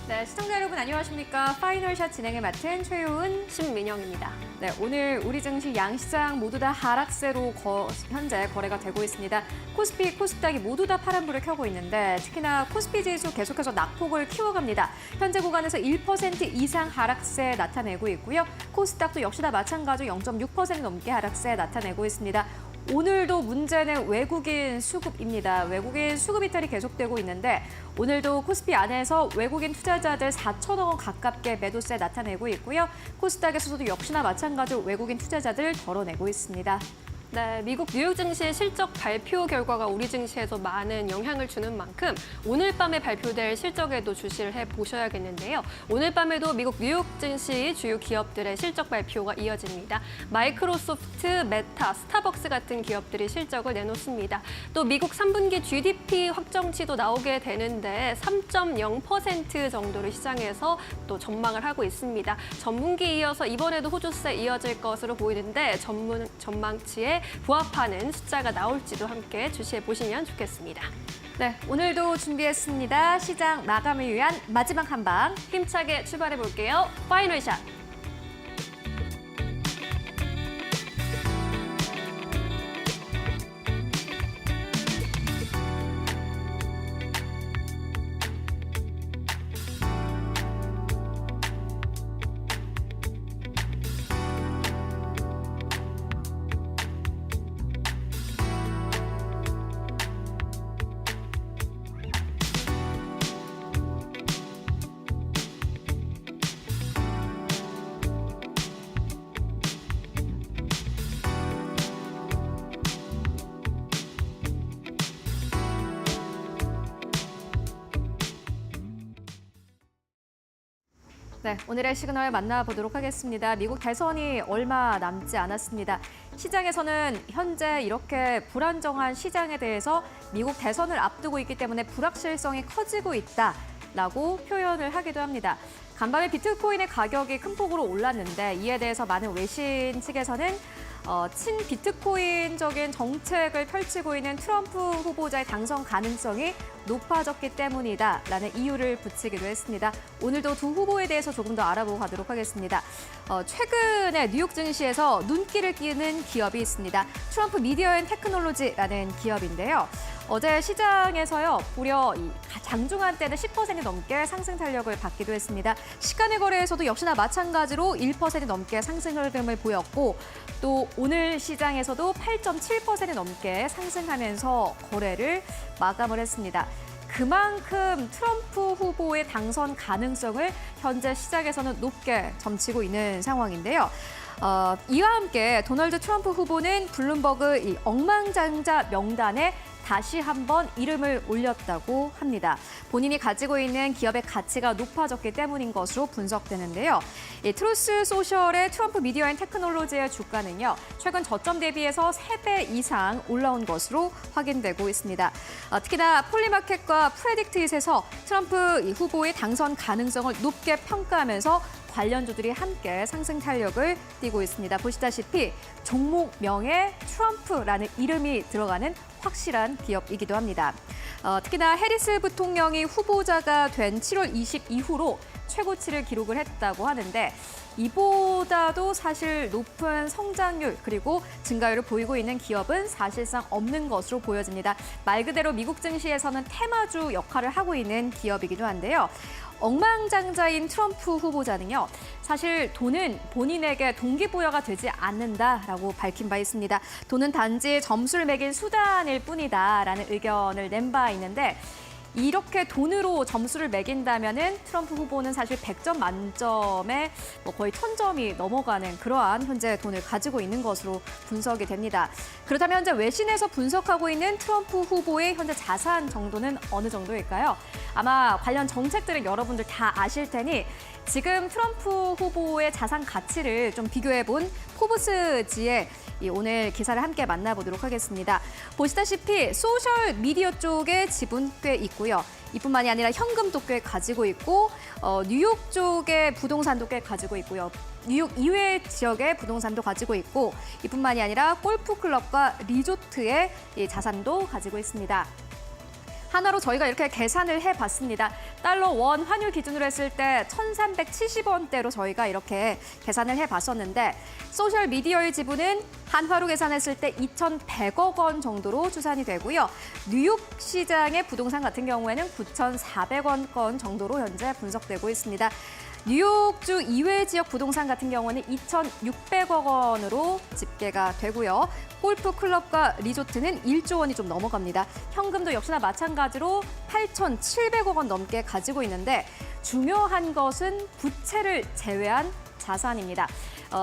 네, 시청자 여러분 안녕하십니까? 파이널샷 진행을 맡은 최효은, 신민영입니다. 네, 오늘 우리 증시 양시장 모두 다 하락세로 현재 거래가 되고 있습니다. 코스피, 코스닥이 모두 다 파란불을 켜고 있는데 특히나 코스피 지수 계속해서 낙폭을 키워갑니다. 현재 구간에서 1% 이상 하락세 나타내고 있고요. 코스닥도 역시나 마찬가지로 0.6% 넘게 하락세 나타내고 있습니다. 오늘도 문제는 외국인 수급입니다. 외국인 수급 이탈이 계속되고 있는데 오늘도 코스피 안에서 외국인 투자자들 4천억 원 가깝게 매도세 나타내고 있고요. 코스닥에서도 역시나 마찬가지로 외국인 투자자들 덜어내고 있습니다. 네, 미국 뉴욕 증시의 실적 발표 결과가 우리 증시에도 많은 영향을 주는 만큼 오늘 밤에 발표될 실적에도 주시를 해보셔야겠는데요. 오늘 밤에도 미국 뉴욕 증시 주요 기업들의 실적 발표가 이어집니다. 마이크로소프트, 메타, 스타벅스 같은 기업들이 실적을 내놓습니다. 또 미국 3분기 GDP 확정치도 나오게 되는데 3.0% 정도를 시장에서 또 전망을 하고 있습니다. 전분기 이어서 이번에도 호조세 이어질 것으로 보이는데 전망치에 부합하는 숫자가 나올지도 함께 주시해 보시면 좋겠습니다. 네, 오늘도 준비했습니다. 시장 마감을 위한 마지막 한 방. 힘차게 출발해 볼게요. 파이널샷. 네, 오늘의 시그널 만나보도록 하겠습니다. 미국 대선이 얼마 남지 않았습니다. 시장에서는 현재 이렇게 불안정한 시장에 대해서 미국 대선을 앞두고 있기 때문에 불확실성이 커지고 있다라고 표현을 하기도 합니다. 간밤에 비트코인의 가격이 큰 폭으로 올랐는데 이에 대해서 많은 외신 측에서는 친비트코인적인 정책을 펼치고 있는 트럼프 후보자의 당선 가능성이 높아졌기 때문이다라는 이유를 붙이기도 했습니다. 오늘도 두 후보에 대해서 조금 더 알아보고 가도록 하겠습니다. 최근에 뉴욕 증시에서 눈길을 끄는 기업이 있습니다. 트럼프 미디어 앤 테크놀로지라는 기업인데요. 어제 시장에서요, 무려 장중한 때는 10% 넘게 상승 탄력을 받기도 했습니다. 시간의 거래에서도 역시나 마찬가지로 1% 넘게 상승 흐름을 보였고 또 오늘 시장에서도 8.7% 넘게 상승하면서 거래를 마감을 했습니다. 그만큼 트럼프 후보의 당선 가능성을 현재 시장에서는 높게 점치고 있는 상황인데요. 이와 함께 도널드 트럼프 후보는 블룸버그 이 억만장자 명단에 다시 한번 이름을 올렸다고 합니다. 본인이 가지고 있는 기업의 가치가 높아졌기 때문인 것으로 분석되는데요. 트루스 소셜의 트럼프 미디어 앤 테크놀로지의 주가는요, 최근 저점 대비해서 3배 이상 올라온 것으로 확인되고 있습니다. 특히나 폴리마켓과 프레딕트잇에서 트럼프 후보의 당선 가능성을 높게 평가하면서 관련주들이 함께 상승 탄력을 띠고 있습니다. 보시다시피 종목명에 트럼프라는 이름이 들어가는 확실한 기업이기도 합니다. 특히나 해리스 부통령이 후보자가 된 7월 20 이후로 최고치를 기록을 했다고 하는데 이보다도 사실 높은 성장률 그리고 증가율을 보이고 있는 기업은 사실상 없는 것으로 보여집니다. 말 그대로 미국 증시에서는 테마주 역할을 하고 있는 기업이기도 한데요. 억만장자인 트럼프 후보자는요, 사실 돈은 본인에게 동기부여가 되지 않는다라고 밝힌 바 있습니다. 돈은 단지 점수를 매긴 수단일 뿐이다라는 의견을 낸 바 있는데 이렇게 돈으로 점수를 매긴다면은 트럼프 후보는 사실 100점 만점에 거의 1000점이 넘어가는 그러한 현재 돈을 가지고 있는 것으로 분석이 됩니다. 그렇다면 현재 외신에서 분석하고 있는 트럼프 후보의 현재 자산 정도는 어느 정도일까요? 아마 관련 정책들을 여러분들 다 아실 테니 지금 트럼프 후보의 자산 가치를 좀 비교해본 포브스지의 오늘 기사를 함께 만나보도록 하겠습니다. 보시다시피 소셜 미디어 쪽에 지분 꽤 있고요. 이뿐만이 아니라 현금도 꽤 가지고 있고 뉴욕 쪽의 부동산도 꽤 가지고 있고요. 뉴욕 이외 지역의 부동산도 가지고 있고 이뿐만이 아니라 골프 클럽과 리조트의 자산도 가지고 있습니다. 하나로 저희가 이렇게 계산을 해봤습니다. 달러 원 환율 기준으로 했을 때 1,370원대로 저희가 이렇게 계산을 해봤었는데 소셜 미디어의 지분은 한화로 계산했을 때 2,100억 원 정도로 추산이 되고요. 뉴욕 시장의 부동산 같은 경우에는 9,400원권 정도로 현재 분석되고 있습니다. 뉴욕주 이외 지역 부동산 같은 경우는 2,600억 원으로 집계가 되고요. 골프 클럽과 리조트는 1조 원이 좀 넘어갑니다. 현금도 역시나 마찬가지로 8,700억 원 넘게 가지고 있는데 중요한 것은 부채를 제외한 자산입니다.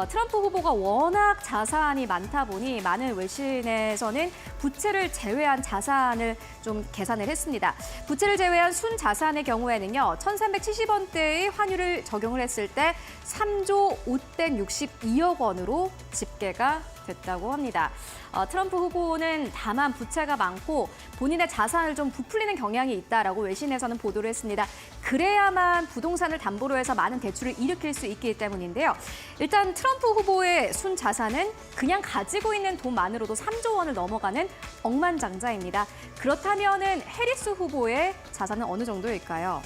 트럼프 후보가 워낙 자산이 많다 보니 많은 외신에서는 부채를 제외한 자산을 좀 계산을 했습니다. 부채를 제외한 순자산의 경우에는요. 1,370원대의 환율을 적용을 했을 때 3조 562억 원으로 집계가 됐다고 합니다. 트럼프 후보는 다만 부채가 많고 본인의 자산을 좀 부풀리는 경향이 있다라고 외신에서는 보도를 했습니다. 그래야만 부동산을 담보로 해서 많은 대출을 일으킬 수 있기 때문인데요. 일단 트럼프 후보의 순자산은 그냥 가지고 있는 돈만으로도 3조 원을 넘어가는 억만장자입니다. 그렇다면은 해리스 후보의 자산은 어느 정도일까요?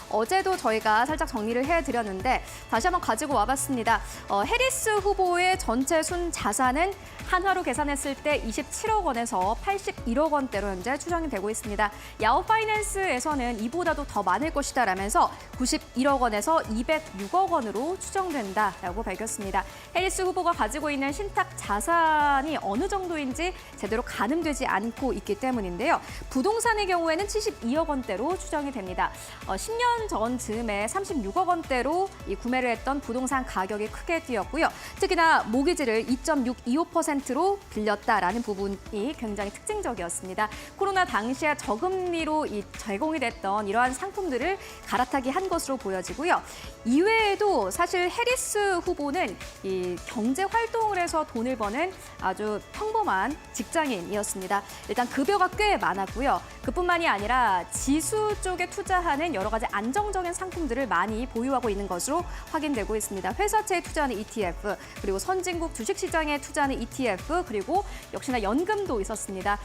어제도 저희가 살짝 정리를 해드렸는데 다시 한번 가지고 와봤습니다. 해리스 후보의 전체 순자산은 한화로 계산했을 때 27억 원에서 81억 원대로 현재 추정이 되고 있습니다. 야후 파이낸스에서는 이보다도 더 많을 것이다라면서 91억 원에서 206억 원으로 추정된다라고 밝혔습니다. 해리스 후보가 가지고 있는 신탁 자산이 어느 정도인지 제대로 가늠되지 않고 있기 때문인데요. 부동산의 경우에는 72억 원대로 추정이 됩니다. 10년 전 즈음에 36억 원대로 구매를 했던 부동산 가격이 크게 뛰었고요. 특히나 모기지를 2.625%로 빌렸다라는 부분이 굉장히 특징적이었습니다. 코로나 당시에 저금리로 제공이 됐던 이러한 상품들을 갈아타기 한 것으로 보여지고요. 이외에도 사실 해리스 후보는 이 경제 활동을 해서 돈을 버는 아주 평범한 직장인이었습니다. 일단 급여가 꽤 많았고요. 그뿐만이 아니라 지수 쪽에 투자하는 여러 가지 안정적인 상품들을 많이 보유하고 있는 것으로 확인되고 있습니다. 회사채에 투자하는 ETF, 그리고 선진국 주식시장에 투자하는 ETF, 그리고 역시나 연금도 있었습니다.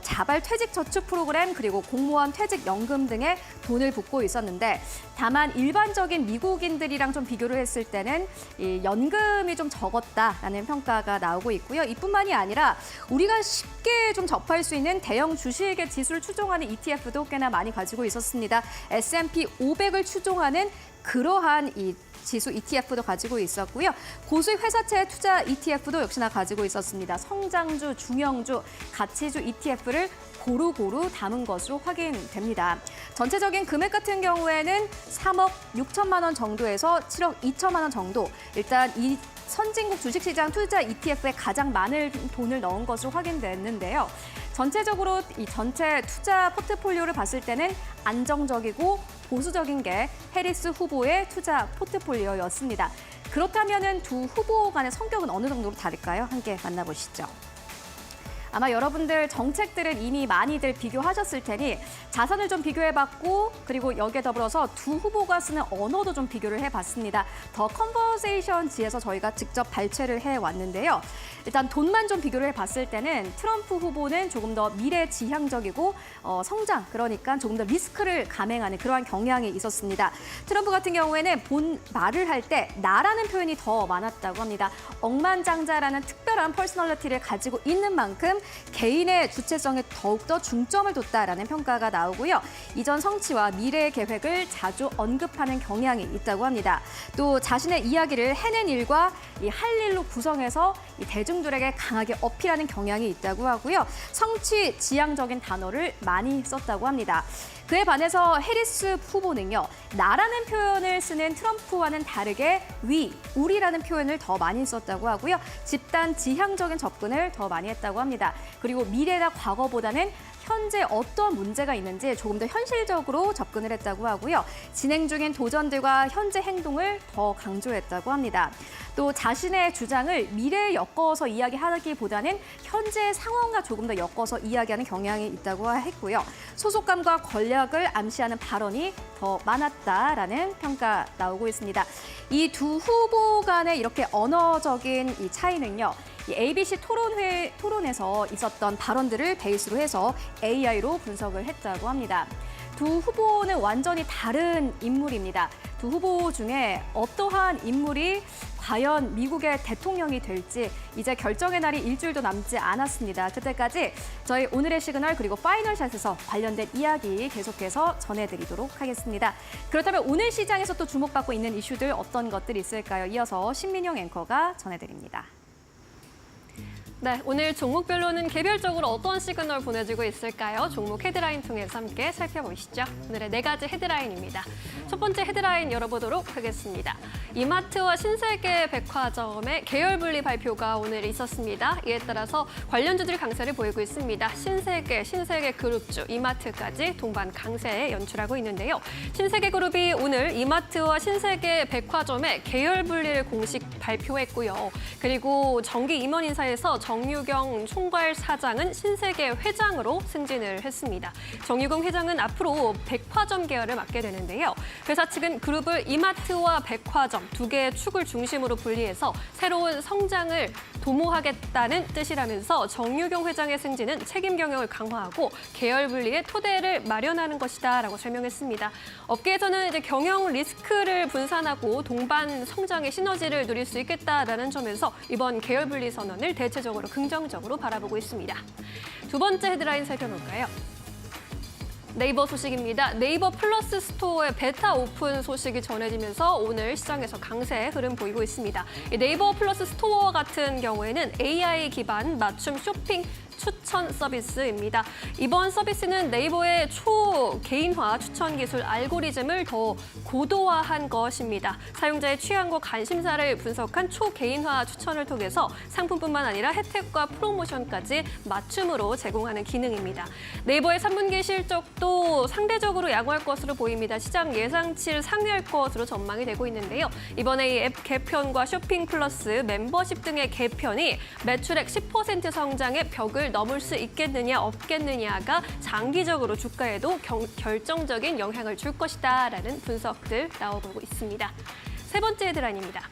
자발 퇴직 저축 프로그램, 그리고 공무원 퇴직연금 등에 돈을 붓고 있었는데 다만 일반적인 미국인들이랑 좀 비교를 했을 때는 이 연금이 좀 적었다라는 평가가 나오고 있고요. 이뿐만이 아니라 우리가 쉽게 좀 접할 수 있는 대형 주식의 지수를 추종하는 ETF도 꽤나 많이 가지고 있었습니다. S&P 500을 추종하는 그러한 이 지수 ETF도 가지고 있었고요. 고수익 회사채 투자 ETF도 역시나 가지고 있었습니다. 성장주, 중형주, 가치주 ETF를 고루고루 담은 것으로 확인됩니다. 전체적인 금액 같은 경우에는 3억 6천만 원 정도에서 7억 2천만 원 정도. 일단 이 선진국 주식시장 투자 ETF에 가장 많은 돈을 넣은 것으로 확인됐는데요. 전체적으로 이 전체 투자 포트폴리오를 봤을 때는 안정적이고 보수적인 게 해리스 후보의 투자 포트폴리오였습니다. 그렇다면 두 후보 간의 성격은 어느 정도로 다를까요? 함께 만나보시죠. 아마 여러분들 정책들은 이미 많이들 비교하셨을 테니 자산을 좀 비교해봤고 그리고 여기에 더불어서 두 후보가 쓰는 언어도 좀 비교를 해봤습니다. 더 컨버세이션지에서 저희가 직접 발췌를 해왔는데요. 일단 돈만 좀 비교를 해봤을 때는 트럼프 후보는 조금 더 미래지향적이고 성장, 그러니까 조금 더 리스크를 감행하는 그러한 경향이 있었습니다. 트럼프 같은 경우에는 말을 할 때 나라는 표현이 더 많았다고 합니다. 억만장자라는 특별한 퍼스널리티를 가지고 있는 만큼 개인의 주체성에 더욱더 중점을 뒀다라는 평가가 나오고요. 이전 성취와 미래의 계획을 자주 언급하는 경향이 있다고 합니다. 또 자신의 이야기를 해낸 일과 할 일로 구성해서 대중들에게 강하게 어필하는 경향이 있다고 하고요. 성취 지향적인 단어를 많이 썼다고 합니다. 그에 반해서 해리스 후보는요. 나라는 표현을 쓰는 트럼프와는 다르게 우리라는 표현을 더 많이 썼다고 하고요. 집단 지향적인 접근을 더 많이 했다고 합니다. 그리고 미래나 과거보다는 현재 어떤 문제가 있는지 조금 더 현실적으로 접근을 했다고 하고요. 진행 중인 도전들과 현재 행동을 더 강조했다고 합니다. 또 자신의 주장을 미래에 엮어서 이야기하기보다는 현재 상황과 조금 더 엮어서 이야기하는 경향이 있다고 했고요. 소속감과 권력을 암시하는 발언이 더 많았다라는 평가 나오고 있습니다. 이 두 후보 간의 이렇게 언어적인 이 차이는요. 이 ABC 토론에서 있었던 발언들을 베이스로 해서 AI로 분석을 했다고 합니다. 두 후보는 완전히 다른 인물입니다. 두 후보 중에 어떠한 인물이 과연 미국의 대통령이 될지 이제 결정의 날이 일주일도 남지 않았습니다. 그때까지 저희 오늘의 시그널 그리고 파이널샷에서 관련된 이야기 계속해서 전해드리도록 하겠습니다. 그렇다면 오늘 시장에서 또 주목받고 있는 이슈들 어떤 것들이 있을까요? 이어서 신민영 앵커가 전해드립니다. 네, 오늘 종목별로는 개별적으로 어떤 시그널 보내주고 있을까요? 종목 헤드라인 통해서 함께 살펴보시죠. 오늘의 4가지 헤드라인입니다. 첫 번째 헤드라인 열어보도록 하겠습니다. 이마트와 신세계 백화점의 계열 분리 발표가 오늘 있었습니다. 이에 따라서 관련주들 강세를 보이고 있습니다. 신세계 그룹주, 이마트까지 동반 강세에 연출하고 있는데요. 신세계 그룹이 오늘 이마트와 신세계 백화점의 계열 분리를 공식 발표했고요. 그리고 정기 임원 인사에서 정유경 총괄 사장은 신세계 회장으로 승진을 했습니다. 정유경 회장은 앞으로 백화점 계열을 맡게 되는데요. 회사 측은 그룹을 이마트와 백화점 두 개의 축을 중심으로 분리해서 새로운 성장을 도모하겠다는 뜻이라면서 정유경 회장의 승진은 책임 경영을 강화하고 계열 분리의 토대를 마련하는 것이다라고 설명했습니다. 업계에서는 이제 경영 리스크를 분산하고 동반 성장의 시너지를 누릴 수 있겠다라는 점에서 이번 계열 분리 선언을 대체적으로 긍정적으로 바라보고 있습니다. 두 번째 헤드라인 살펴볼까요? 네이버 소식입니다. 네이버 플러스 스토어의 베타 오픈 소식이 전해지면서 오늘 시장에서 강세 흐름 보이고 있습니다. 이 네이버 플러스 스토어 같은 경우에는 AI 기반 맞춤 쇼핑 추천 서비스입니다. 이번 서비스는 네이버의 초개인화 추천 기술 알고리즘을 더 고도화한 것입니다. 사용자의 취향과 관심사를 분석한 초개인화 추천을 통해서 상품뿐만 아니라 혜택과 프로모션까지 맞춤으로 제공하는 기능입니다. 네이버의 3분기 실적도 상대적으로 양호할 것으로 보입니다. 시장 예상치를 상회할 것으로 전망이 되고 있는데요. 이번에 이 앱 개편과 쇼핑 플러스 멤버십 등의 개편이 매출액 10% 성장의 벽을 넘을 수 있겠느냐 없겠느냐가 장기적으로 주가에도 결정적인 영향을 줄 것이다라는 분석들 나오고 있습니다. 세 번째 헤드라인입니다.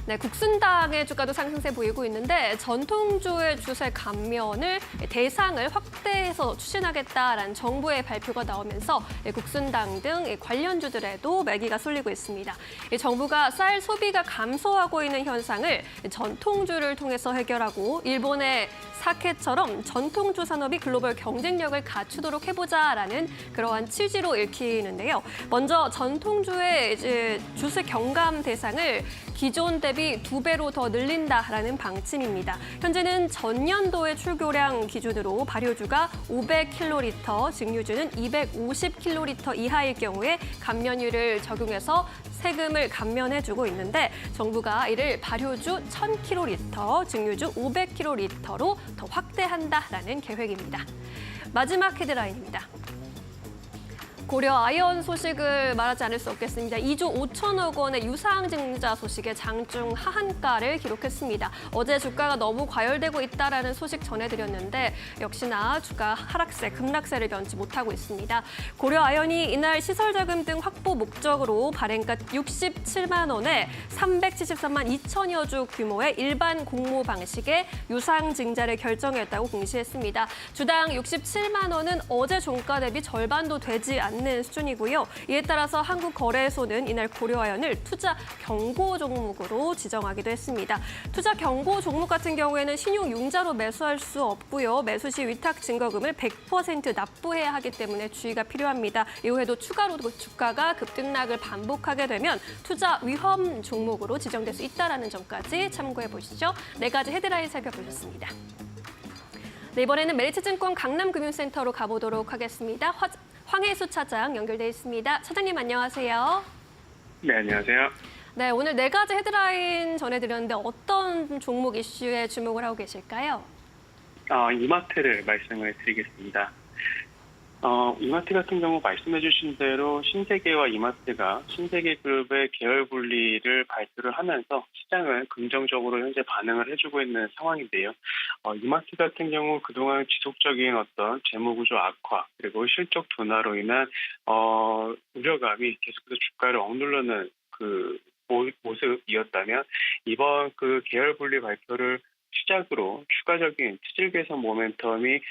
네, 국순당의 주가도 상승세 보이고 있는데 전통주의 주세 감면을 대상을 확대해서 추진하겠다라는 정부의 발표가 나오면서 국순당 등 관련주들에도 매기가 쏠리고 있습니다. 정부가 쌀 소비가 감소하고 있는 현상을 전통주를 통해서 해결하고 일본의 사케처럼 전통주 산업이 글로벌 경쟁력을 갖추도록 해보자라는 그러한 취지로 읽히는데요. 먼저 전통주의 이제 주세 경감 대상을 기존 대비 2배로 더 늘린다라는 방침입니다. 현재는 전년도의 출고량 기준으로 발효주가 500kl, 증류주는 250kl 이하일 경우에 감면율을 적용해서 세금을 감면해주고 있는데 정부가 이를 발효주 1000kl, 증류주 500kl로 더 확대한다라는 계획입니다. 마지막 헤드라인입니다. 고려 아이언 소식을 말하지 않을 수 없겠습니다. 2조 5천억 원의 유상증자 소식에 장중 하한가를 기록했습니다. 어제 주가가 너무 과열되고 있다라는 소식 전해드렸는데 역시나 주가 하락세, 급락세를 면치 못하고 있습니다. 고려 아이언이 이날 시설자금 등 확보 목적으로 발행가 67만 원에 373만 2천여 주 규모의 일반 공모 방식의 유상증자를 결정했다고 공시했습니다. 주당 67만 원은 어제 종가 대비 절반도 되지 않는 수준이고요. 이에 따라서 한국거래소는 이날 고려아연을 투자 경고 종목으로 지정하기도 했습니다. 투자 경고 종목 같은 경우에는 신용융자로 매수할 수 없고요. 매수 시 위탁 증거금을 100% 납부해야 하기 때문에 주의가 필요합니다. 이후에도 추가로 주가가 급등락을 반복하게 되면 투자 위험 종목으로 지정될 수 있다는 점까지 참고해 보시죠. 4가지 헤드라인 살펴보셨습니다. 네, 이번에는 메리츠증권 강남금융센터로 가보도록 하겠습니다. 황혜수 차장 연결돼 있습니다. 차장님 안녕하세요. 네, 안녕하세요. 네, 오늘 4가지 헤드라인 전해드렸는데 어떤 종목 이슈에 주목을 하고 계실까요? 이마트를 말씀을 드리겠습니다. 이마트 같은 경우 말씀해 주신 대로 신세계와 이마트가 신세계그룹의 계열 분리를 발표를 하면서 시장을 긍정적으로 현재 반응을 해주고 있는 상황인데요. 이마트 같은 경우 그동안 지속적인 어떤 재무구조 악화 그리고 실적 둔화로 인한 우려감이 계속해서 주가를 억누르는 그 모습이었다면 이번 그 계열 분리 발표를 시작으로 추가적인 수질 개선 모멘텀이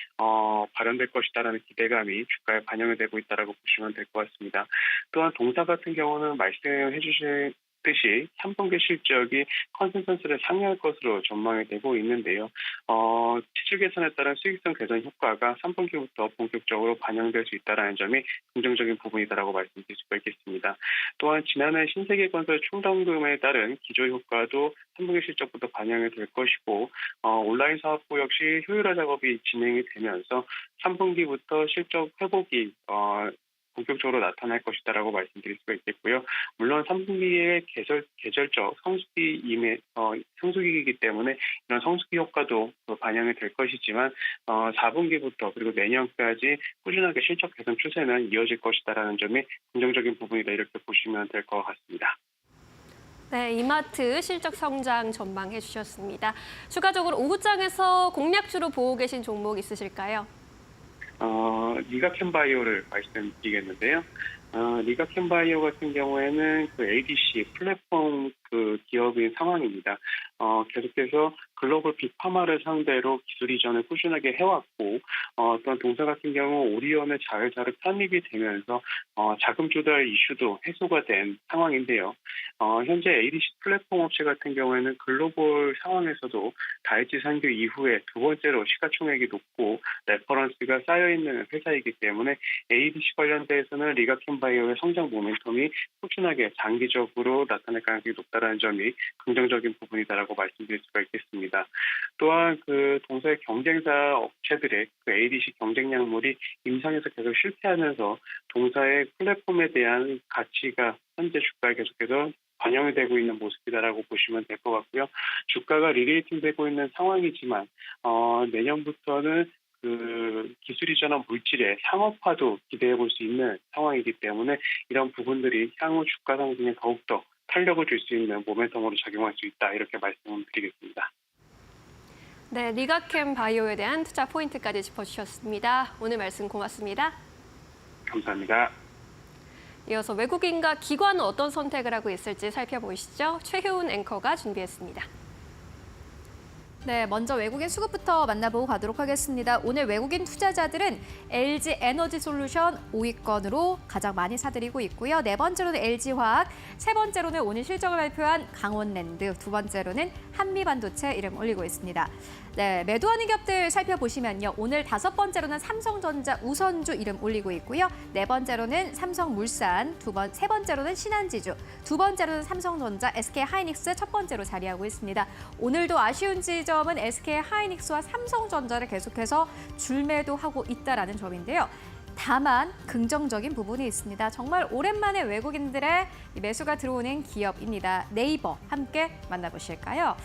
발현될 것이다라는 기대감이 주가에 반영이 되고 있다라고 보시면 될 것 같습니다. 또한 동사 같은 경우는 말씀해 주신 듯이 3분기 실적이 컨센서스를 상회할 것으로 전망이 되고 있는데요. 지출 개선에 따른 수익성 개선 효과가 3분기부터 본격적으로 반영될 수 있다는 점이 긍정적인 부분이다라고 말씀드릴 수가 있겠습니다. 또한 지난해 신세계건설 충당금에 따른 기조 효과도 3분기 실적부터 반영이 될 것이고 온라인 사업부 역시 효율화 작업이 진행이 되면서 3분기부터 실적 회복이 본격적으로 나타날 것이다라고 말씀드릴 수가 있겠고요. 물론 3분기에 계절적 성수기이기 때문에 이런 성수기 효과도 반영이 될 것이지만 4분기부터 그리고 내년까지 꾸준하게 실적 개선 추세는 이어질 것이다라는 점이 긍정적인 부분이다 이렇게 보시면 될 것 같습니다. 네, 이마트 실적 성장 전망해 주셨습니다. 추가적으로 오후장에서 공략주로 보고 계신 종목 있으실까요? 리가캠바이오를 말씀드리겠는데요. 리가캠바이오 같은 경우에는 그 ADC 플랫폼 그 기업인 상황입니다. 계속해서 글로벌 빅파마를 상대로 기술 이전을 꾸준하게 해왔고 또한 동사 같은 경우 오리온의 자회사를 편입이 되면서 자금 조달 이슈도 해소가 된 상황인데요. 현재 ADC 플랫폼 업체 같은 경우에는 글로벌 상황에서도 다이치 산교 이후에 두 번째로 시가총액이 높고 레퍼런스가 쌓여있는 회사이기 때문에 ADC 관련돼서는 리가캠바이오의 성장 모멘텀이 꾸준하게 장기적으로 나타날 가능성이 높다는 점이 긍정적인 부분이다라고 말씀드릴 수가 있겠습니다. 또한 그 동사의 경쟁사 업체들의 그 ADC 경쟁력물이 임상에서 계속 실패하면서 동사의 플랫폼에 대한 가치가 현재 주가에 계속해서 반영이 되고 있는 모습이다라고 보시면 될 것 같고요. 주가가 리레이팅 되고 있는 상황이지만 내년부터는 그 기술 이전한 물질의 상업화도 기대해 볼 수 있는 상황이기 때문에 이런 부분들이 향후 주가 상승에 더욱더 탄력을 줄 수 있는 모멘텀으로 작용할 수 있다 이렇게 말씀드리겠습니다. 네, 리가캠 바이오에 대한 투자 포인트까지 짚어주셨습니다. 오늘 말씀 고맙습니다. 감사합니다. 이어서 외국인과 기관은 어떤 선택을 하고 있을지 살펴보시죠. 최효은 앵커가 준비했습니다. 네, 먼저 외국인 수급부터 만나보고 가도록 하겠습니다. 오늘 외국인 투자자들은 LG 에너지 솔루션 5위권으로 가장 많이 사들이고 있고요. 네 번째로는 LG화학, 세 번째로는 오늘 실적을 발표한 강원랜드, 두 번째로는 한미반도체 이름 올리고 있습니다. 네, 매도하는 기업들 살펴보시면요. 오늘 다섯 번째로는 삼성전자 우선주 이름 올리고 있고요. 네 번째로는 삼성물산, 세 번째로는 신한지주, 두 번째로는 삼성전자, SK하이닉스 첫 번째로 자리하고 있습니다. 오늘도 아쉬운 지점은 SK하이닉스와 삼성전자를 계속해서 줄매도하고 있다라는 점인데요. 다만 긍정적인 부분이 있습니다. 정말 오랜만에 외국인들의 매수가 들어오는 기업입니다. 네이버 함께 만나보실까요?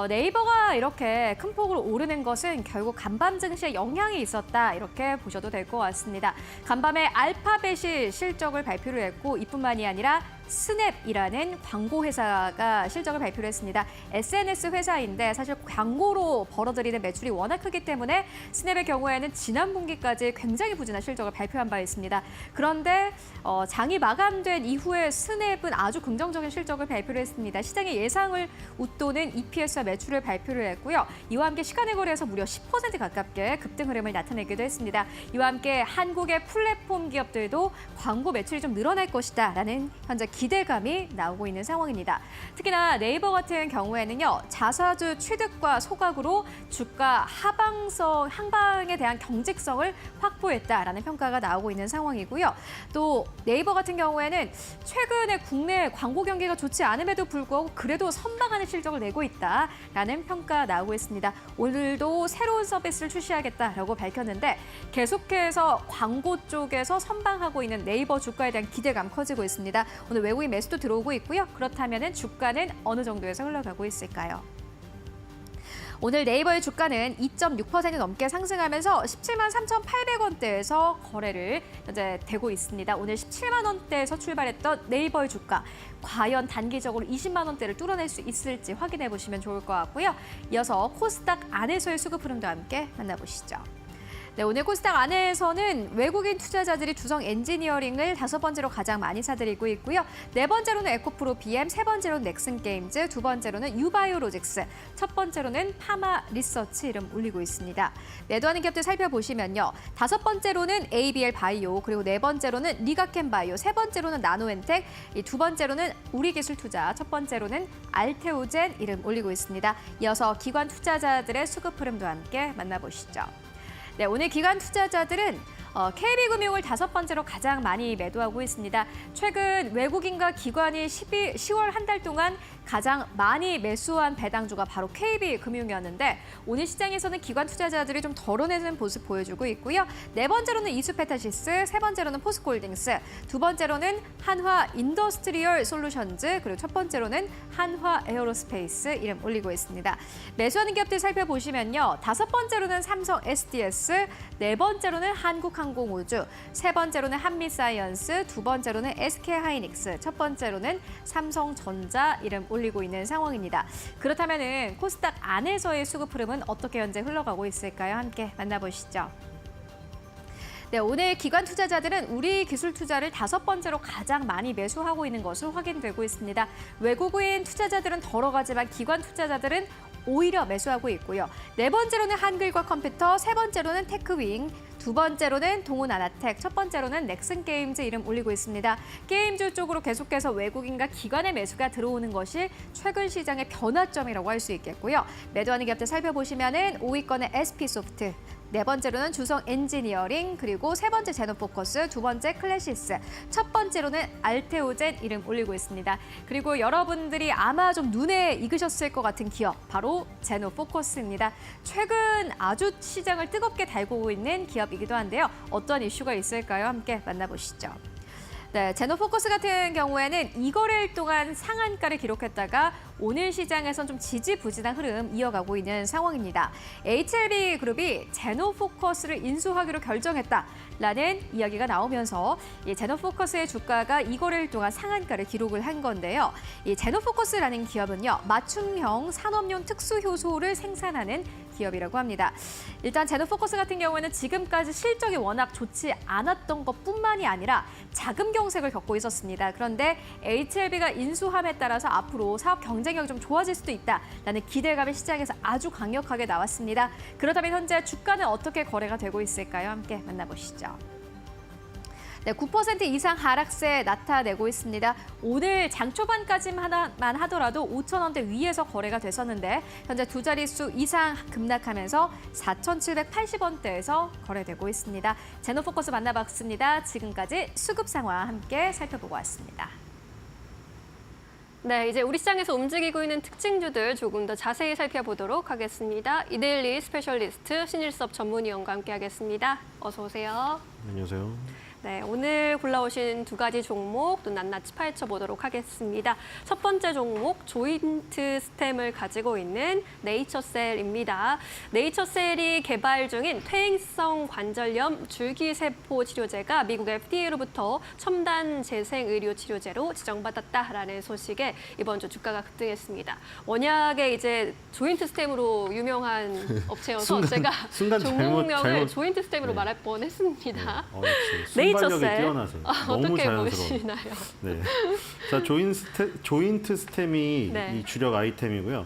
네이버가 이렇게 큰 폭으로 오르는 것은 결국 간밤 증시에 영향이 있었다 이렇게 보셔도 될 것 같습니다. 간밤에 알파벳이 실적을 발표를 했고 이뿐만이 아니라 스냅이라는 광고 회사가 실적을 발표를 했습니다. SNS 회사인데 사실 광고로 벌어들이는 매출이 워낙 크기 때문에 스냅의 경우에는 지난 분기까지 굉장히 부진한 실적을 발표한 바 있습니다. 그런데 장이 마감된 이후에 스냅은 아주 긍정적인 실적을 발표를 했습니다. 시장의 예상을 웃도는 EPS와 매출을 발표를 했고요. 이와 함께 시간의 거래에서 무려 10% 가깝게 급등 흐름을 나타내기도 했습니다. 이와 함께 한국의 플랫폼 기업들도 광고 매출이 좀 늘어날 것이다라는 현재 기대감이 나오고 있는 상황입니다. 특히나 네이버 같은 경우에는요. 자사주 취득과 소각으로 주가 하방에 대한 경직성을 확보했다라는 평가가 나오고 있는 상황이고요. 또 네이버 같은 경우에는 최근에 국내 광고 경기가 좋지 않음에도 불구하고 그래도 선방하는 실적을 내고 있다라는 평가가 나오고 있습니다. 오늘도 새로운 서비스를 출시하겠다라고 밝혔는데 계속해서 광고 쪽에서 선방하고 있는 네이버 주가에 대한 기대감 커지고 있습니다. 오늘 외국인 매수도 들어오고 있고요. 그렇다면 주가는 어느 정도에서 흘러가고 있을까요? 오늘 네이버의 주가는 2.6% 넘게 상승하면서 17만 3,800원대에서 거래를 현재 되고 있습니다. 오늘 17만 원대에서 출발했던 네이버의 주가, 과연 단기적으로 20만 원대를 뚫어낼 수 있을지 확인해 보시면 좋을 것 같고요. 이어서 코스닥 안에서의 수급 흐름도 함께 만나보시죠. 네, 오늘 코스닥 안에서는 외국인 투자자들이 주성 엔지니어링을 5번째로 가장 많이 사들이고 있고요. 4번째로는 에코프로 BM, 3번째로는 넥슨게임즈, 2번째로는 유바이오로직스, 첫 번째로는 파마 리서치 이름 올리고 있습니다. 매도하는 기업들 살펴보시면요. 5번째로는 ABL 바이오, 그리고 4번째로는 리가켄 바이오, 3번째로는 나노엔텍, 이 2번째로는 우리기술투자, 첫 번째로는 알테오젠 이름 올리고 있습니다. 이어서 기관 투자자들의 수급 흐름도 함께 만나보시죠. 네, 오늘 기관 투자자들은 KB금융을 5번째로 가장 많이 매도하고 있습니다. 최근 외국인과 기관이 10월 한 달 동안 가장 많이 매수한 배당주가 바로 KB금융이었는데 오늘 시장에서는 기관 투자자들이 좀 덜어내는 모습 보여주고 있고요. 4번째로는 이수페타시스, 3번째로는 포스코홀딩스, 2번째로는 한화 인더스트리얼 솔루션즈, 그리고 첫 번째로는 한화 에어로스페이스 이름 올리고 있습니다. 매수하는 기업들 살펴보시면요. 5번째로는 삼성 SDS, 4번째로는 한국항공우주, 3번째로는 한미사이언스, 2번째로는 SK하이닉스, 첫 번째로는 삼성전자 이름 올리고 있는 상황입니다. 그렇다면 코스닥 안에서의 수급 흐름은 어떻게 현재 흘러가고 있을까요? 함께 만나보시죠. 네, 오늘 기관 투자자들은 우리 기술 투자를 5번째로 가장 많이 매수하고 있는 것으로 확인되고 있습니다. 외국인 투자자들은 덜어가지만 기관 투자자들은 오히려 매수하고 있고요. 4번째로는 한글과 컴퓨터, 3번째로는 테크윙, 2번째로는 동훈아나텍, 첫 번째로는 넥슨게임즈 이름 올리고 있습니다. 게임주 쪽으로 계속해서 외국인과 기관의 매수가 들어오는 것이 최근 시장의 변화점이라고 할 수 있겠고요. 매도하는 기업들 살펴보시면은 5위권의 SP소프트, 4번째로는 주성 엔지니어링, 그리고 3번째 제노포커스, 2번째 클래시스, 첫 번째로는 알테오젠 이름 올리고 있습니다. 그리고 여러분들이 아마 좀 눈에 익으셨을 것 같은 기업, 바로 제노포커스입니다. 최근 아주 시장을 뜨겁게 달구고 있는 기업이기도 한데요. 어떤 이슈가 있을까요? 함께 만나보시죠. 네, 제노포커스 같은 경우에는 2거래일 동안 상한가를 기록했다가 오늘 시장에선 좀 지지부진한 흐름 이어가고 있는 상황입니다. HLB그룹이 제노포커스를 인수하기로 결정했다라는 이야기가 나오면서 이 제노포커스의 주가가 2거래일 동안 상한가를 기록을 한 건데요. 이 제노포커스라는 기업은요, 맞춤형 산업용 특수효소를 생산하는 기업이라고 합니다. 일단 제노포커스 같은 경우에는 지금까지 실적이 워낙 좋지 않았던 것뿐만이 아니라 자금 경색을 겪고 있었습니다. 그런데 HLB가 인수함에 따라서 앞으로 사업 경쟁력이 좀 좋아질 수도 있다라는 기대감이 시장에서 아주 강력하게 나왔습니다. 그렇다면 현재 주가는 어떻게 거래가 되고 있을까요? 함께 만나보시죠. 네, 9% 이상 하락세 나타내고 있습니다. 오늘 장 초반까지만 하더라도 5,000원대 위에서 거래가 됐었는데 현재 두 자릿수 이상 급락하면서 4,780원대에서 거래되고 있습니다. 제노포커스 만나봤습니다. 지금까지 수급 상황 함께 살펴보고 왔습니다. 네, 이제 우리 시장에서 움직이고 있는 특징주들 조금 더 자세히 살펴보도록 하겠습니다. 이데일리 스페셜리스트 신일섭 전문위원과 함께하겠습니다. 어서 오세요. 안녕하세요. 네, 오늘 골라오신 두 가지 종목 또 낱낱이 파헤쳐보도록 하겠습니다. 첫 번째 종목, 조인트 스템을 가지고 있는 네이처셀입니다. 네이처셀이 개발 중인 퇴행성 관절염 줄기세포 치료제가 미국 FDA로부터 첨단 재생의료 치료제로 지정받았다라는 소식에 이번 주 주가가 급등했습니다. 원약의 이제 조인트 스템으로 유명한 업체여서 제가 종목명을 잘못... 조인트 스템으로 네. 말할 뻔했습니다. 네. 순발력이 뛰어나세요. 너무 어떻게 자연스러워. 보시나요? 네. 자, 조인트 스템이 네. 이 주력 아이템이고요.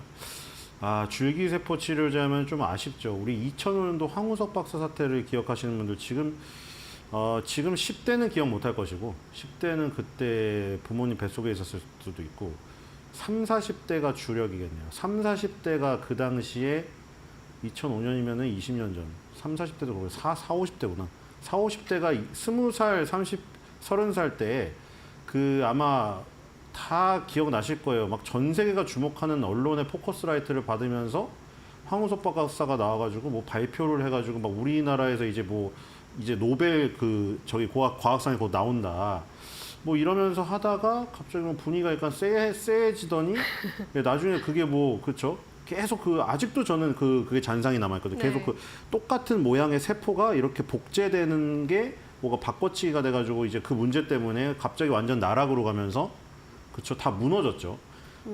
아, 줄기세포 치료제하면 좀 아쉽죠. 우리 2005년도 황우석 박사 사태를 기억하시는 분들 지금 10대는 기억 못할 것이고 10대는 그때 부모님 뱃속에 있었을 수도 있고 3, 40대가 주력이겠네요. 3, 40대가 그 당시에 2005년이면은 20년 전. 3, 40대도 그렇고 4, 50대구나. 4, 50대가 20살, 30살 때 그 아마 다 기억나실 거예요. 막 전 세계가 주목하는 언론의 포커스라이트를 받으면서 황우석 박사가 나와가지고 뭐 발표를 해가지고 막 우리나라에서 이제 노벨 과학상에 곧 나온다. 뭐 이러면서 하다가 갑자기 뭐 분위기가 약간 쎄해지더니 나중에 그게 그쵸? 계속 아직도 저는 그게 잔상이 남아있거든요. 네. 계속 똑같은 모양의 세포가 이렇게 복제되는 게 뭐가 바꿔치기가 돼가지고 이제 그 문제 때문에 갑자기 완전 나락으로 가면서 그쵸? 다 무너졌죠.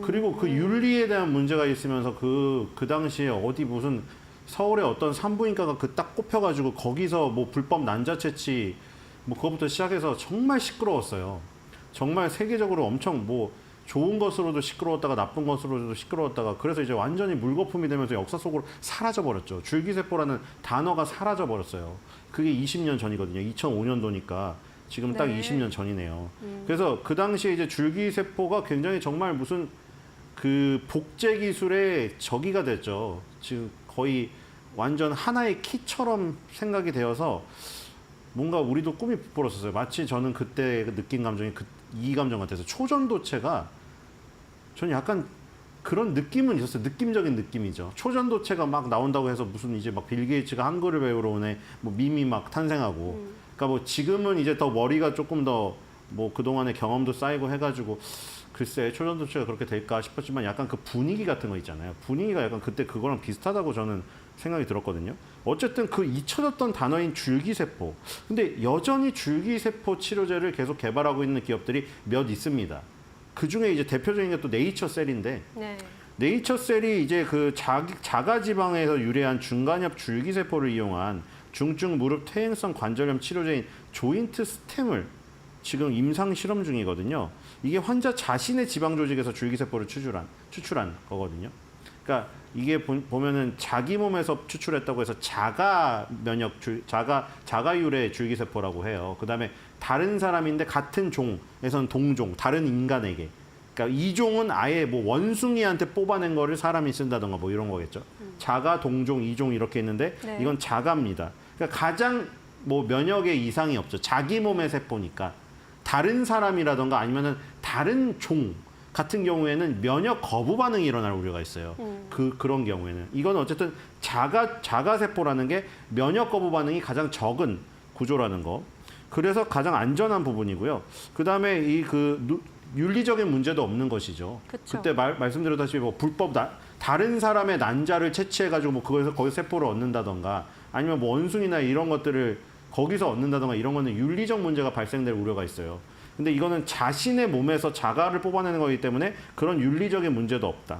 그리고 그 윤리에 대한 문제가 있으면서 그 당시에 어디 무슨 서울의 어떤 산부인과가 그 딱 꼽혀가지고 거기서 뭐 불법 난자 채취 뭐 그것부터 시작해서 정말 시끄러웠어요. 정말 세계적으로 엄청 뭐 좋은 것으로도 시끄러웠다가 나쁜 것으로도 시끄러웠다가 그래서 이제 완전히 물거품이 되면서 역사 속으로 사라져 버렸죠. 줄기세포라는 단어가 사라져 버렸어요. 그게 20년 전이거든요. 2005년도니까 지금 딱 네. 20년 전이네요. 그래서 그 당시에 이제 줄기세포가 굉장히 정말 무슨 그 복제 기술의 적이가 됐죠. 지금 거의 완전 하나의 키처럼 생각이 되어서 뭔가 우리도 꿈이 부풀었었어요. 마치 저는 그때 느낀 감정이 이 감정 같아서 초전도체가 저는 약간 그런 느낌은 있었어요. 느낌적인 느낌이죠. 초전도체가 막 나온다고 해서 무슨 이제 막 빌 게이츠가 한글을 배우러 오네, 뭐 밈이 막 탄생하고. 그러니까 뭐 지금은 이제 더 머리가 조금 더 뭐 그동안의 경험도 쌓이고 해가지고 글쎄 초전도체가 그렇게 될까 싶었지만 약간 그 분위기 같은 거 있잖아요. 분위기가 약간 그때 그거랑 비슷하다고 저는 생각이 들었거든요. 어쨌든 그 잊혀졌던 단어인 줄기세포. 근데 여전히 줄기세포 치료제를 계속 개발하고 있는 기업들이 몇 있습니다. 그 중에 이제 대표적인 게 또 네이처셀인데 네. 네이처셀이 이제 그 자가지방에서 유래한 중간엽 줄기세포를 이용한 중증 무릎 퇴행성 관절염 치료제인 조인트 스템을 지금 임상 실험 중이거든요. 이게 환자 자신의 지방 조직에서 줄기세포를 추출한 거거든요. 그러니까 이게 보면은 자기 몸에서 추출했다고 해서 자가유래 줄기세포라고 해요. 그다음에 다른 사람인데 같은 종에서는 동종, 다른 인간에게. 그러니까 이 종은 아예 뭐 원숭이한테 뽑아낸 거를 사람이 쓴다던가 뭐 이런 거겠죠. 자가, 동종, 이종 이렇게 있는데 네. 이건 자가입니다. 그러니까 가장 뭐 면역에 이상이 없죠. 자기 몸의 세포니까. 다른 사람이라던가 아니면은 다른 종 같은 경우에는 면역 거부 반응이 일어날 우려가 있어요. 그런 경우에는 이건 어쨌든 자가세포라는 게 면역 거부 반응이 가장 적은 구조라는 거. 그래서 가장 안전한 부분이고요. 그다음에 이 윤리적인 문제도 없는 것이죠. 그쵸. 그때 말씀드렸다시피 뭐 불법 다른 사람의 난자를 채취해가지고 뭐 거기서 세포를 얻는다던가 아니면 뭐 원숭이나 이런 것들을 거기서 얻는다던가 이런 거는 윤리적 문제가 발생될 우려가 있어요. 근데 이거는 자신의 몸에서 자가를 뽑아내는 거기 때문에 그런 윤리적인 문제도 없다.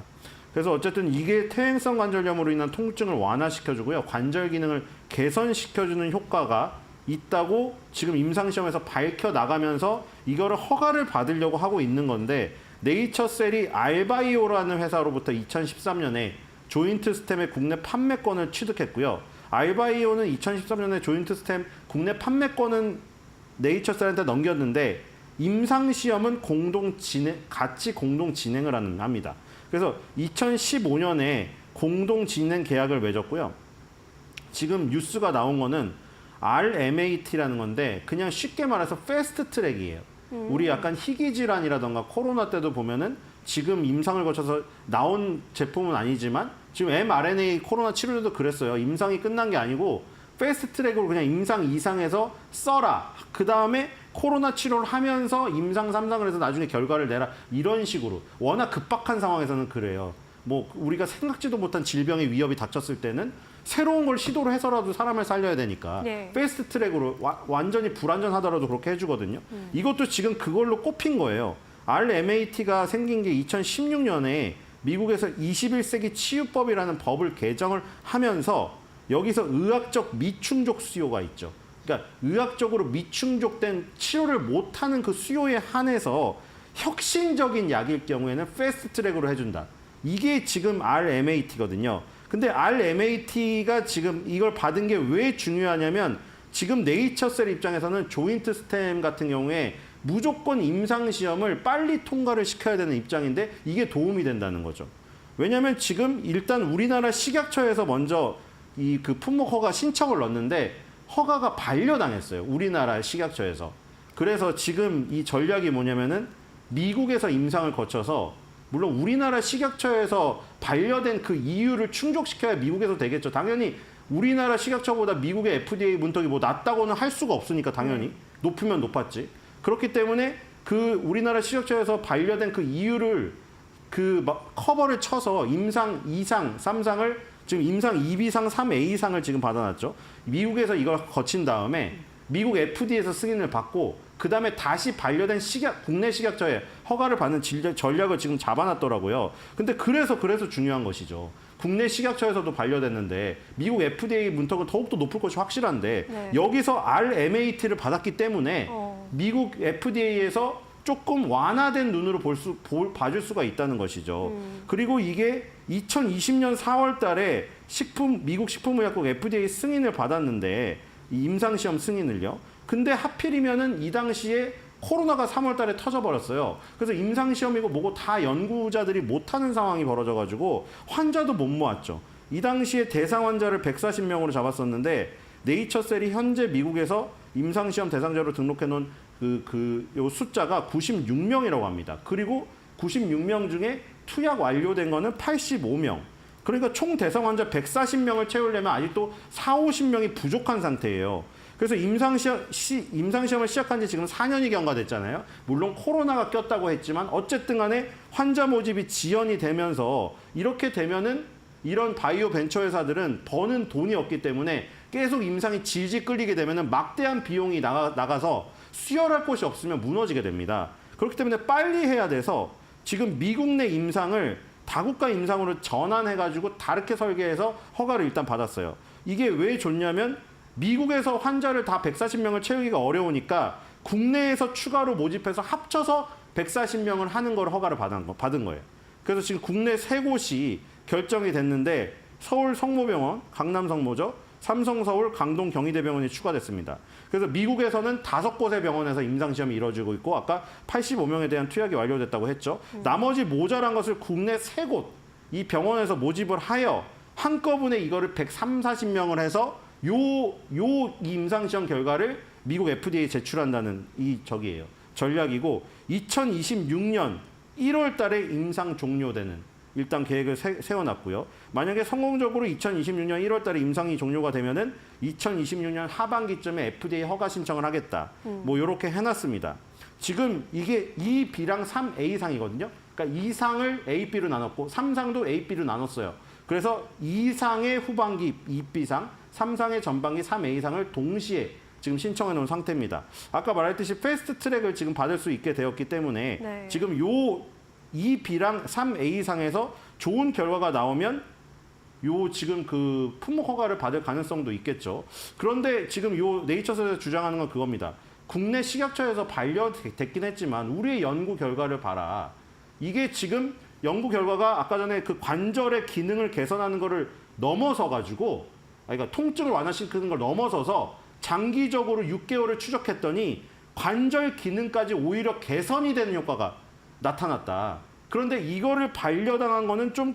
그래서 어쨌든 이게 퇴행성 관절염으로 인한 통증을 완화시켜주고요. 관절 기능을 개선시켜주는 효과가 있다고 지금 임상시험에서 밝혀나가면서 이거를 허가를 받으려고 하고 있는 건데 네이처셀이 알바이오라는 회사로부터 2013년에 조인트 스템의 국내 판매권을 취득했고요. 알바이오는 2013년에 조인트 스템 국내 판매권은 네이처셀한테 넘겼는데 임상시험은 같이 공동 진행을 합니다. 그래서 2015년에 공동 진행 계약을 맺었고요. 지금 뉴스가 나온 거는 RMAT라는 건데 그냥 쉽게 말해서 패스트 트랙이에요. 우리 약간 희귀 질환이라던가 코로나 때도 보면은 지금 임상을 거쳐서 나온 제품은 아니지만 지금 mRNA 코로나 치료제도 그랬어요. 임상이 끝난 게 아니고 패스트 트랙으로 그냥 임상 2상에서 써라. 그 다음에 코로나 치료를 하면서 임상 3상을 해서 나중에 결과를 내라. 이런 식으로. 워낙 급박한 상황에서는 그래요. 뭐 우리가 생각지도 못한 질병의 위협이 닥쳤을 때는 새로운 걸 시도를 해서라도 사람을 살려야 되니까 네. 패스트 트랙으로 완전히 불안전하더라도 그렇게 해주거든요. 이것도 지금 그걸로 꼽힌 거예요. RMAT가 생긴 게 2016년에 미국에서 21세기 치유법이라는 법을 개정을 하면서 여기서 의학적 미충족 수요가 있죠. 그러니까 의학적으로 미충족된 치료를 못하는 그 수요에 한해서 혁신적인 약일 경우에는 패스트 트랙으로 해준다. 이게 지금 RMAT거든요. 근데 RMAT가 지금 이걸 받은 게 왜 중요하냐면 지금 네이처셀 입장에서는 조인트 스템 같은 경우에 무조건 임상시험을 빨리 통과를 시켜야 되는 입장인데 이게 도움이 된다는 거죠. 왜냐하면 지금 일단 우리나라 식약처에서 먼저 이 그 품목 허가 신청을 넣었는데 허가가 반려당했어요. 우리나라 식약처에서. 그래서 지금 이 전략이 뭐냐면은 미국에서 임상을 거쳐서 물론 우리나라 식약처에서 반려된 그 이유를 충족시켜야 미국에서 되겠죠. 당연히 우리나라 식약처보다 미국의 FDA 문턱이 뭐 낮다고는 할 수가 없으니까 당연히 높으면 높았지. 그렇기 때문에 그 우리나라 식약처에서 반려된 그 이유를 커버를 쳐서 임상 2상, 3상을 지금 임상 2B상, 3A상을 지금 받아놨죠. 미국에서 이걸 거친 다음에 미국 FDA에서 승인을 받고 그다음에 다시 반려된 국내 식약처에 허가를 받는 전략을 지금 잡아놨더라고요. 근데 그래서 중요한 것이죠. 국내 식약처에서도 반려됐는데 미국 FDA 문턱은 더욱더 높을 것이 확실한데 네. 여기서 RMAT를 받았기 때문에 미국 FDA에서 조금 완화된 눈으로 봐줄 수가 있다는 것이죠. 그리고 이게 2020년 4월 달에 미국 식품의약국 FDA 승인을 받았는데 이 임상시험 승인을요. 근데 하필이면은 이 당시에 코로나가 3월 달에 터져버렸어요. 그래서 임상시험이고 뭐고 다 연구자들이 못하는 상황이 벌어져가지고 환자도 못 모았죠. 이 당시에 대상 환자를 140명으로 잡았었는데 네이처셀이 현재 미국에서 임상시험 대상자로 등록해놓은 요 숫자가 96명이라고 합니다. 그리고 96명 중에 투약 완료된 거는 85명. 그러니까 총 대상 환자 140명을 채우려면 아직도 50명이 부족한 상태예요. 그래서 임상시험을 시작한 지 지금 4년이 경과됐잖아요. 물론 코로나가 꼈다고 했지만 어쨌든 간에 환자 모집이 지연이 되면서 이렇게 되면은 이런 바이오 벤처 회사들은 버는 돈이 없기 때문에 계속 임상이 질질 끌리게 되면은 막대한 비용이 나가서 수혈할 곳이 없으면 무너지게 됩니다. 그렇기 때문에 빨리 해야 돼서 지금 미국 내 임상을 다국가 임상으로 전환해가지고 다르게 설계해서 허가를 일단 받았어요. 이게 왜 좋냐면 미국에서 환자를 다 140명을 채우기가 어려우니까 국내에서 추가로 모집해서 합쳐서 140명을 하는 걸 허가를 받은 거예요. 그래서 지금 국내 3곳이 결정이 됐는데 서울 성모병원, 강남 성모죠. 삼성서울, 강동 경희대병원이 추가됐습니다. 그래서 미국에서는 5곳의 병원에서 임상시험이 이루어지고 있고 아까 85명에 대한 투약이 완료됐다고 했죠. 나머지 모자란 것을 국내 3곳 이 병원에서 모집을 하여 한꺼번에 이거를 130~140명을 해서 이 임상시험 결과를 미국 FDA에 제출한다는 전략이고 2026년 1월 달에 임상 종료되는 일단 계획을 세워놨고요. 만약에 성공적으로 2026년 1월 달에 임상이 종료가 되면은 2026년 하반기쯤에 FDA 허가 신청을 하겠다. 뭐 이렇게 해놨습니다. 지금 이게 2B랑 3A상이거든요. 그러니까 2상을 A, B로 나눴고 3상도 A, B로 나눴어요. 그래서 2상의 후반기 2B상, 3상의 전반기 3A상을 동시에 지금 신청해 놓은 상태입니다. 아까 말했듯이 패스트 트랙을 지금 받을 수 있게 되었기 때문에 네. 지금 요 2B랑 3A상에서 좋은 결과가 나오면 지금 그 품목 허가를 받을 가능성도 있겠죠. 그런데 지금 네이처에서 주장하는 건 그겁니다. 국내 식약처에서 반려됐긴 했지만 우리의 연구 결과를 봐라. 이게 지금 연구 결과가 아까 전에 그 관절의 기능을 개선하는 거를 넘어서 가지고 그러니까 통증을 완화시키는 걸 넘어서서 장기적으로 6개월을 추적했더니 관절 기능까지 오히려 개선이 되는 효과가 나타났다. 그런데 이거를 반려당한 거는 좀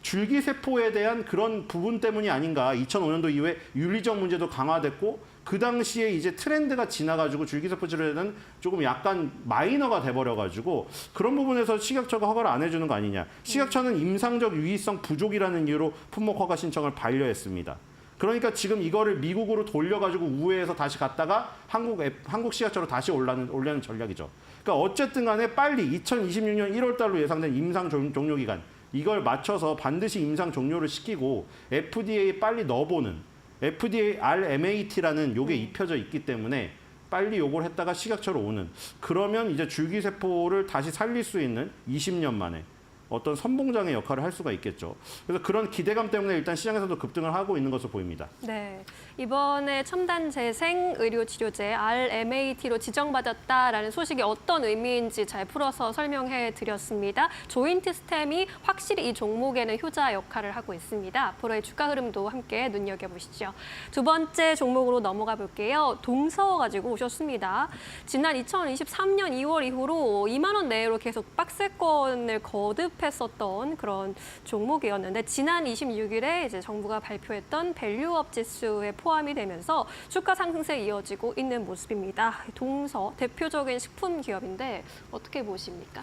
줄기세포에 대한 그런 부분 때문이 아닌가. 2005년도 이후에 윤리적 문제도 강화됐고 그 당시에 이제 트렌드가 지나가지고 줄기세포 치료에는 조금 약간 마이너가 돼버려가지고 그런 부분에서 식약처가 허가를 안 해주는 거 아니냐. 식약처는 임상적 유의성 부족이라는 이유로 품목 허가 신청을 반려했습니다. 그러니까 지금 이거를 미국으로 돌려가지고 우회해서 다시 갔다가 한국 식약처로 다시 올려는 전략이죠. 그러니까 어쨌든 간에 빨리 2026년 1월 달로 예상된 임상 종료 기간 이걸 맞춰서 반드시 임상 종료를 시키고 FDA 빨리 넣어보는 FDA RMAT라는 요게 입혀져 있기 때문에 빨리 요걸 했다가 식약처로 오는 그러면 이제 줄기세포를 다시 살릴 수 있는 20년 만에 어떤 선봉장의 역할을 할 수가 있겠죠. 그래서 그런 기대감 때문에 일단 시장에서도 급등을 하고 있는 것으로 보입니다. 네, 이번에 첨단 재생 의료 치료제 RMAT로 지정받았다라는 소식이 어떤 의미인지 잘 풀어서 설명해 드렸습니다. 조인트 스템이 확실히 이 종목에는 효자 역할을 하고 있습니다. 앞으로의 주가 흐름도 함께 눈여겨보시죠. 두 번째 종목으로 넘어가 볼게요. 동서 가지고 오셨습니다. 지난 2023년 2월 이후로 2만 원 내로 계속 박스권을 거듭했었던 그런 종목이었는데 지난 26일에 이제 정부가 발표했던 밸류업 지수에 포함이 되면서 주가 상승세 이어지고 있는 모습입니다. 동서 대표적인 식품 기업인데 어떻게 보십니까?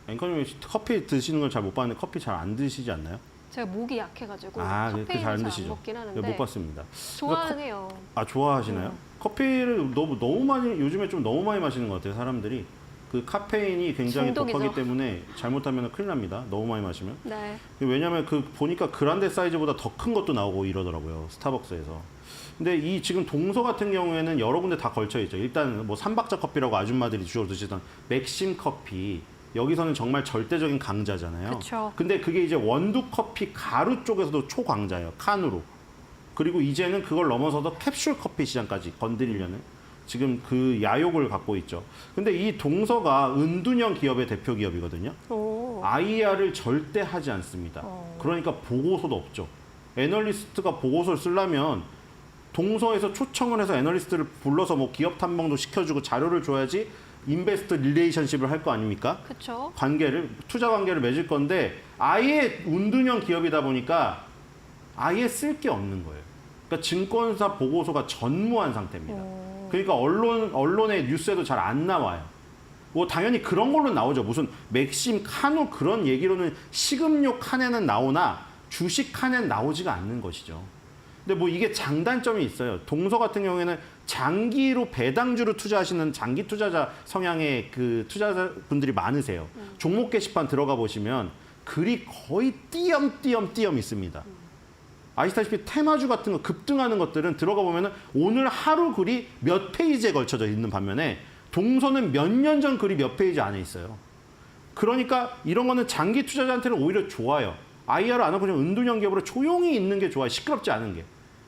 앵커님 커피 드시는 걸 잘 못 봤는데 커피 잘 안 드시지 않나요? 제가 목이 약해가지고 그 카페인을 잘 안 잘 안 드시죠? 먹긴 하는데 못 봤습니다. 좋아해요. 좋아하시나요? 커피를 너무 많이 요즘에 좀 너무 많이 마시는 것 같아요. 사람들이 그 카페인이 굉장히 중독이죠. 독하기 때문에 잘못하면 큰일 납니다. 너무 많이 마시면. 네. 왜냐하면 보니까 그란데 사이즈보다 더 큰 것도 나오고 이러더라고요. 스타벅스에서. 근데 이 지금 동서 같은 경우에는 여러 군데 다 걸쳐 있죠. 일단 뭐 삼박자 커피라고 아줌마들이 주로 드시던 맥심 커피. 여기서는 정말 절대적인 강자잖아요. 그쵸. 근데 그게 이제 원두 커피 가루 쪽에서도 초강자예요. 칸으로. 그리고 이제는 그걸 넘어서서 캡슐 커피 시장까지 건드리려는 지금 그 야욕을 갖고 있죠. 근데 이 동서가 은둔형 기업의 대표 기업이거든요. 오. IR을 절대 하지 않습니다. 그러니까 보고서도 없죠. 애널리스트가 보고서를 쓰려면 동서에서 초청을 해서 애널리스트를 불러서 뭐 기업 탐방도 시켜주고 자료를 줘야지 인베스터 릴레이션십을 할 거 아닙니까? 그렇죠. 투자 관계를 맺을 건데 아예 운둔형 기업이다 보니까 아예 쓸 게 없는 거예요. 그러니까 증권사 보고서가 전무한 상태입니다. 그러니까 언론의 뉴스에도 잘 안 나와요. 뭐 당연히 그런 걸로 나오죠. 무슨 맥심, 카누 그런 얘기로는 식음료 칸에는 나오나 주식 칸에는 나오지가 않는 것이죠. 근데 뭐 이게 장단점이 있어요. 동서 같은 경우에는 장기로 배당주로 투자하시는 장기 투자자 성향의 그 투자자분들이 많으세요. 종목 게시판 들어가 보시면 글이 거의 띄엄띄엄 있습니다. 아시다시피 테마주 같은 거 급등하는 것들은 들어가 보면은 오늘 하루 글이 몇 페이지에 걸쳐져 있는 반면에 동서는 몇 년 전 글이 몇 페이지 안에 있어요. 그러니까 이런 거는 장기 투자자한테는 오히려 좋아요. IR 안 하고 그냥 은둔형 기업으로 조용히 있는 게 좋아요. 시끄럽지 않은 게.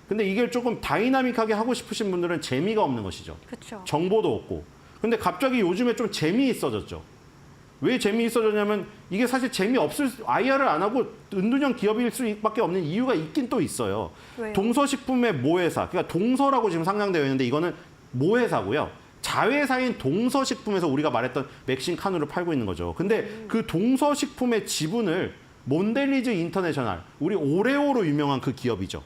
근데 이게 조금 다이나믹하게 하고 싶으신 분들은 재미가 없는 것이죠. 그렇죠. 정보도 없고. 근데 갑자기 요즘에 좀 재미있어졌죠. 왜 재미있어졌냐면 이게 사실 IR을 안 하고 은둔형 기업일 수밖에 없는 이유가 있긴 또 있어요. 왜요? 동서식품의 모회사, 그러니까 동서라고 지금 상장되어 있는데 이거는 모회사고요. 자회사인 동서식품에서 우리가 말했던 맥심 카누를 팔고 있는 거죠. 근데 그 동서식품의 지분을 몬델리즈 인터내셔널, 우리 오레오로 유명한 그 기업이죠.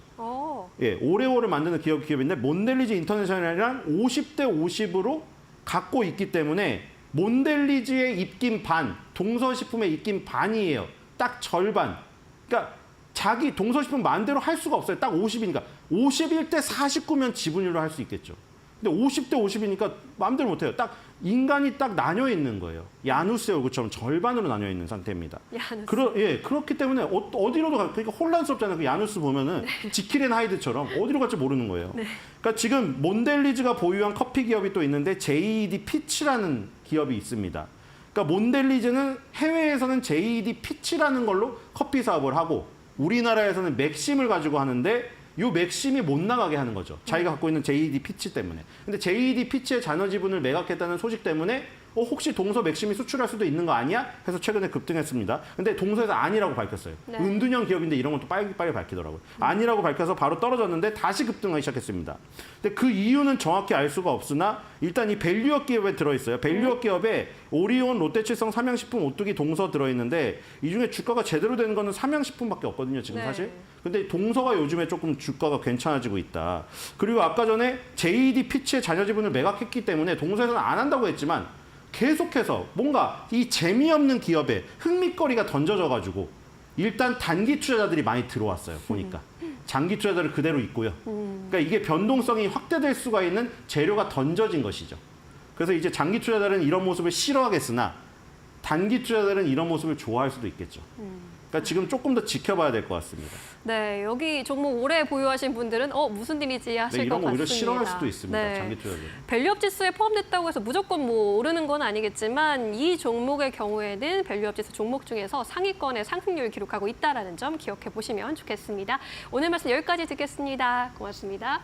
예, 오레오를 만드는 기업인데 몬델리즈 인터내셔널이랑 50대 50으로 갖고 있기 때문에 몬델리즈의 입김 반, 동서식품의 입김 반이에요. 딱 절반. 그러니까 자기 동서식품 마음대로 할 수가 없어요. 딱 50이니까. 51대 49면 지분율로 할 수 있겠죠. 근데 50대 50이니까 마음대로 못해요. 딱 인간이 딱 나뉘어 있는 거예요. 야누스의 얼굴처럼 절반으로 나뉘어 있는 상태입니다. 야누스. 그렇기 때문에 어디로도 그러니까 혼란스럽잖아요. 그 야누스 보면은 지킬 앤 하이드처럼 어디로 갈지 모르는 거예요. 네. 그러니까 지금 몬델리즈가 보유한 커피 기업이 또 있는데 JED 피치라는 기업이 있습니다. 그러니까 몬델리즈는 해외에서는 JED 피치라는 걸로 커피 사업을 하고 우리나라에서는 맥심을 가지고 하는데 요 맥심이 못 나가게 하는 거죠. 자기가 갖고 있는 JED 피치 때문에. 근데 JED 피치의 잔여 지분을 매각했다는 소식 때문에 혹시 동서 맥심이 수출할 수도 있는 거 아니야? 해서 최근에 급등했습니다. 근데 동서에서 아니라고 밝혔어요. 네. 은둔형 기업인데 이런 것도 빨리 밝히더라고요. 아니라고 밝혀서 바로 떨어졌는데 다시 급등하기 시작했습니다. 근데 그 이유는 정확히 알 수가 없으나 일단 이 밸류업 기업에 들어있어요. 밸류업 기업에 오리온, 롯데칠성, 삼양식품, 오뚜기, 동서 들어있는데 이 중에 주가가 제대로 되는 거는 삼양식품밖에 없거든요. 지금 네. 사실. 근데 동서가 요즘에 조금 주가가 괜찮아지고 있다. 그리고 아까 전에 JED 피치의 잔여 지분을 매각했기 때문에 동서에서는 안 한다고 했지만 계속해서 뭔가 이 재미없는 기업에 흥미거리가 던져져가지고 일단 단기 투자자들이 많이 들어왔어요. 보니까. 장기 투자자를 그대로 있고요. 그러니까 이게 변동성이 확대될 수가 있는 재료가 던져진 것이죠. 그래서 이제 장기 투자자들은 이런 모습을 싫어하겠으나 단기 투자자들은 이런 모습을 좋아할 수도 있겠죠. 그러니까 지금 조금 더 지켜봐야 될 것 같습니다. 네, 여기 종목 오래 보유하신 분들은 무슨 일이지 하실 네, 것 이런 거 같습니다. 오히려 싫어할 수도 있습니다. 네. 장기 투자자들. 밸류업 지수에 포함됐다고 해서 무조건 뭐 오르는 건 아니겠지만 이 종목의 경우에는 밸류업 지수 종목 중에서 상위권의 상승률을 기록하고 있다는 점 기억해 보시면 좋겠습니다. 오늘 말씀 여기까지 듣겠습니다. 고맙습니다.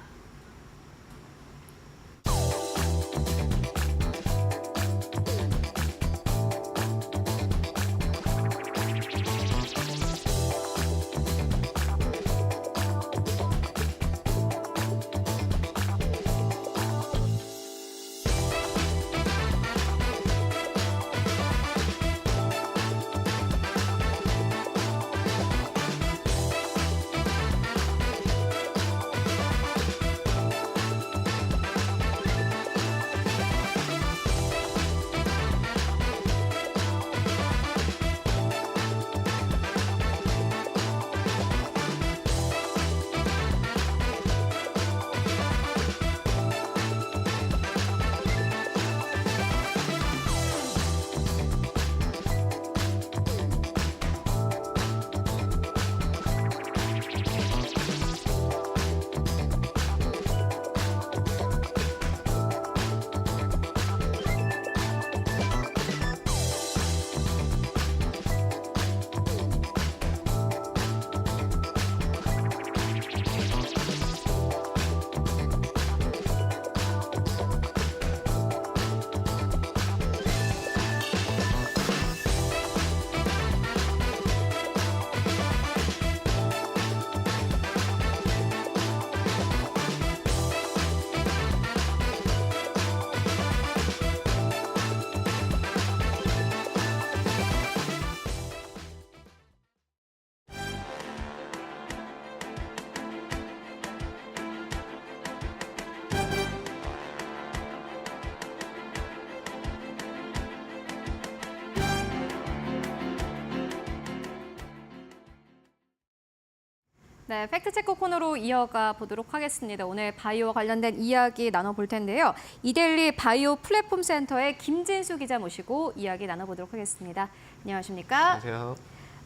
네, 팩트체크 코너로 이어가 보도록 하겠습니다. 오늘 바이오와 관련된 이야기 나눠볼 텐데요. 이데일리 바이오 플랫폼 센터의 김진수 기자 모시고 이야기 나눠보도록 하겠습니다. 안녕하십니까? 안녕하세요.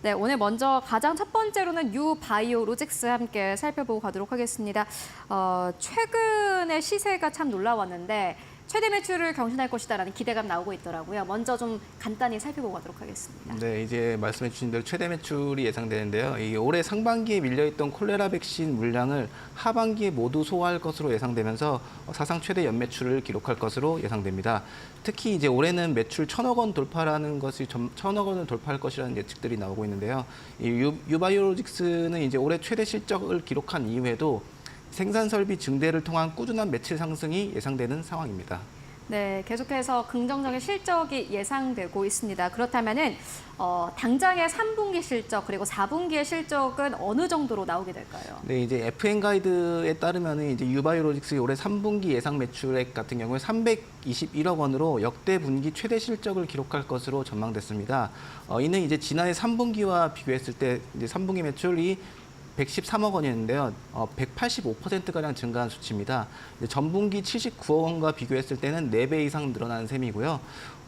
네, 오늘 먼저 가장 첫 번째로는 유바이오로직스 함께 살펴보고 가도록 하겠습니다. 최근에 시세가 참 놀라웠는데 최대 매출을 경신할 것이다라는 기대감 나오고 있더라고요. 먼저 좀 간단히 살펴보고 가도록 하겠습니다. 네, 이제 말씀해 주신 대로 최대 매출이 예상되는데요. 이 올해 상반기에 밀려있던 콜레라 백신 물량을 하반기에 모두 소화할 것으로 예상되면서 사상 최대 연매출을 기록할 것으로 예상됩니다. 특히 이제 올해는 매출 1,000억 원 돌파라는 것이 1,000억 원을 돌파할 것이라는 예측들이 나오고 있는데요. 이 유바이오로직스는 이제 올해 최대 실적을 기록한 이후에도 생산 설비 증대를 통한 꾸준한 매출 상승이 예상되는 상황입니다. 네, 계속해서 긍정적인 실적이 예상되고 있습니다. 그렇다면은 당장의 3분기 실적 그리고 4분기의 실적은 어느 정도로 나오게 될까요? 네, 이제 FN 가이드에 따르면 이제 유바이오로직스의 올해 3분기 예상 매출액 같은 경우에 321억 원으로 역대 분기 최대 실적을 기록할 것으로 전망됐습니다. 이는 이제 지난해 3분기와 비교했을 때 이제 3분기 매출이 113억 원이었는데요. 185%가량 증가한 수치입니다. 전분기 79억 원과 비교했을 때는 4배 이상 늘어난 셈이고요.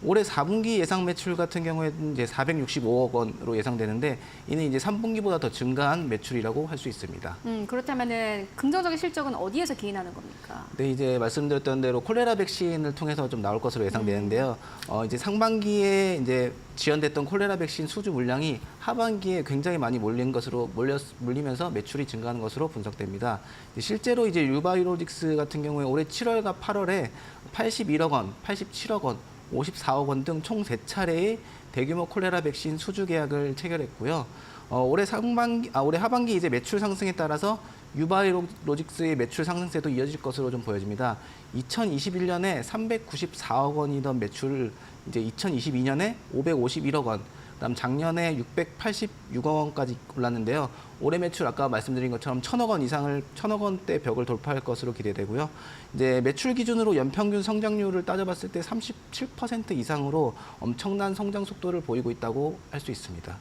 올해 4분기 예상 매출 같은 경우에는 이제 465억 원으로 예상되는데 이는 이제 3분기보다 더 증가한 매출이라고 할 수 있습니다. 그렇다면은 긍정적인 실적은 어디에서 기인하는 겁니까? 네, 이제 말씀드렸던 대로 콜레라 백신을 통해서 좀 나올 것으로 예상되는데요. 이제 상반기에 이제 지연됐던 콜레라 백신 수주 물량이 하반기에 굉장히 많이 몰리면서 매출이 증가하는 것으로 분석됩니다. 실제로 이제 유바이오로직스 같은 경우에 올해 7월과 8월에 81억 원, 87억 원, 54억 원 등 총 3차례의 대규모 콜레라 백신 수주 계약을 체결했고요. 올해 하반기 이제 매출 상승에 따라서 유바이오로직스의 매출 상승세도 이어질 것으로 좀 보여집니다. 2021년에 394억 원이던 매출을 이제 2022년에 551억 원, 그다음 작년에 686억 원까지 올랐는데요. 올해 매출 아까 말씀드린 것처럼 1,000억 원대 벽을 돌파할 것으로 기대되고요. 이제 매출 기준으로 연평균 성장률을 따져봤을 때 37% 이상으로 엄청난 성장 속도를 보이고 있다고 할 수 있습니다.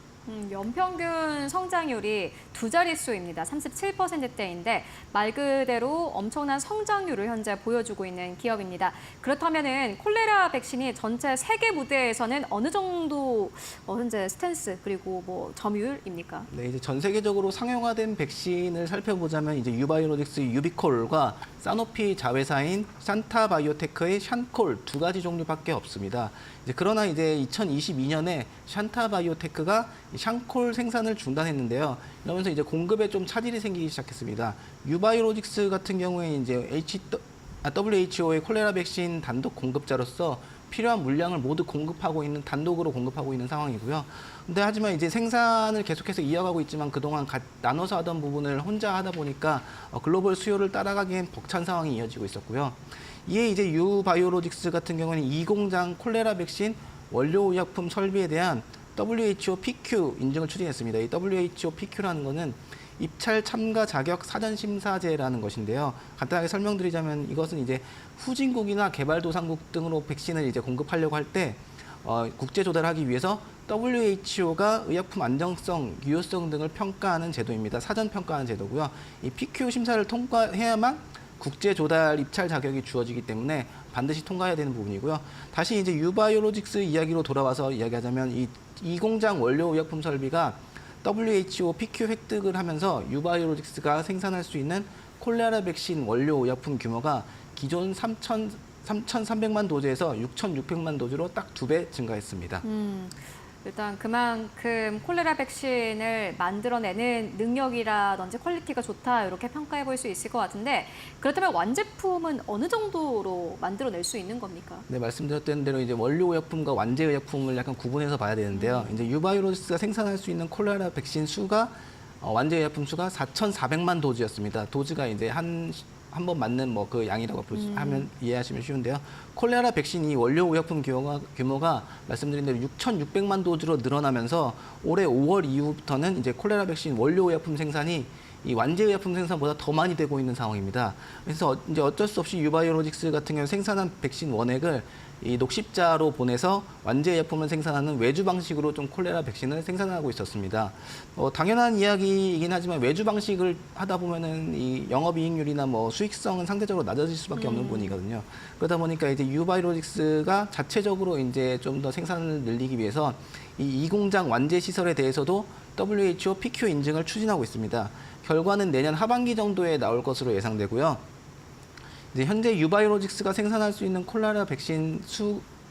연평균 성장률이 두 자릿수입니다. 37%대인데 말 그대로 엄청난 성장률을 현재 보여주고 있는 기업입니다. 그렇다면은 콜레라 백신이 전체 세계 무대에서는 어느 정도 현재 스탠스 그리고 뭐 점유율입니까? 네, 이제 전 세계적으로 상용화된 백신을 살펴보자면 이제 유바이오로직스 유비콜과 사노피 자회사인 샨타바이오테크의 샨콜 두 가지 종류밖에 없습니다. 그러나 이제 2022년에 샨타바이오테크가 샨콜 생산을 중단했는데요. 이러면서 이제 공급에 좀 차질이 생기기 시작했습니다. 유바이오로직스 같은 경우에 이제 WHO의 콜레라 백신 단독 공급자로서 필요한 물량을 모두 단독으로 공급하고 있는 상황이고요. 근데 하지만 이제 생산을 계속해서 이어가고 있지만 그동안 나눠서 하던 부분을 혼자 하다 보니까 글로벌 수요를 따라가기엔 벅찬 상황이 이어지고 있었고요. 이에 이제 유바이오로직스 같은 경우는 이 공장 콜레라 백신 원료 의약품 설비에 대한 WHO PQ 인증을 추진했습니다. 이 WHO PQ라는 거는 입찰 참가 자격 사전 심사제라는 것인데요. 간단하게 설명드리자면 이것은 이제 후진국이나 개발도상국 등으로 백신을 이제 공급하려고 할 때 국제 조달하기 위해서 WHO가 의약품 안정성, 유효성 등을 평가하는 제도입니다. 사전 평가하는 제도고요. 이 PQ 심사를 통과해야만 국제 조달 입찰 자격이 주어지기 때문에 반드시 통과해야 되는 부분이고요. 다시 이제 유바이오로직스 이야기로 돌아와서 이야기하자면 이 공장 원료 의약품 설비가 WHO PQ 획득을 하면서 유바이오로직스가 생산할 수 있는 콜레라 백신 원료 의약품 규모가 기존 3,300만 도즈에서 6,600만 도즈로 딱 2배 증가했습니다. 일단 그만큼 콜레라 백신을 만들어내는 능력이라든지 퀄리티가 좋다 이렇게 평가해 볼 수 있을 것 같은데 그렇다면 완제품은 어느 정도로 만들어낼 수 있는 겁니까? 네, 말씀드렸던 대로 이제 원료 의약품과 완제 의약품을 약간 구분해서 봐야 되는데요. 이제 유바이오로직스가 생산할 수 있는 콜레라 백신 수가 완제 의약품 수가 4,400만 도즈였습니다. 도즈가 이제 한 번 맞는 뭐 그 양이라고 하면 이해하시면 쉬운데요. 콜레라 백신이 원료 의약품 규모가 말씀드린 대로 6,600만 도즈로 늘어나면서 올해 5월 이후부터는 이제 콜레라 백신 원료 의약품 생산이 이 완제의약품 생산보다 더 많이 되고 있는 상황입니다. 그래서 이제 어쩔 수 없이 유바이오로직스 같은 경우 생산한 백신 원액을 이 녹십자로 보내서 완제의약품을 생산하는 외주 방식으로 좀 콜레라 백신을 생산하고 있었습니다. 당연한 이야기이긴 하지만 외주 방식을 하다 보면은 이 영업이익률이나 뭐 수익성은 상대적으로 낮아질 수밖에 없는 부분이거든요. 그러다 보니까 이제 유바이오로직스가 자체적으로 이제 좀 더 생산을 늘리기 위해서 이 공장 완제 시설에 대해서도 WHO PQ 인증을 추진하고 있습니다. 결과는 내년 하반기 정도에 나올 것으로 예상되고요. 이제 현재 유바이오로직스가 생산할 수 있는 콜레라 백신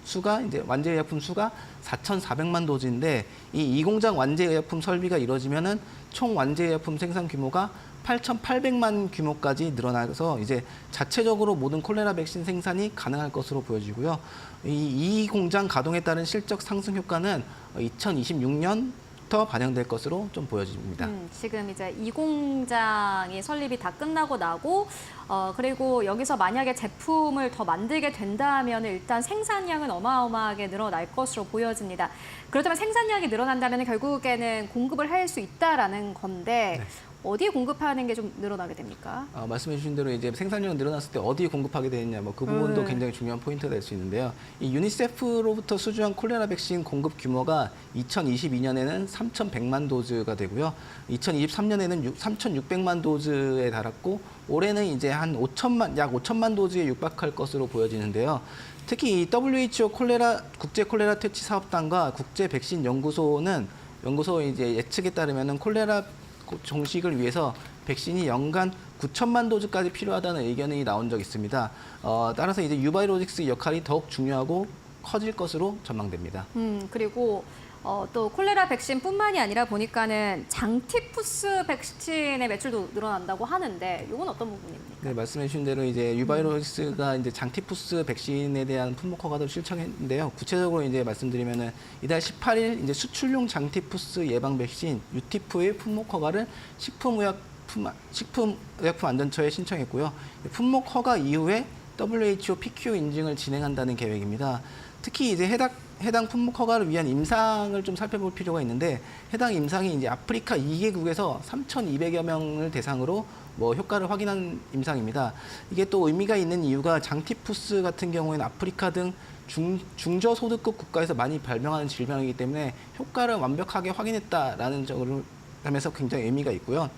수가 이제 완제의약품 수가 4,400만 도즈인데 이 공장 완제의약품 설비가 이루어지면은 총 완제의약품 생산 규모가 8,800만 규모까지 늘어나서 이제 자체적으로 모든 콜레라 백신 생산이 가능할 것으로 보여지고요. 이 공장 가동에 따른 실적 상승 효과는 2026년부터 반영될 것으로 좀 보여집니다. 지금 이제 이 공장이 설립이 다 끝나고 나고 그리고 여기서 만약에 제품을 더 만들게 된다면 일단 생산량은 어마어마하게 늘어날 것으로 보여집니다. 그렇다면 생산량이 늘어난다면 결국에는 공급을 할 수 있다라는 건데 어디에 공급하는 게 좀 늘어나게 됩니까? 말씀해 주신 대로 이제 생산량이 늘어났을 때 어디에 공급하게 되느냐, 뭐 그 부분도 굉장히 중요한 포인트가 될 수 있는데요. 이 유니세프로부터 수주한 콜레라 백신 공급 규모가 2022년에는 3,100만 도즈가 되고요. 2023년에는 3,600만 도즈에 달했고 올해는 이제 한 약 5천만 도즈에 육박할 것으로 보여지는데요. 특히 이 WHO 국제 콜레라 퇴치 사업단과 국제 백신 연구소는 이제 예측에 따르면은 콜레라 종식을 위해서 백신이 연간 9천만 도즈까지 필요하다는 의견이 나온 적이 있습니다. 따라서 이제 유바이오로직스 역할이 더욱 중요하고 커질 것으로 전망됩니다. 그리고 또 콜레라 백신뿐만이 아니라 보니까는 장티푸스 백신의 매출도 늘어난다고 하는데 이건 어떤 부분입니까? 네, 말씀해 주신 대로 이제 유바이오로직스가 이제 장티푸스 백신에 대한 품목 허가도 신청했는데요. 구체적으로 이제 말씀드리면은 이달 18일 이제 수출용 장티푸스 예방 백신 유티프의 품목 허가를 식품의약품안전처에 신청했고요. 품목 허가 이후에 WHO PQ 인증을 진행한다는 계획입니다. 특히 이제 해당 품목 허가를 위한 임상을 좀 살펴볼 필요가 있는데 해당 임상이 이제 아프리카 2개국에서 3,200여 명을 대상으로 뭐 효과를 확인한 임상입니다. 이게 또 의미가 있는 이유가 장티푸스 같은 경우에는 아프리카 등 중저소득급 국가에서 많이 발병하는 질병이기 때문에 효과를 완벽하게 확인했다라는 점에서 굉장히 의미가 있고요.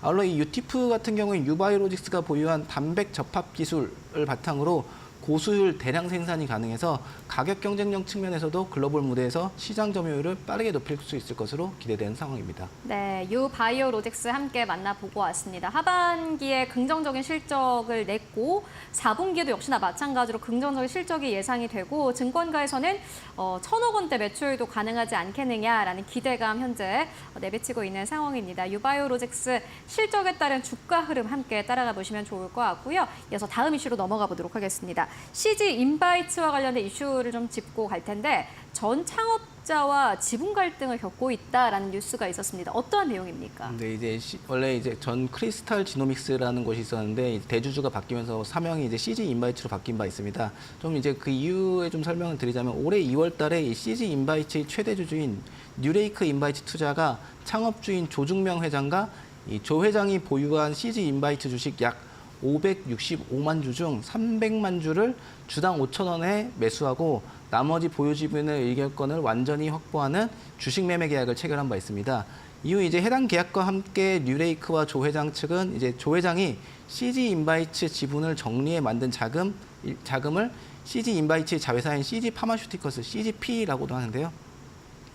아울러 이 유티프 같은 경우에 유바이오로직스가 보유한 단백 접합 기술을 바탕으로 고수율 대량 생산이 가능해서 가격 경쟁력 측면에서도 글로벌 무대에서 시장 점유율을 빠르게 높일 수 있을 것으로 기대되는 상황입니다. 네, 유바이오로직스 함께 만나보고 왔습니다. 하반기에 긍정적인 실적을 냈고 4분기에도 역시나 마찬가지로 긍정적인 실적이 예상이 되고 증권가에서는 1,000억 원대 매출도 가능하지 않겠느냐라는 기대감 현재 내비치고 있는 상황입니다. 유바이오로직스 실적에 따른 주가 흐름 함께 따라가 보시면 좋을 것 같고요. 이어서 다음 이슈로 넘어가 보도록 하겠습니다. CG 인바이츠와 관련된 이슈를 좀 짚고 갈 텐데 전 창업자와 지분 갈등을 겪고 있다라는 뉴스가 있었습니다. 어떠한 내용입니까? 네, 이제 원래 이제 전 크리스탈 지노믹스라는 곳이 있었는데 대주주가 바뀌면서 사명이 이제 CG 인바이츠로 바뀐 바 있습니다. 좀 이제 그 이유에 좀 설명을 드리자면 올해 2월달에 이 CG 인바이츠의 최대 주주인 뉴레이크 인바이츠 투자가 창업주인 조중명 회장과 이 조 회장이 보유한 CG 인바이츠 주식 약 565만 주 중 300만 주를 주당 5천 원에 매수하고 나머지 보유 지분의 의결권을 완전히 확보하는 주식 매매 계약을 체결한 바 있습니다. 이후 이제 해당 계약과 함께 뉴레이크와 조 회장 측은 이제 조 회장이 CG 인바이츠 지분을 정리해 만든 자금을 CG 인바이츠의 자회사인 CG 파마슈티커스 CGP라고도 하는데요.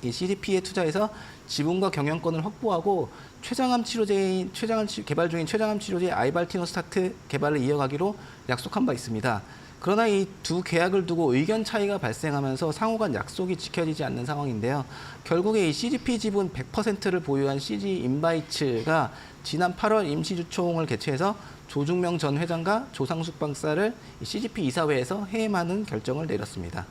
이 CGP에 투자해서 지분과 경영권을 확보하고 개발 중인 췌장암 치료제 아이발티노스타트 개발을 이어가기로 약속한 바 있습니다. 그러나 이 두 계약을 두고 의견 차이가 발생하면서 상호간 약속이 지켜지지 않는 상황인데요. 결국에 이 CGP 지분 100%를 보유한 CG 인바이츠가 지난 8월 임시주총을 개최해서 조중명 전 회장과 조상숙 박사를 CGP 이사회에서 해임하는 결정을 내렸습니다.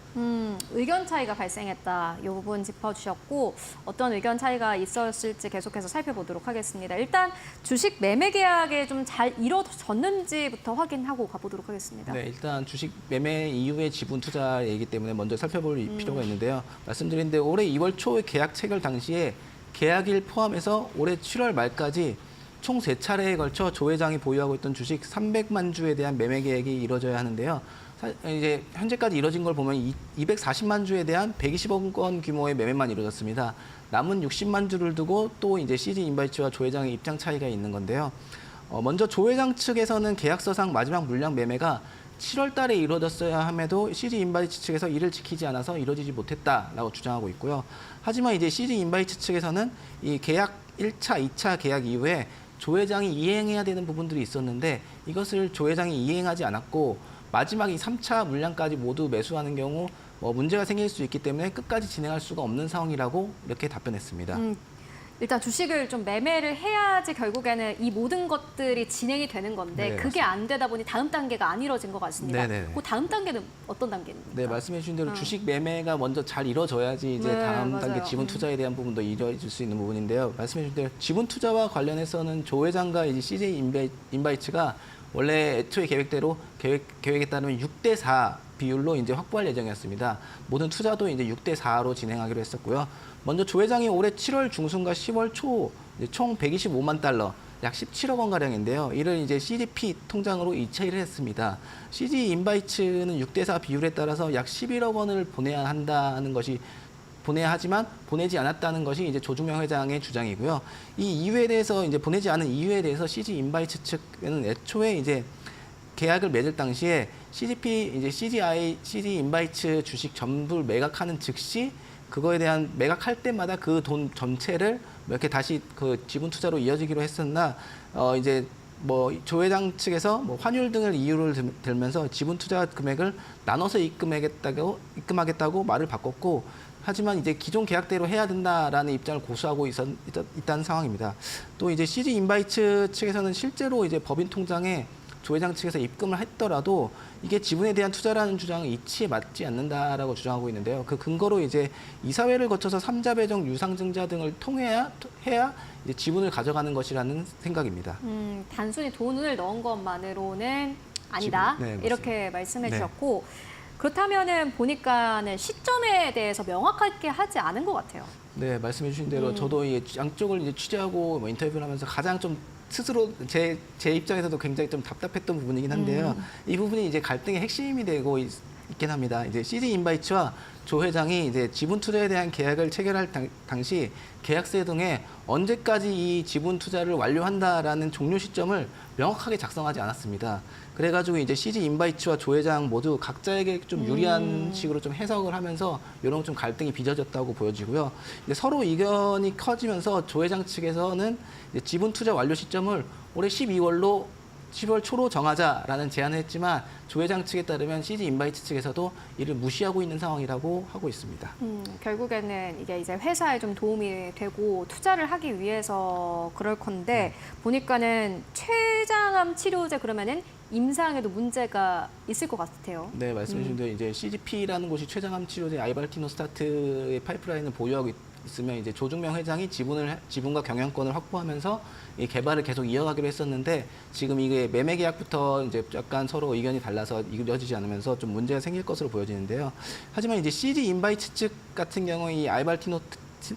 의견 차이가 발생했다. 이 부분 짚어주셨고 어떤 의견 차이가 있었을지 계속해서 살펴보도록 하겠습니다. 일단 주식 매매 계약에 좀 잘 이루어졌는지부터 확인하고 가보도록 하겠습니다. 네, 일단 주식 매매 이후의 지분 투자이기 때문에 먼저 살펴볼 필요가 있는데요. 말씀드린 대로 올해 2월 초 계약 체결 당시에 계약일 포함해서 올해 7월 말까지 총 3차례에 걸쳐 조 회장이 보유하고 있던 주식 300만 주에 대한 매매 계획이 이뤄져야 하는데요. 이제 현재까지 이뤄진 걸 보면 240만 주에 대한 120억 원 규모의 매매만 이루어졌습니다. 남은 60만 주를 두고 또 이제 CJ 인바이츠와 조 회장의 입장 차이가 있는 건데요. 먼저 조 회장 측에서는 계약서상 마지막 물량 매매가 7월 달에 이루어졌어야 함에도 CJ 인바이츠 측에서 이를 지키지 않아서 이루어지지 못했다라고 주장하고 있고요. 하지만 이제 CJ 인바이츠 측에서는 이 계약 1차, 2차 계약 이후에 조 회장이 이행해야 되는 부분들이 있었는데 이것을 조 회장이 이행하지 않았고 마지막 이 3차 물량까지 모두 매수하는 경우 문제가 생길 수 있기 때문에 끝까지 진행할 수가 없는 상황이라고 이렇게 답변했습니다. 일단 주식을 좀 매매를 해야지 결국에는 이 모든 것들이 진행이 되는 건데 네, 그게 안 되다 보니 다음 단계가 안 이뤄진 것 같습니다. 네네. 그 다음 단계는 어떤 단계입니까? 네, 말씀해 주신 대로 주식 매매가 먼저 잘 이루어져야지 이제 네, 다음 맞아요. 단계 지분 투자에 대한 부분도 이루어질 수 있는 부분인데요. 말씀해 주신 대로 지분 투자와 관련해서는 조 회장과 이제 CJ 인바이츠가 원래 애초에 계획에 따르면 6대4 비율로 이제 확보할 예정이었습니다. 모든 투자도 이제 6대4로 진행하기로 했었고요. 먼저 조 회장이 올해 7월 중순과 10월 초 총 125만 달러, 약 17억 원 가량인데요. 이를 이제 CGP 통장으로 이체를 했습니다. CJ 인바이츠는 6대4 비율에 따라서 약 11억 원을 보내야 하지만 보내지 않았다는 것이 이제 조중명 회장의 주장이고요. 이 이유에 대해서 이제 보내지 않은 이유에 대해서 CJ 인바이츠 측은 애초에 이제 계약을 맺을 당시에 CJ 인바이츠 주식 전부를 매각하는 즉시 그거에 대한 매각할 때마다 그 돈 전체를 이렇게 다시 그 지분 투자로 이어지기로 했었나 이제 조 회장 측에서 환율 등을 이유를 들면서 지분 투자 금액을 나눠서 입금하겠다고 말을 바꿨고 하지만 이제 기존 계약대로 해야 된다라는 입장을 고수하고 있다는 상황입니다. 또 이제 CJ 인바이츠 측에서는 실제로 이제 법인 통장에 조 회장 측에서 입금을 했더라도 이게 지분에 대한 투자라는 주장은 이치에 맞지 않는다라고 주장하고 있는데요. 그 근거로 이제 이사회를 거쳐서 3자 배정, 유상증자 등을 통해야 이제 지분을 가져가는 것이라는 생각입니다. 단순히 돈을 넣은 것만으로는 아니다. 네, 맞습니다. 이렇게 말씀해 네. 주셨고 그렇다면은 보니까는 시점에 대해서 명확하게 하지 않은 것 같아요. 네, 말씀해 주신 대로 저도 양쪽을 이제 취재하고 인터뷰를 하면서 가장 좀 스스로 제 입장에서도 굉장히 좀 답답했던 부분이긴 한데요. 이 부분이 이제 갈등의 핵심이 되고 있긴 합니다. 이제 CJ 인바이츠와 조 회장이 이제 지분 투자에 대한 계약을 체결할 당시 계약서 등에 언제까지 이 지분 투자를 완료한다라는 종료 시점을 명확하게 작성하지 않았습니다. 그래가지고 이제 CJ 인바이츠와 조 회장 모두 각자에게 좀 유리한 식으로 좀 해석을 하면서 이런 좀 갈등이 빚어졌다고 보여지고요. 이제 서로 이견이 커지면서 조 회장 측에서는 이제 지분 투자 완료 시점을 올해 10월 초로 정하자라는 제안을 했지만 조 회장 측에 따르면 CJ 인바이츠 측에서도 이를 무시하고 있는 상황이라고 하고 있습니다. 결국에는 이게 이제 회사에 좀 도움이 되고 투자를 하기 위해서 그럴 건데 보니까는 췌장암 치료제 그러면은 임상에도 문제가 있을 것 같아요. 네, 말씀해 주신 대로 이제 CGP라는 곳이 췌장암 치료제 아이발티노스타트의 파이프라인을 보유하고 있으면 이제 조중명 회장이 지분과 경영권을 확보하면서 이 개발을 계속 이어가기로 했었는데 지금 이게 매매 계약부터 이제 약간 서로 의견이 달라서 이루어지지 않으면서 좀 문제가 생길 것으로 보여지는데요. 하지만 이제 CJ 인바이츠 측 같은 경우에 이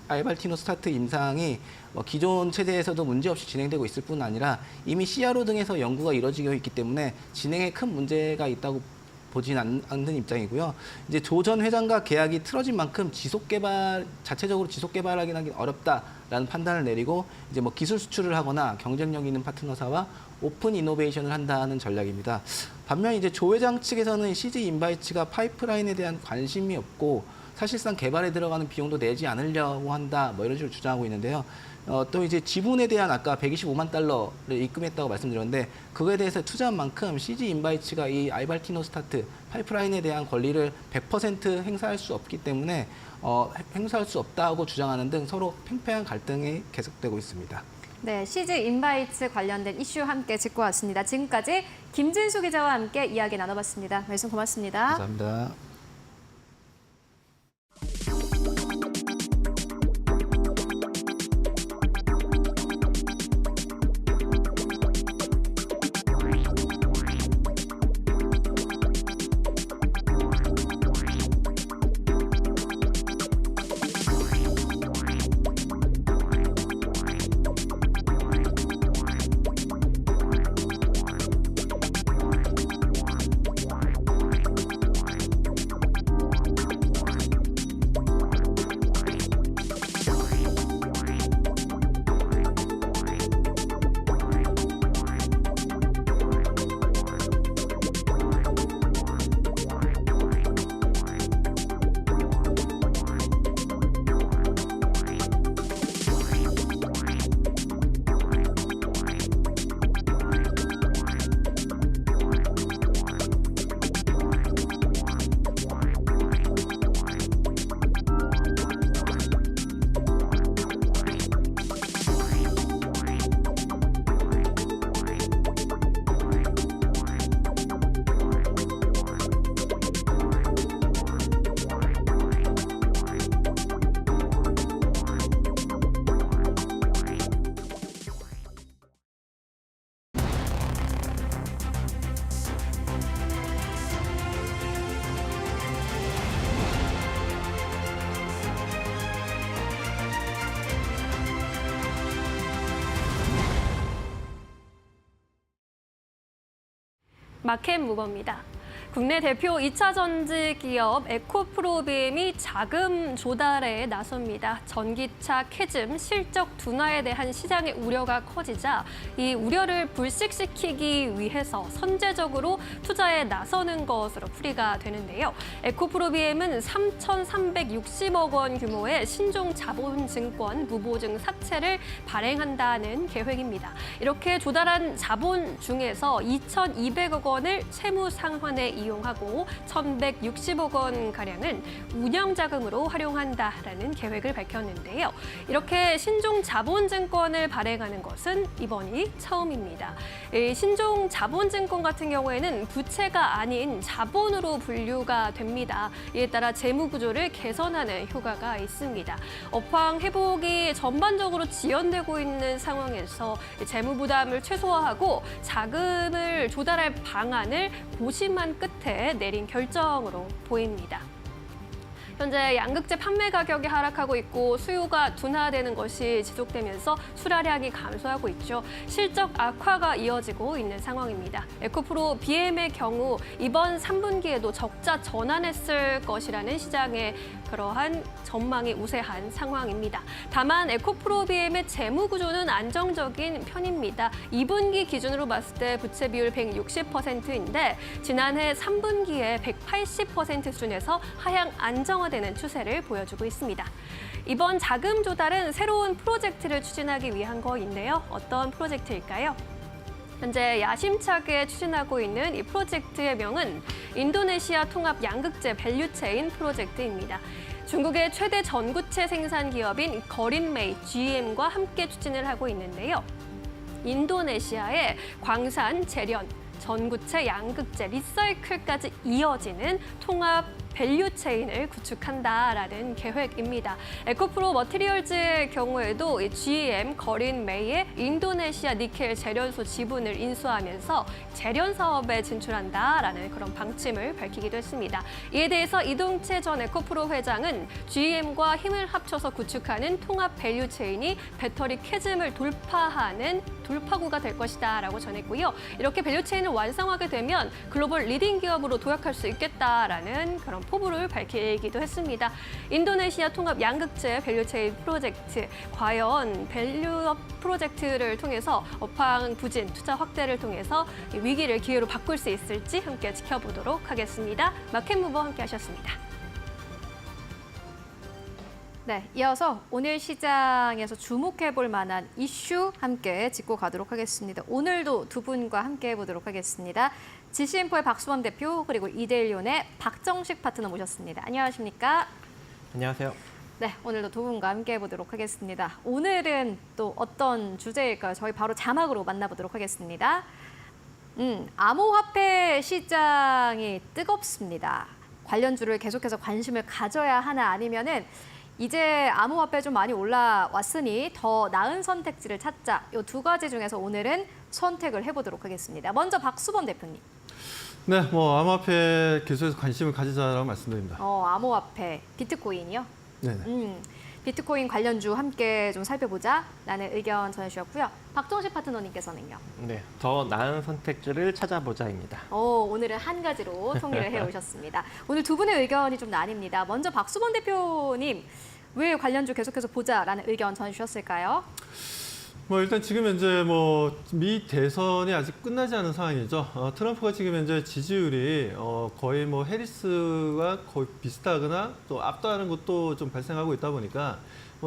아이발티노스타트 임상이 기존 체제에서도 문제없이 진행되고 있을 뿐 아니라 이미 CRO 등에서 연구가 이루어지고 있기 때문에 진행에 큰 문제가 있다고 보진 않는 입장이고요. 이제 조 전 회장과 계약이 틀어진 만큼 자체적으로 지속 개발하기는 어렵다라는 판단을 내리고 이제 기술 수출을 하거나 경쟁력 있는 파트너사와 오픈 이노베이션을 한다는 전략입니다. 반면 이제 조 회장 측에서는 CJ 인바이츠가 파이프라인에 대한 관심이 없고 사실상 개발에 들어가는 비용도 내지 않으려고 한다. 이런 식으로 주장하고 있는데요. 또 이제 지분에 대한 아까 125만 달러를 입금했다고 말씀드렸는데 그거에 대해서 투자한 만큼 CJ 인바이츠가 이 아이발티노스타트 파이프라인에 대한 권리를 100% 행사할 수 없기 때문에 행사할 수 없다고 주장하는 등 서로 팽팽한 갈등이 계속되고 있습니다. 네, CJ 인바이츠 관련된 이슈 함께 짚고 왔습니다. 지금까지 김진수 기자와 함께 이야기 나눠봤습니다. 말씀 고맙습니다. 감사합니다. 마켓 무버입니다. 국내 대표 2차 전지 기업 에코프로비엠이 자금 조달에 나섭니다. 전기차 캐즘 실적 둔화에 대한 시장의 우려가 커지자 이 우려를 불식시키기 위해서 선제적으로 투자에 나서는 것으로 풀이가 되는데요. 에코프로비엠은 3,360억 원 규모의 신종 자본증권 무보증 사채를 발행한다는 계획입니다. 이렇게 조달한 자본 중에서 2,200억 원을 채무 상환에 이용하고 1,160억 원 가량은 운영 자금으로 활용한다라는 계획을 밝혔는데요. 이렇게 신종 자본증권을 발행하는 것은 이번이 처음입니다. 이 신종 자본증권 같은 경우에는 부채가 아닌 자본으로 분류가 됩니다. 이에 따라 재무 구조를 개선하는 효과가 있습니다. 업황 회복이 전반적으로 지연되고 있는 상황에서 재무 부담을 최소화하고 자금을 조달할 방안을 고심한 끝에 내린 결정으로 보입니다. 현재 양극재 판매 가격이 하락하고 있고 수요가 둔화되는 것이 지속되면서 수라량이 감소하고 있죠. 실적 악화가 이어지고 있는 상황입니다. 에코프로 BM의 경우 이번 3분기에도 적자 전환했을 것이라는 시장의 그러한 전망이 우세한 상황입니다. 다만 에코프로 BM의 재무 구조는 안정적인 편입니다. 2분기 기준으로 봤을 때 부채 비율 160%인데 지난해 3분기에 180% 수준에서 하향 안정화되는 추세를 보여주고 있습니다. 이번 자금 조달은 새로운 프로젝트를 추진하기 위한 거인데요. 어떤 프로젝트일까요? 현재 야심차게 추진하고 있는 이 프로젝트의 명은 인도네시아 통합 양극재 밸류체인 프로젝트입니다. 중국의 최대 전구체 생산 기업인 거린메이 GM과 함께 추진을 하고 있는데요. 인도네시아의 광산, 재련, 전구체, 양극재, 리사이클까지 이어지는 통합 밸류체인을 구축한다라는 계획입니다. 에코프로 머티리얼즈의 경우에도 이 GM, 거린메이의 인도네시아 니켈 재련소 지분을 인수하면서 재련 사업에 진출한다라는 그런 방침을 밝히기도 했습니다. 이에 대해서 이동채 전 에코프로 회장은 GM과 힘을 합쳐서 구축하는 통합 밸류체인이 배터리 캐즘을 돌파하는 돌파구가 될 것이다라고 전했고요. 이렇게 밸류체인을 완성하게 되면 글로벌 리딩 기업으로 도약할 수 있겠다라는 그런 포부를 밝히기도 했습니다. 인도네시아 통합 양극재 밸류체인 프로젝트, 과연 밸류업 프로젝트를 통해서 업황 부진, 투자 확대를 통해서 위기를 기회로 바꿀 수 있을지 함께 지켜보도록 하겠습니다. 마켓무버 함께 하셨습니다. 네, 이어서 오늘 시장에서 주목해볼 만한 이슈 함께 짚고 가도록 하겠습니다. 오늘도 두 분과 함께 해보도록 하겠습니다. 지시인포의 박수범 대표 그리고 이데일리온의 박정식 파트너 모셨습니다. 안녕하십니까? 안녕하세요. 네, 오늘도 두 분과 함께 해보도록 하겠습니다. 오늘은 또 어떤 주제일까요? 저희 바로 자막으로 만나보도록 하겠습니다. 암호화폐 시장이 뜨겁습니다. 관련주를 계속해서 관심을 가져야 하나 아니면은 이제 암호화폐 좀 많이 올라왔으니 더 나은 선택지를 찾자. 이 두 가지 중에서 오늘은 선택을 해보도록 하겠습니다. 먼저 박수범 대표님. 네, 암호화폐 계속해서 관심을 가지자라고 말씀드립니다. 암호화폐, 비트코인이요? 네. 비트코인 관련주 함께 좀 살펴보자라는 의견 전해주셨고요. 박정식 파트너님께서는요? 네, 더 나은 선택지를 찾아보자입니다. 오늘은 한 가지로 통일을 해오셨습니다. 오늘 두 분의 의견이 좀 나뉩니다. 먼저 박수범 대표님, 왜 관련주 계속해서 보자라는 의견 전해주셨을까요? 일단 지금 현재 미 대선이 아직 끝나지 않은 상황이죠. 트럼프가 지금 현재 지지율이 거의 해리스와 거의 비슷하거나 또 압도하는 것도 좀 발생하고 있다 보니까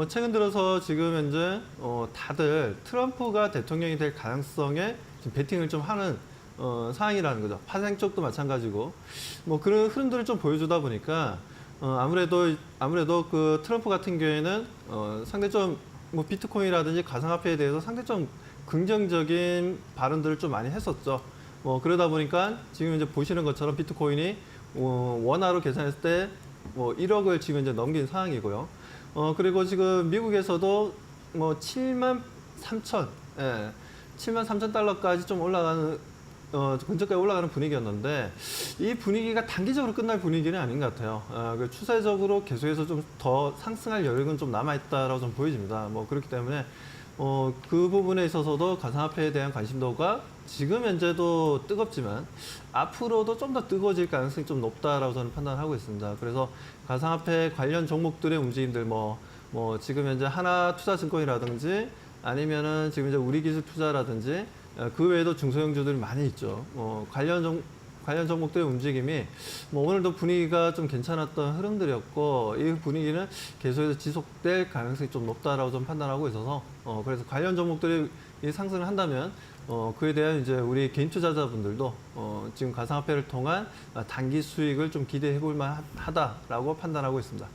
최근 들어서 지금 현재 다들 트럼프가 대통령이 될 가능성에 좀 베팅을 좀 하는 상황이라는 거죠. 파생 쪽도 마찬가지고 그런 흐름들을 좀 보여주다 보니까 아무래도 그 트럼프 같은 경우에는 상당히 좀 비트코인이라든지 가상화폐에 대해서 상당히 좀 긍정적인 발언들을 좀 많이 했었죠. 그러다 보니까 지금 이제 보시는 것처럼 비트코인이 원화로 계산했을 때 1억을 지금 이제 넘긴 상황이고요. 그리고 지금 미국에서도 7만 3천 달러까지 좀 올라가는 근처까지 올라가는 분위기였는데 이 분위기가 단기적으로 끝날 분위기는 아닌 것 같아요. 추세적으로 계속해서 좀 더 상승할 여력은 좀 남아있다라고 좀 보여집니다. 그렇기 때문에 그 부분에 있어서도 가상화폐에 대한 관심도가 지금 현재도 뜨겁지만 앞으로도 좀 더 뜨거워질 가능성이 좀 높다라고 저는 판단하고 있습니다. 그래서 가상화폐 관련 종목들의 움직임들 지금 현재 하나투자증권이라든지 아니면은 지금 이제 우리기술투자라든지 그 외에도 중소형주들이 많이 있죠. 관련 종목들의 움직임이 오늘도 분위기가 좀 괜찮았던 흐름들이었고 이 분위기는 계속해서 지속될 가능성이 좀 높다라고 좀 판단하고 있어서 그래서 관련 종목들이 상승을 한다면 그에 대한 이제 우리 개인 투자자분들도 지금 가상화폐를 통한 단기 수익을 좀 기대해 볼 만하다라고 판단하고 있습니다.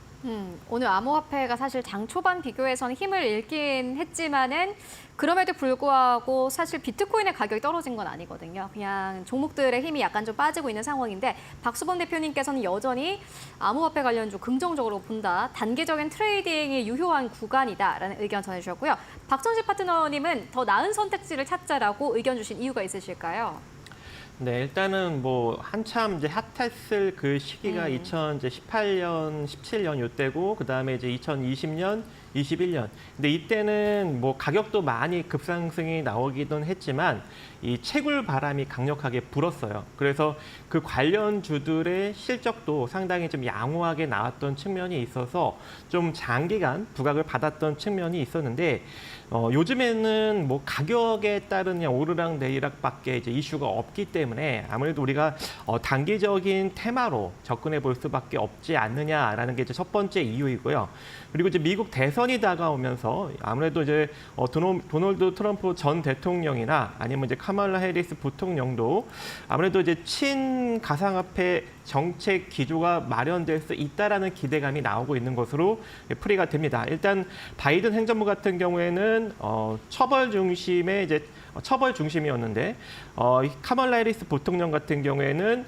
오늘 암호화폐가 사실 장 초반 비교해서는 힘을 잃긴 했지만은 그럼에도 불구하고 사실 비트코인의 가격이 떨어진 건 아니거든요. 그냥 종목들의 힘이 약간 좀 빠지고 있는 상황인데 박수범 대표님께서는 여전히 암호화폐 관련주 긍정적으로 본다. 단기적인 트레이딩이 유효한 구간이다라는 의견 전해주셨고요. 박선식 파트너님은 더 나은 선택지를 찾자라고 의견 주신 이유가 있으실까요? 네, 일단은 한참 이제 핫했을 그 시기가 2018년, 17년 이때고 그다음에 이제 2020년, 21년. 근데 이때는 가격도 많이 급상승이 나오기는 했지만 이 채굴 바람이 강력하게 불었어요. 그래서 그 관련주들의 실적도 상당히 좀 양호하게 나왔던 측면이 있어서 좀 장기간 부각을 받았던 측면이 있었는데 요즘에는 가격에 따른 그냥 오르락 내리락밖에 이제 이슈가 없기 때문에 아무래도 우리가 단기적인 테마로 접근해 볼 수밖에 없지 않느냐라는 게 이제 첫 번째 이유이고요. 그리고 이제 미국 대선이 다가오면서 아무래도 이제 도널드 트럼프 전 대통령이나 아니면 이제 카말라 해리스 부통령도 아무래도 이제 친 가상화폐 정책 기조가 마련될 수 있다라는 기대감이 나오고 있는 것으로 풀이가 됩니다. 일단 바이든 행정부 같은 경우에는 처벌 중심이었는데 카말라 해리스 부통령 같은 경우에는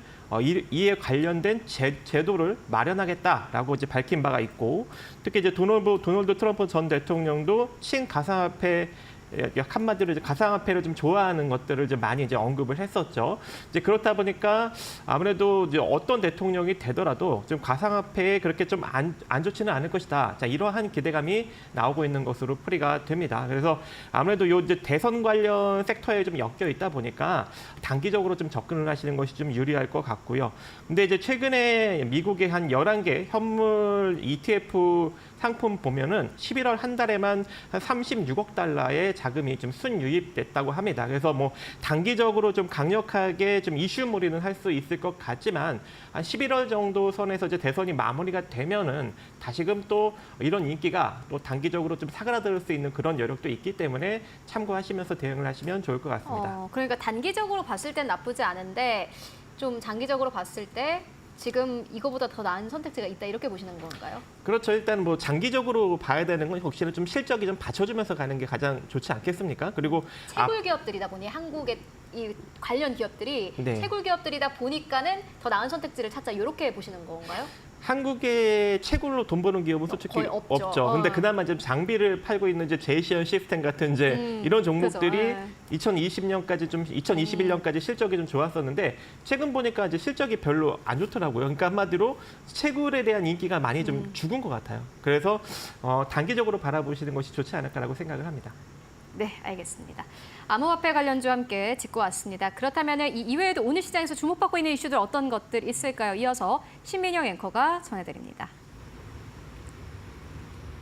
이에 관련된 제도를 마련하겠다라고 이제 밝힌 바가 있고 특히 이제 도널드 트럼프 전 대통령도 친가상화폐 한마디로 이제 가상화폐를 좀 좋아하는 것들을 이제 많이 이제 언급을 했었죠. 이제 그렇다 보니까 아무래도 이제 어떤 대통령이 되더라도 좀 가상화폐에 그렇게 좀 안 좋지는 않을 것이다. 자, 이러한 기대감이 나오고 있는 것으로 풀이가 됩니다. 그래서 아무래도 요 이제 대선 관련 섹터에 좀 엮여 있다 보니까 단기적으로 좀 접근을 하시는 것이 좀 유리할 것 같고요. 근데 이제 최근에 미국의 한 11개 현물 ETF 상품 보면은 11월 한 달에만 한 36억 달러의 자금이 좀 순유입됐다고 합니다. 그래서 단기적으로 좀 강력하게 좀 이슈몰이는 할 수 있을 것 같지만 한 11월 정도 선에서 이제 대선이 마무리가 되면은 다시금 또 이런 인기가 또 단기적으로 좀 사그라들 수 있는 그런 여력도 있기 때문에 참고하시면서 대응을 하시면 좋을 것 같습니다. 그러니까 단기적으로 봤을 땐 나쁘지 않은데 좀 장기적으로 봤을 때 지금 이거보다 더 나은 선택지가 있다 이렇게 보시는 건가요? 그렇죠. 일단 장기적으로 봐야 되는 건 혹시나 좀 실적이 좀 받쳐주면서 가는 게 가장 좋지 않겠습니까? 그리고 채굴 기업들이다 보니 한국의 이 관련 기업들이 네. 채굴 기업들이다 보니까는 더 나은 선택지를 찾자 이렇게 보시는 건가요? 한국의 채굴로 돈 버는 기업은 솔직히 거의 없죠. 근데 그나마 이제 장비를 팔고 있는 이제 제이시언 시스템 같은 이제 이런 종목들이 그죠. 2021년까지 실적이 좀 좋았었는데 최근 보니까 이제 실적이 별로 안 좋더라고요. 그러니까 한마디로 채굴에 대한 인기가 많이 좀 죽은 것 같아요. 그래서 단기적으로 바라보시는 것이 좋지 않을까라고 생각을 합니다. 네, 알겠습니다. 암호화폐 관련주와 함께 짚고 왔습니다. 그렇다면 이 이외에도 오늘 시장에서 주목받고 있는 이슈들 어떤 것들 있을까요? 이어서 신민영 앵커가 전해드립니다.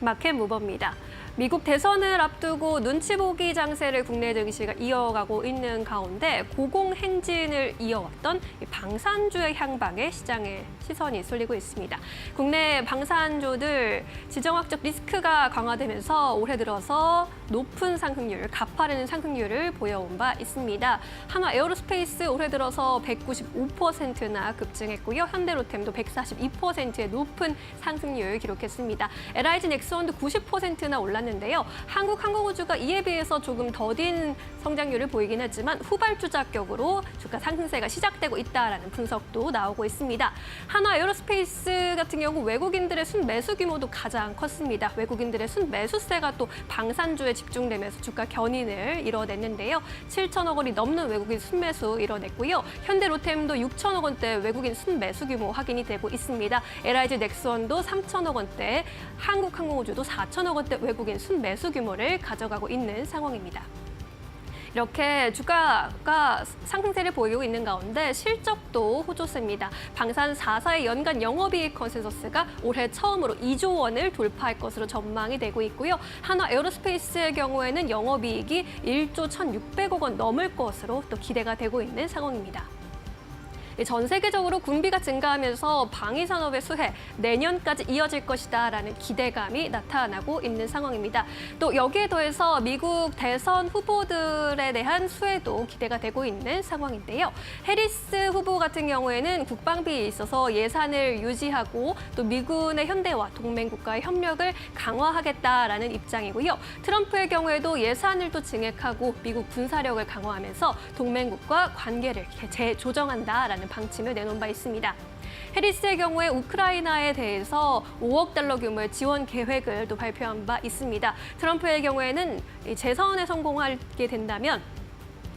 마켓 무버입니다. 미국 대선을 앞두고 눈치 보기 장세를 국내 증시가 이어가고 있는 가운데 고공행진을 이어왔던 방산주의 향방에 시장의 시선이 쏠리고 있습니다. 국내 방산주들 지정학적 리스크가 강화되면서 올해 들어서 높은 상승률, 가파르는 상승률을 보여온 바 있습니다. 한화 에어로스페이스 올해 들어서 195%나 급증했고요. 현대로템도 142%의 높은 상승률 기록했습니다. LIG 넥스원도 90%나 올랐는데요. 한국항공우주가 이에 비해서 조금 더딘 성장률을 보이긴 했지만 후발주자격으로 주가 상승세가 시작되고 있다라는 분석도 나오고 있습니다. 한화 에어로스페이스 같은 경우 외국인들의 순매수 규모도 가장 컸습니다. 외국인들의 순매수세가 또 방산주에 집중되면서 주가 견인을 이뤄냈는데요. 7천억 원이 넘는 외국인 순매수 이뤄냈고요. 현대로템도 6천억 원대 외국인 순매수 규모 확인이 되고 있습니다. LIG 넥스원도 3천억 원대, 한국항공우주도 4천억 원대 외국인 전반적인 순매수 규모를 가져가고 있는 상황입니다. 이렇게 주가가 상승세를 보이고 있는 가운데 실적도 호조세입니다. 방산 4사의 연간 영업이익 컨센서스가 올해 처음으로 2조 원을 돌파할 것으로 전망이 되고 있고요. 한화 에어로스페이스의 경우에는 영업이익이 1조 1,600억 원 넘을 것으로 또 기대가 되고 있는 상황입니다. 전 세계적으로 군비가 증가하면서 방위 산업의 수혜 내년까지 이어질 것이다라는 기대감이 나타나고 있는 상황입니다. 또 여기에 더해서 미국 대선 후보들에 대한 수혜도 기대가 되고 있는 상황인데요. 해리스 후보 같은 경우에는 국방비에 있어서 예산을 유지하고 또 미군의 현대화, 동맹국가의 협력을 강화하겠다라는 입장이고요. 트럼프의 경우에도 예산을 또 증액하고 미국 군사력을 강화하면서 동맹국과 관계를 재조정한다라는 방침을 내놓은 바 있습니다. 해리스의 경우에 우크라이나에 대해서 5억 달러 규모의 지원 계획을 또 발표한 바 있습니다. 트럼프의 경우에는 재선에 성공하게 된다면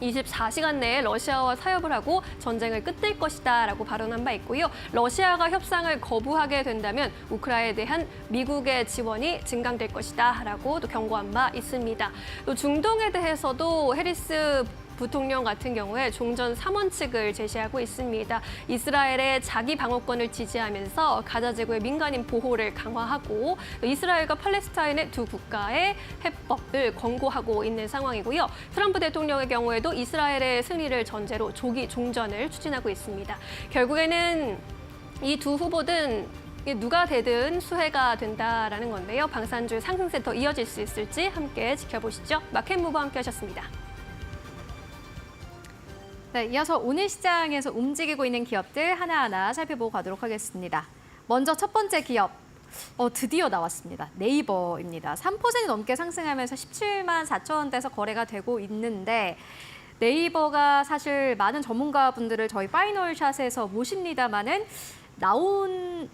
24시간 내에 러시아와 타협을 하고 전쟁을 끝낼 것이다라고 발언한 바 있고요. 러시아가 협상을 거부하게 된다면 우크라이나에 대한 미국의 지원이 증강될 것이다라고 또 경고한 바 있습니다. 또 중동에 대해서도 해리스 부통령 같은 경우에 종전 3원칙을 제시하고 있습니다. 이스라엘의 자기 방어권을 지지하면서 가자 지구의 민간인 보호를 강화하고 이스라엘과 팔레스타인의 두 국가의 해법을 권고하고 있는 상황이고요. 트럼프 대통령의 경우에도 이스라엘의 승리를 전제로 조기 종전을 추진하고 있습니다. 결국에는 이 두 후보든 누가 되든 수혜가 된다라는 건데요. 방산주의 상승세 더 이어질 수 있을지 함께 지켜보시죠. 마켓무브와 함께 하셨습니다. 네, 이어서 오늘 시장에서 움직이고 있는 기업들 하나하나 살펴보고 가도록 하겠습니다. 먼저 첫 번째 기업, 드디어 나왔습니다. 네이버입니다. 3% 넘게 상승하면서 17만 4천 원대에서 거래가 되고 있는데 네이버가 사실 많은 전문가분들을 저희 파이널샷에서 모십니다마는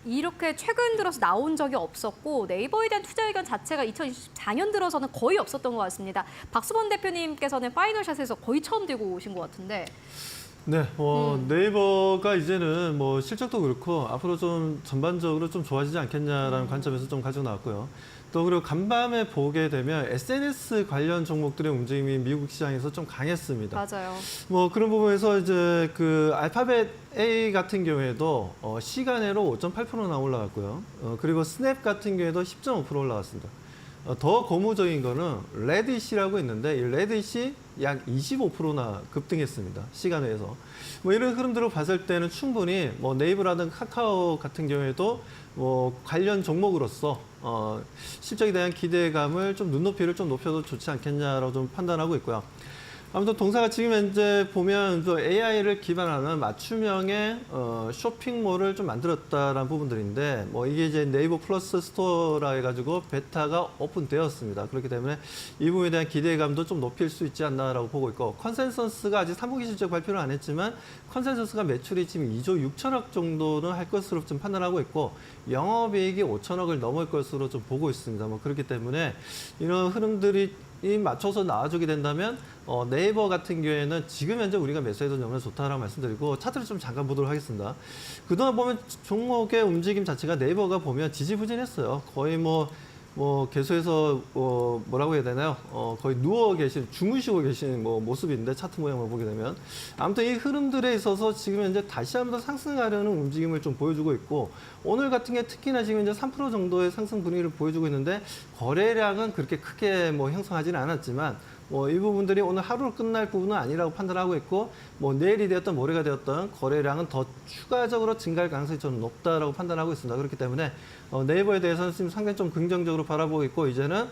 이렇게 최근 들어서 나온 적이 없었고 네이버에 대한 투자 의견 자체가 2024년 들어서는 거의 없었던 것 같습니다. 박수범 대표님께서는 파이널샷에서 거의 처음 들고 오신 것 같은데. 네, 네이버가 이제는 뭐 실적도 그렇고 앞으로 좀 전반적으로 좀 좋아지지 않겠냐라는 관점에서 좀 가지고 나왔고요. 또 그리고 간밤에 보게 되면 SNS 관련 종목들의 움직임이 미국 시장에서 좀 강했습니다. 맞아요. 뭐 그런 부분에서 이제 그 알파벳 A 같은 경우에도 시간외로 5.8%나 올라갔고요. 그리고 스냅 같은 경우에도 10.5% 올라갔습니다. 더 고무적인 거는 레딧이라고 있는데 이 레딧이 약 25%나 급등했습니다. 시간외에서. 뭐 이런 흐름들을 봤을 때는 충분히 뭐 네이버라든가 카카오 같은 경우에도 뭐 관련 종목으로서 실적에 대한 기대감을 좀 눈높이를 좀 높여도 좋지 않겠냐라고 좀 판단하고 있고요. 아무튼 동사가 지금 현재 보면 AI를 기반하는 맞춤형의 쇼핑몰을 좀 만들었다라는 부분들인데 뭐 이게 이제 네이버 플러스 스토어라 해가지고 베타가 오픈되었습니다. 그렇기 때문에 이 부분에 대한 기대감도 좀 높일 수 있지 않나라고 보고 있고 컨센서스가 아직 3분기 실적 발표를 안 했지만 컨센서스가 매출이 지금 2조 6천억 정도는 할 것으로 좀 판단하고 있고 영업이익이 5천억을 넘을 것으로 좀 보고 있습니다. 뭐 그렇기 때문에 이런 흐름들이 맞춰서 나와주게 된다면 네이버 같은 경우에는 지금 현재 우리가 매수해도 너무나 좋다라고 말씀드리고 차트를 좀 잠깐 보도록 하겠습니다. 그동안 보면 종목의 움직임 자체가 네이버가 보면 지지부진했어요. 거의 뭐 계속해서 뭐라고 해야 되나요? 거의 누워 계신, 주무시고 계신 뭐 모습인데 차트 모양을 보게 되면 아무튼 이 흐름들에 있어서 지금 현재 다시 한번 상승하려는 움직임을 좀 보여주고 있고 오늘 같은 게 특히나 지금 이제 3% 정도의 상승 분위기를 보여주고 있는데 거래량은 그렇게 크게 뭐 형성하지는 않았지만 이 부분들이 오늘 하루로 끝날 부분은 아니라고 판단하고 있고 내일이 되었던 모레가 되었던 거래량은 더 추가적으로 증가할 가능성이 좀 높다라고 판단하고 있습니다. 그렇기 때문에 네이버에 대해서는 지금 상당히 좀 긍정적으로 바라보고 있고 이제는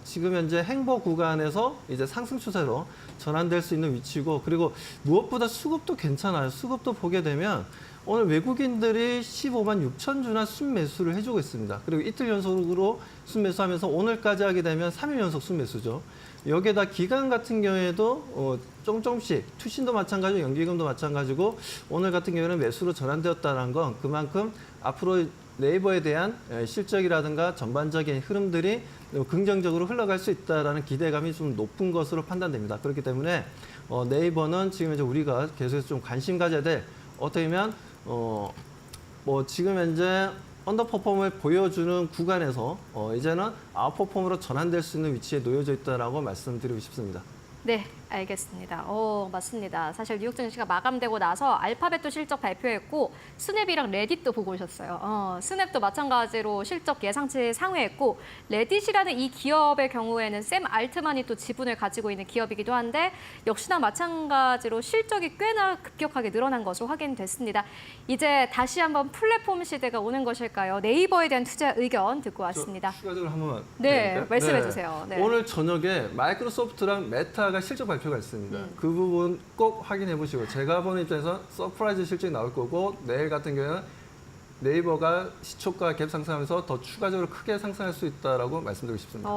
지금 현재 행보 구간에서 이제 상승 추세로 전환될 수 있는 위치고 그리고 무엇보다 수급도 괜찮아요. 수급도 보게 되면 오늘 외국인들이 15만 6천 주나 순매수를 해주고 있습니다. 그리고 이틀 연속으로 순매수하면서 오늘까지 하게 되면 3일 연속 순매수죠. 여기에다 기간 같은 경우에도 조금씩 투신도 마찬가지고 연기금도 마찬가지고 오늘 같은 경우에는 매수로 전환되었다는 건 그만큼 앞으로 네이버에 대한 실적이라든가 전반적인 흐름들이 긍정적으로 흘러갈 수 있다는 기대감이 좀 높은 것으로 판단됩니다. 그렇기 때문에 네이버는 지금 이제 우리가 계속해서 좀 관심 가져야 될 어떻게 보면 지금 현재 언더퍼폼을 보여주는 구간에서 이제는 아웃퍼폼으로 전환될 수 있는 위치에 놓여져 있다라고 말씀드리고 싶습니다. 네, 알겠습니다. 맞습니다. 사실 뉴욕 증시가 마감되고 나서 알파벳도 실적 발표했고 스냅이랑 레딧도 보고 오셨어요. 스냅도 마찬가지로 실적 예상치 상회했고 레딧이라는 이 기업의 경우에는 샘 알트만이 또 지분을 가지고 있는 기업이기도 한데 역시나 마찬가지로 실적이 꽤나 급격하게 늘어난 것으로 확인됐습니다. 이제 다시 한번 플랫폼 시대가 오는 것일까요? 네이버에 대한 투자 의견 듣고 왔습니다. 추가적으로 한 번만. 네, 말씀해 주세요. 네. 오늘 저녁에 마이크로소프트랑 메타가 실적 발표가 있습니다. 그 부분 꼭 확인해 보시고 제가 보는 입장에서 서프라이즈 실적이 나올 거고 내일 같은 경우는 네이버가 시초가 갭 상승하면서 더 추가적으로 크게 상승할 수 있다라고 말씀드리고 싶습니다.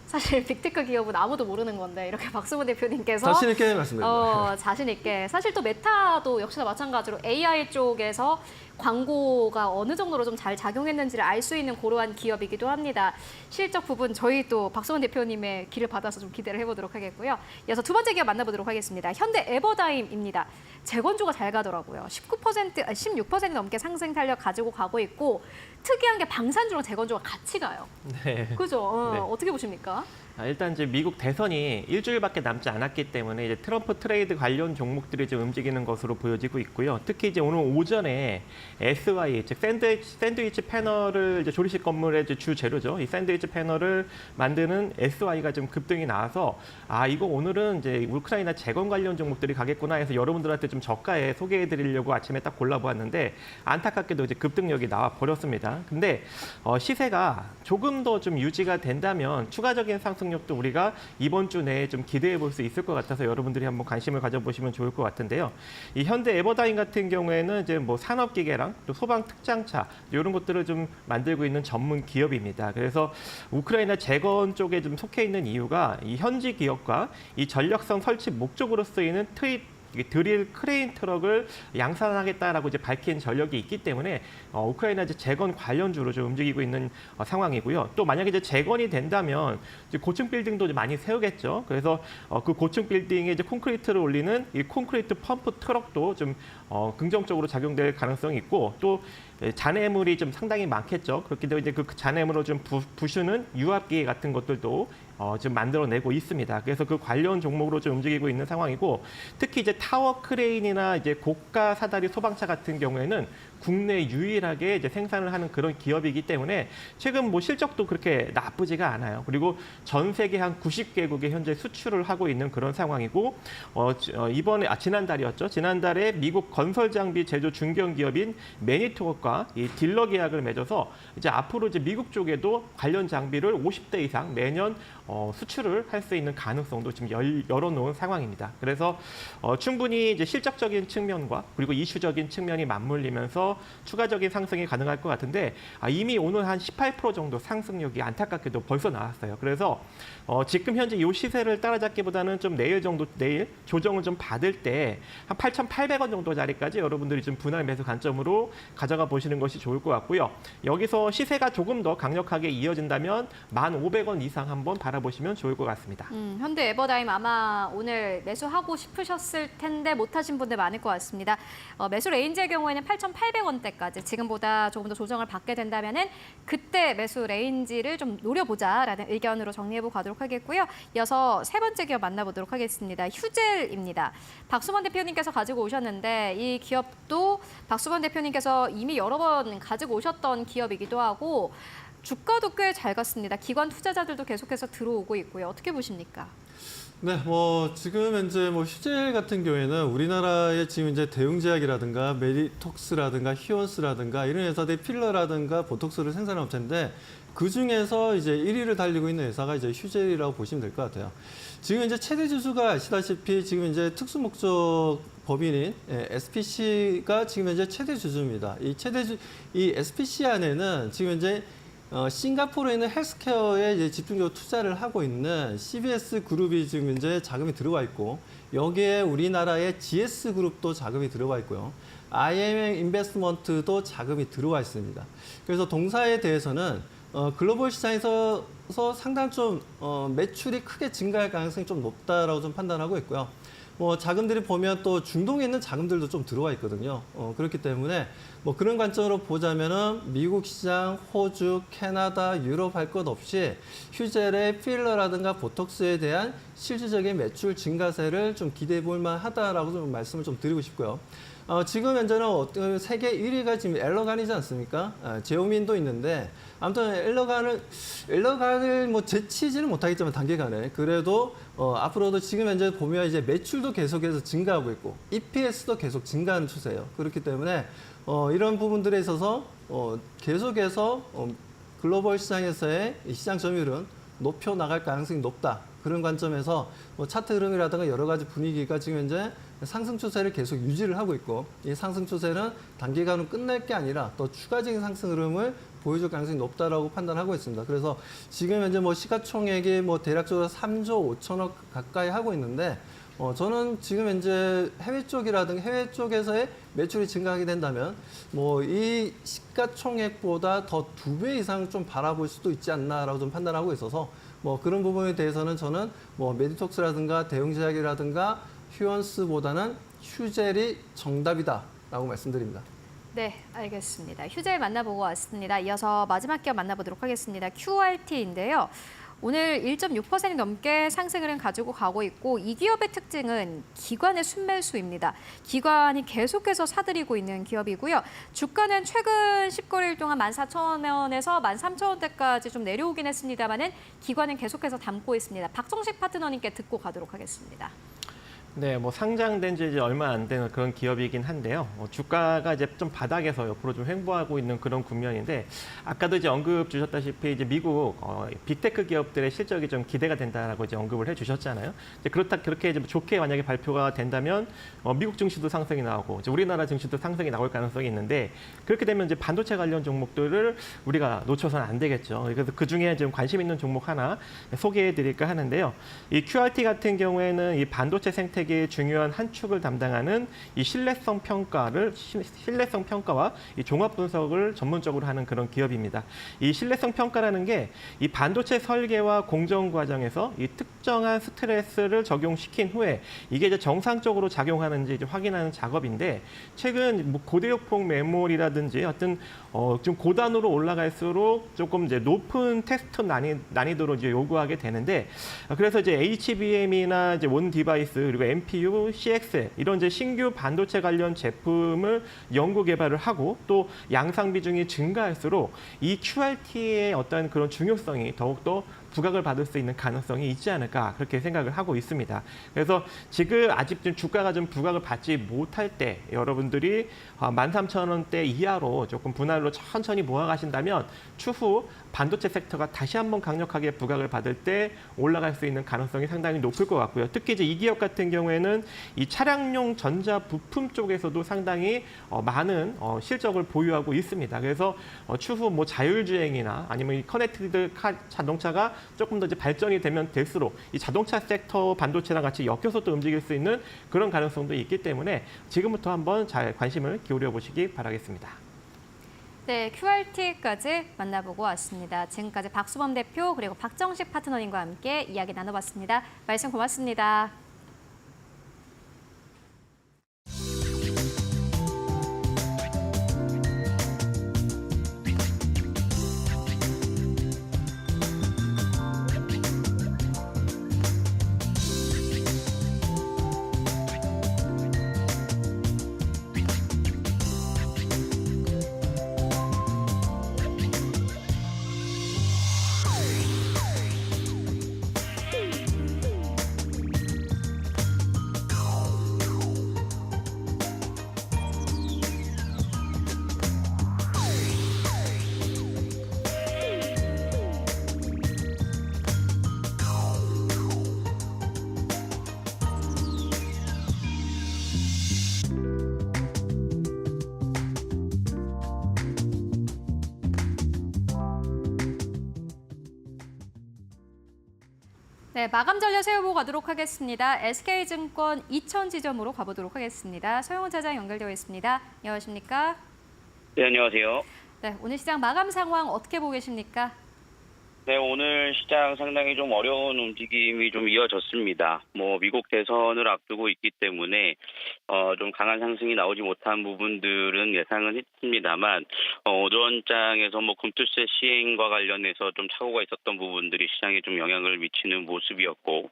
사실 빅테크 기업은 아무도 모르는 건데 이렇게 박수문 대표님께서 자신 있게 말씀드립니다. 자신 있게. 사실 또 메타도 역시나 마찬가지로 AI 쪽에서 광고가 어느 정도로 좀 잘 작용했는지를 알 수 있는 그러한 기업이기도 합니다. 실적 부분 저희 또 박수문 대표님의 길을 받아서 좀 기대를 해보도록 하겠고요. 이어서 두 번째 기업 만나보도록 하겠습니다. 현대 에버다임입니다. 재건조가 잘 가더라고요. 16% 넘게 상승 탄력 가지고 가고 있고 특이한 게 방산주랑 재건조가 같이 가요. 네. 그죠? 네. 어떻게 보십니까? 일단 이제 미국 대선이 일주일밖에 남지 않았기 때문에 이제 트럼프 트레이드 관련 종목들이 좀 움직이는 것으로 보여지고 있고요. 특히 이제 오늘 오전에 SY, 즉 샌드위치 패널을 이제 조리식 건물의 이제 주 재료죠. 이 샌드위치 패널을 만드는 SY가 좀 급등이 나와서 이거 오늘은 이제 우크라이나 재건 관련 종목들이 가겠구나 해서 여러분들한테 좀 저가에 소개해드리려고 아침에 딱 골라보았는데 안타깝게도 이제 급등력이 나와 버렸습니다. 근데 시세가 조금 더 좀 유지가 된다면 추가적인 상승력도 우리가 이번 주 내에 좀 기대해 볼 수 있을 것 같아서 여러분들이 한번 관심을 가져보시면 좋을 것 같은데요. 이 현대 에버다임 같은 경우에는 이제 뭐 산업기계랑 또 소방 특장차 이런 것들을 좀 만들고 있는 전문 기업입니다. 그래서 우크라이나 재건 쪽에 좀 속해 있는 이유가 이 현지 기업과 이 전력선 설치 목적으로 쓰이는 드릴 크레인 트럭을 양산하겠다라고 이제 밝힌 전력이 있기 때문에 우크라이나 이제 재건 관련주로 좀 움직이고 있는 상황이고요. 또 만약에 이제 재건이 된다면 이제 고층 빌딩도 많이 세우겠죠. 그래서 그 고층 빌딩에 이제 콘크리트를 올리는 이 콘크리트 펌프 트럭도 좀 긍정적으로 작용될 가능성이 있고 또 잔해물이 좀 상당히 많겠죠. 그렇기 때문에 이제 그 잔해물을 좀 부수는 유압기 같은 것들도 지금 만들어내고 있습니다. 그래서 그 관련 종목으로 좀 움직이고 있는 상황이고 특히 이제 타워 크레인이나 이제 고가 사다리 소방차 같은 경우에는 국내 유일하게 이제 생산을 하는 그런 기업이기 때문에 최근 뭐 실적도 그렇게 나쁘지가 않아요. 그리고 전 세계 한 90개국에 현재 수출을 하고 있는 그런 상황이고 이번에 지난달이었죠. 지난달에 미국 건설 장비 제조 중견 기업인 매니토어과 이 딜러 계약을 맺어서 이제 앞으로 이제 미국 쪽에도 관련 장비를 50대 이상 매년 수출을 할 수 있는 가능성도 지금 열어놓은 상황입니다. 그래서 충분히 이제 실적적인 측면과 그리고 이슈적인 측면이 맞물리면서 추가적인 상승이 가능할 것 같은데 이미 오늘 한 18% 정도 상승력이 안타깝게도 벌써 나왔어요. 그래서 지금 현재 이 시세를 따라잡기보다는 좀 내일 조정을 좀 받을 때 한 8,800원 정도 자리까지 여러분들이 좀 분할 매수 관점으로 가져가 보시는 것이 좋을 것 같고요. 여기서 시세가 조금 더 강력하게 이어진다면 1,500원 이상 한번 바라보시면 좋을 것 같습니다. 현대 에버다임 아마 오늘 매수하고 싶으셨을 텐데 못하신 분들 많을 것 같습니다. 매수 레인지의 경우에는 8,800원대까지 지금보다 조금 더 조정을 받게 된다면은 그때 매수 레인지를 좀 노려보자라는 의견으로 정리해보고 가도록 하겠고요. 이어서 세 번째 기업 만나보도록 하겠습니다. 휴젤입니다. 박수범 대표님께서 가지고 오셨는데 이 기업도 박수범 대표님께서 이미 여러 번 가지고 오셨던 기업이기도 하고 주가도 꽤 잘 갔습니다. 기관 투자자들도 계속해서 들어오고 있고요. 어떻게 보십니까? 네, 지금 현재 휴젤 같은 경우에는 우리나라의 지금 이제 대웅제약이라든가 메디톡스라든가 히온스라든가 이런 회사들이 필러라든가 보톡스를 생산하는 업체인데 그 중에서 이제 1위를 달리고 있는 회사가 이제 휴젤이라고 보시면 될 것 같아요. 지금 이제 최대 주주가 아시다시피 지금 이제 특수목적 법인인 SPC가 지금 현재 최대 주주입니다. 이 SPC 안에는 지금 현재 싱가포르에 있는 헬스케어에 이제 집중적으로 투자를 하고 있는 CBS 그룹이 지금 현재 자금이 들어와 있고 여기에 우리나라의 GS 그룹도 자금이 들어와 있고요. IM 인베스트먼트도 자금이 들어와 있습니다. 그래서 동사에 대해서는 글로벌 시장에서 상당히 좀 매출이 크게 증가할 가능성이 좀 높다라고 좀 판단하고 있고요. 뭐 자금들이 보면 또 중동에 있는 자금들도 좀 들어와 있거든요. 그렇기 때문에 뭐 그런 관점으로 보자면은 미국 시장, 호주, 캐나다, 유럽 할 것 없이 휴젤의 필러라든가 보톡스에 대한 실질적인 매출 증가세를 좀 기대해 볼 만하다라고 좀 말씀을 좀 드리고 싶고요. 지금 현재는 세계 1위가 지금 엘러간이지 않습니까? 제오민도 있는데 아무튼 엘러간을 뭐 제치지는 못하겠지만 단기간에 그래도 앞으로도 지금 현재 보면 이제 매출도 계속해서 증가하고 있고 EPS도 계속 증가하는 추세예요. 그렇기 때문에 이런 부분들에 있어서 계속해서 글로벌 시장에서의 이 시장 점유율은 높여 나갈 가능성이 높다. 그런 관점에서 뭐 차트 흐름이라든가 여러 가지 분위기가 지금 현재 상승 추세를 계속 유지를 하고 있고 이 상승 추세는 단기간으로 끝날 게 아니라 또 추가적인 상승 흐름을 보여줄 가능성이 높다라고 판단하고 있습니다. 그래서 지금 현재 뭐 시가총액이 뭐 대략적으로 3조 5천억 가까이 하고 있는데 저는 지금 현재 해외 쪽에서의 매출이 증가하게 된다면 뭐 이 시가총액보다 더 2배 이상 좀 바라볼 수도 있지 않나라고 좀 판단하고 있어서 뭐 그런 부분에 대해서는 저는 뭐 메디톡스라든가 대웅제약이라든가 휴원스보다는 휴젤이 정답이다라고 말씀드립니다. 네, 알겠습니다. 휴젤 만나보고 왔습니다. 이어서 마지막 기업 만나보도록 하겠습니다. QRT인데요. 오늘 1.6% 넘게 상승을 가지고 가고 있고 이 기업의 특징은 기관의 순매수입니다. 기관이 계속해서 사들이고 있는 기업이고요. 주가는 최근 10거래일 동안 14,000원에서 13,000원대까지 좀 내려오긴 했습니다만은 기관은 계속해서 담고 있습니다. 박정식 파트너님께 듣고 가도록 하겠습니다. 네, 뭐 상장된 지 이제 얼마 안 되는 그런 기업이긴 한데요. 주가가 이제 좀 바닥에서 옆으로 좀 횡보하고 있는 그런 국면인데 아까도 이제 언급 주셨다시피 이제 미국 빅테크 기업들의 실적이 좀 기대가 된다라고 이제 언급을 해주셨잖아요. 이제 그렇게 이제 좋게 만약에 발표가 된다면 미국 증시도 상승이 나오고 이제 우리나라 증시도 상승이 나올 가능성이 있는데 그렇게 되면 이제 반도체 관련 종목들을 우리가 놓쳐서는 안 되겠죠. 그래서 그 중에 좀 관심 있는 종목 하나 소개해드릴까 하는데요. 이 QRT 같은 경우에는 이 반도체 생태계 중요한 한 축을 담당하는 이 신뢰성 평가와 이 종합 분석을 전문적으로 하는 그런 기업입니다. 이 신뢰성 평가라는 게 이 반도체 설계와 공정 과정에서 이 특정한 스트레스를 적용시킨 후에 이게 이제 정상적으로 작용하는지 이제 확인하는 작업인데 최근 뭐 고대역폭 메모리라든지 어떤 좀 고단으로 올라갈수록 조금 이제 높은 테스트 난이도로 이제 요구하게 되는데 그래서 이제 HBM이나 이제 원 디바이스 그리고 MPU, CXL 이런 이제 신규 반도체 관련 제품을 연구 개발을 하고 또 양상 비중이 증가할수록 이 QRT의 어떤 그런 중요성이 더욱더 부각을 받을 수 있는 가능성이 있지 않을까 그렇게 생각을 하고 있습니다. 그래서 지금 아직 좀 주가가 좀 부각을 받지 못할 때 여러분들이 13,000원대 이하로 조금 분할로 천천히 모아가신다면 추후 반도체 섹터가 다시 한번 강력하게 부각을 받을 때 올라갈 수 있는 가능성이 상당히 높을 것 같고요. 특히 이제 이 기업 같은 경우에는 이 차량용 전자 부품 쪽에서도 상당히 많은 실적을 보유하고 있습니다. 그래서 추후 뭐 자율주행이나 아니면 이 커넥티드 자동차가 조금 더 이제 발전이 되면 될수록 이 자동차 섹터 반도체랑 같이 엮여서 또 움직일 수 있는 그런 가능성도 있기 때문에 지금부터 한번 잘 관심을 기울여 보시기 바라겠습니다. 네, QRT까지 만나보고 왔습니다. 지금까지 박수범 대표 그리고 박정식 파트너님과 함께 이야기 나눠봤습니다. 말씀 고맙습니다. 네, 마감 전략 세워보고 가도록 하겠습니다. SK증권 2000지점으로 가보도록 하겠습니다. 서영훈 차장 연결되어 있습니다. 안녕하십니까? 네, 안녕하세요. 네, 오늘 시장 마감 상황 어떻게 보고 계십니까? 네, 오늘 시장 상당히 좀 어려운 움직임이 좀 이어졌습니다. 미국 대선을 앞두고 있기 때문에 좀 강한 상승이 나오지 못한 부분들은 예상은 했습니다만 오전장에서 금투세 시행과 관련해서 좀 착오가 있었던 부분들이 시장에 좀 영향을 미치는 모습이었고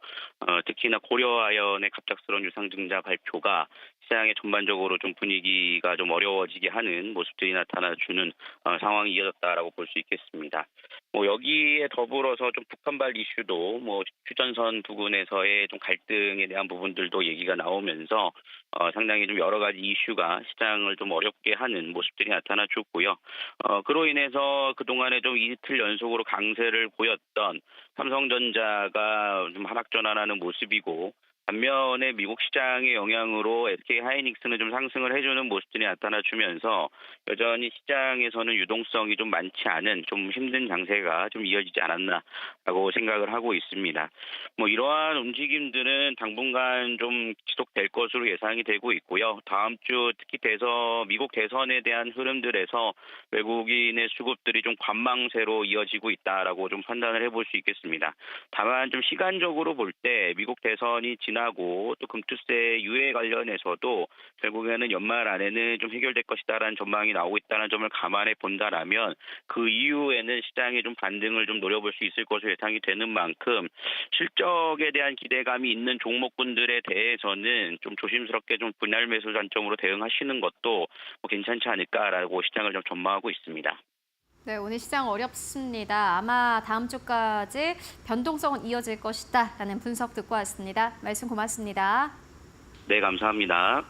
특히나 고려아연의 갑작스러운 유상증자 발표가 시장의 전반적으로 좀 분위기가 좀 어려워지게 하는 모습들이 나타나주는 상황이 이어졌다라고 볼 수 있겠습니다. 여기에 더불어서 좀 북한발 이슈도 휴전선 부근에서의 좀 갈등에 대한 부분들도 얘기가 나오면서 상당히 좀 여러 가지 이슈가 시장을 좀 어렵게 하는 모습들이 나타나줬고요. 그로 인해서 그동안에 좀 이틀 연속으로 강세를 보였던 삼성전자가 좀 하락전환하는 모습이고 반면에 미국 시장의 영향으로 SK 하이닉스는 좀 상승을 해주는 모습들이 나타나주면서 여전히 시장에서는 유동성이 좀 많지 않은 좀 힘든 장세가 좀 이어지지 않았나라고 생각을 하고 있습니다. 이러한 움직임들은 당분간 좀 지속될 것으로 예상이 되고 있고요. 다음 주 특히 미국 대선에 대한 흐름들에서 외국인의 수급들이 좀 관망세로 이어지고 있다라고 좀 판단을 해볼 수 있겠습니다. 다만 좀 시간적으로 볼 때 미국 대선이 지나고 또 금투세 유예 관련해서도 결국에는 연말 안에는 좀 해결될 것이다라는 전망이 나오고 있다는 점을 감안해 본다라면 그 이후에는 시장의 좀 반등을 좀 노려볼 수 있을 것으로 예상이 되는 만큼 실적에 대한 기대감이 있는 종목군들에 대해서는 좀 조심스럽게 좀 분할 매수 관점으로 대응하시는 것도 괜찮지 않을까라고 시장을 좀 전망하고 있습니다. 네, 오늘 시장 어렵습니다. 아마 다음 주까지 변동성은 이어질 것이다라는 분석 듣고 왔습니다. 말씀 고맙습니다. 네, 감사합니다.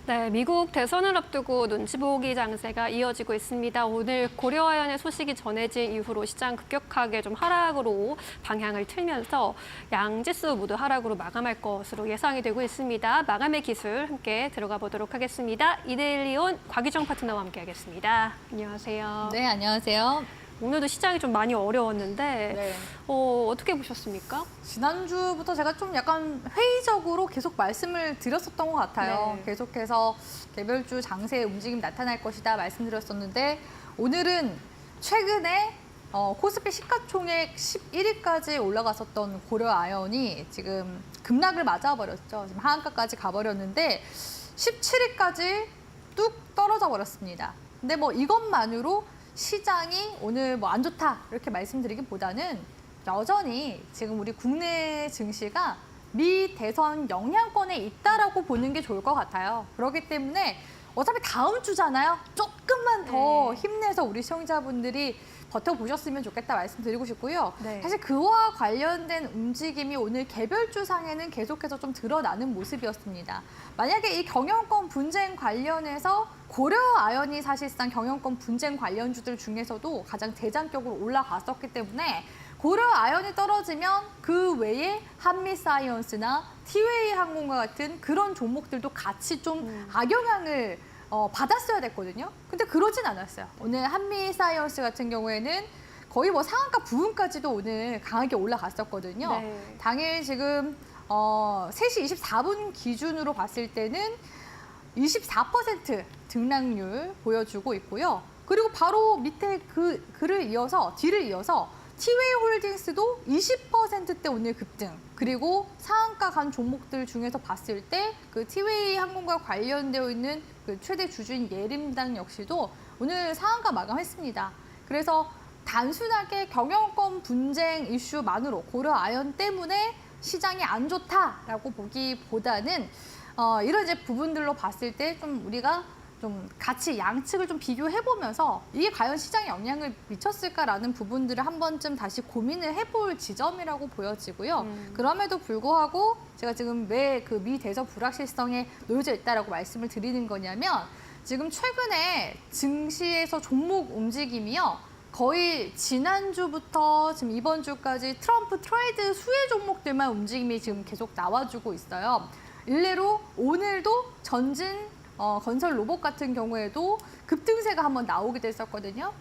네, 미국 대선을 앞두고 눈치 보기 장세가 이어지고 있습니다. 오늘 고려아연의 소식이 전해진 이후로 시장 급격하게 좀 하락으로 방향을 틀면서 양지수 모두 하락으로 마감할 것으로 예상이 되고 있습니다. 마감의 기술 함께 들어가 보도록 하겠습니다. 이데일리온 곽유정 파트너와 함께하겠습니다. 안녕하세요. 네, 안녕하세요. 오늘도 시장이 좀 많이 어려웠는데 네. 어떻게 보셨습니까? 지난주부터 제가 좀 약간 회의적으로 계속 말씀을 드렸었던 것 같아요. 네. 계속해서 개별주 장세의 움직임 나타날 것이다 말씀드렸었는데 오늘은 최근에 코스피 시가총액 11위까지 올라갔었던 고려아연이 지금 급락을 맞아버렸죠. 지금 하한가까지 가버렸는데 17위까지 뚝 떨어져 버렸습니다. 근데 이것만으로 시장이 오늘 안 좋다 이렇게 말씀드리기보다는 여전히 지금 우리 국내 증시가 미 대선 영향권에 있다라고 보는 게 좋을 것 같아요. 그렇기 때문에 어차피 다음 주잖아요. 조금만 더 힘내서 우리 시청자분들이 버텨보셨으면 좋겠다 말씀드리고 싶고요. 네. 사실 그와 관련된 움직임이 오늘 개별주상에는 계속해서 좀 드러나는 모습이었습니다. 만약에 이 경영권 분쟁 관련해서 고려아연이 사실상 경영권 분쟁 관련주들 중에서도 가장 대장격으로 올라갔었기 때문에 고려아연이 떨어지면 그 외에 한미사이언스나 티웨이 항공과 같은 그런 종목들도 같이 좀 악영향을 받았어야 됐거든요. 근데 그러진 않았어요. 오늘 한미사이언스 같은 경우에는 거의 상한가 부근까지도 오늘 강하게 올라갔었거든요. 네. 당일 지금 3시 24분 기준으로 봤을 때는 24% 등락률 보여주고 있고요. 그리고 바로 밑에 뒤를 이어서 티웨이 홀딩스도 20%대 오늘 급등. 그리고 상한가 간 종목들 중에서 봤을 때 그 티웨이 항공과 관련되어 있는 그 최대 주주인 예림당 역시도 오늘 상한가 마감했습니다. 그래서 단순하게 경영권 분쟁 이슈만으로 고려아연 때문에 시장이 안 좋다라고 보기보다는 이런 이제 부분들로 봤을 때 좀 우리가 좀 같이 양측을 좀 비교해보면서 이게 과연 시장에 영향을 미쳤을까라는 부분들을 한 번쯤 다시 고민을 해볼 지점이라고 보여지고요. 그럼에도 불구하고 제가 지금 왜 그 미 대선 불확실성에 놓여져 있다라고 말씀을 드리는 거냐면 지금 최근에 증시에서 종목 움직임이요. 거의 지난주부터 지금 이번 주까지 트럼프 트레이드 수혜 종목들만 움직임이 지금 계속 나와주고 있어요. 일례로 오늘도 전진 건설 로봇 같은 경우에도 급등세가 한번 나오기도 했었거든요.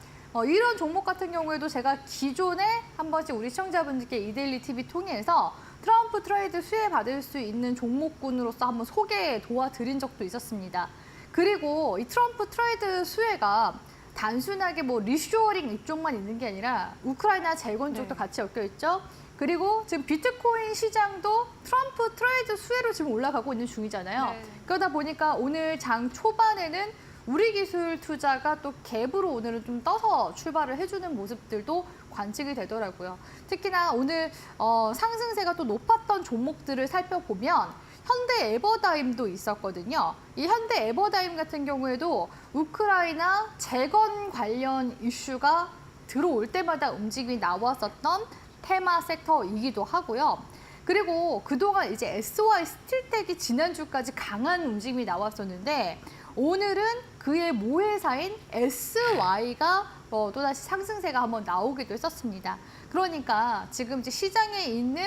이런 종목 같은 경우에도 제가 기존에 한 번씩 우리 시청자분들께 이데일리 TV 통해서 트럼프 트레이드 수혜 받을 수 있는 종목군으로서 한번 소개 도와드린 적도 있었습니다. 그리고 이 트럼프 트레이드 수혜가 단순하게 뭐 리쇼어링 이쪽만 있는 게 아니라 우크라이나 재건 쪽도 같이 엮여 있죠. 그리고 지금 비트코인 시장도 트럼프 트레이드 수혜로 지금 올라가고 있는 중이잖아요. 네. 그러다 보니까 오늘 장 초반에는 우리 기술 투자가 또 갭으로 오늘은 좀 떠서 출발을 해주는 모습들도 관측이 되더라고요. 특히나 오늘 상승세가 또 높았던 종목들을 살펴보면 현대 에버다임도 있었거든요. 이 현대 에버다임 같은 경우에도 우크라이나 재건 관련 이슈가 들어올 때마다 움직임이 나왔었던 테마 섹터이기도 하고요. 그리고 그동안 이제 SY 스틸텍이 지난주까지 강한 움직임이 나왔었는데 오늘은 그의 모회사인 SY가 또다시 상승세가 한번 나오기도 했었습니다. 그러니까 지금 이제 시장에 있는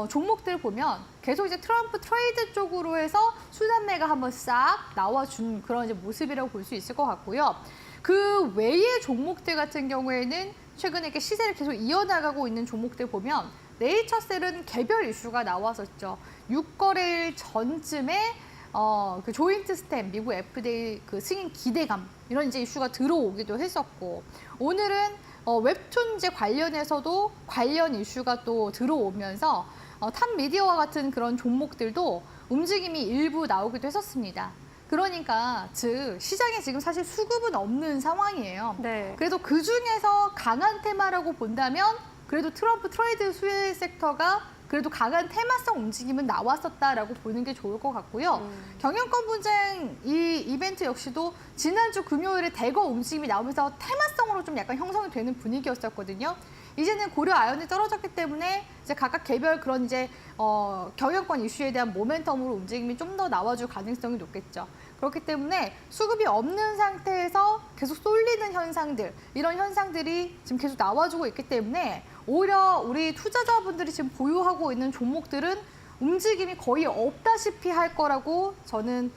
종목들 보면 계속 이제 트럼프 트레이드 쪽으로 해서 수단매가 한번 싹 나와준 그런 이제 모습이라고 볼 수 있을 것 같고요. 그 외의 종목들 같은 경우에는 최근에 이렇게 시세를 계속 이어나가고 있는 종목들 보면 네이처셀은 개별 이슈가 나왔었죠. 6거래일 전쯤에 그 조인트 스탬, 미국 FDA 그 승인 기대감 이런 이제 이슈가 들어오기도 했었고 오늘은 웹툰제 관련해서도 관련 이슈가 또 들어오면서 탑 미디어와 같은 그런 종목들도 움직임이 일부 나오기도 했었습니다. 그러니까 즉 시장에 지금 사실 수급은 없는 상황이에요. 네. 그래도 그 중에서 강한 테마라고 본다면 그래도 트럼프 트레이드 수혜 섹터가 그래도 강한 테마성 움직임은 나왔었다라고 보는 게 좋을 것 같고요. 경영권 분쟁 이 이벤트 역시도 지난주 금요일에 대거 움직임이 나오면서 테마성으로 좀 약간 형성이 되는 분위기였었거든요. 이제는 고려 아연이 떨어졌기 때문에 이제 각각 개별 그런 이제 경영권 이슈에 대한 모멘텀으로 움직임이 좀 더 나와줄 가능성이 높겠죠. 그렇기 때문에 수급이 없는 상태에서 계속 쏠리는 현상들, 이런 현상들이 지금 계속 나와주고 있기 때문에 오히려 우리 투자자분들이 지금 보유하고 있는 종목들은 움직임이 거의 없다시피 할 거라고 저는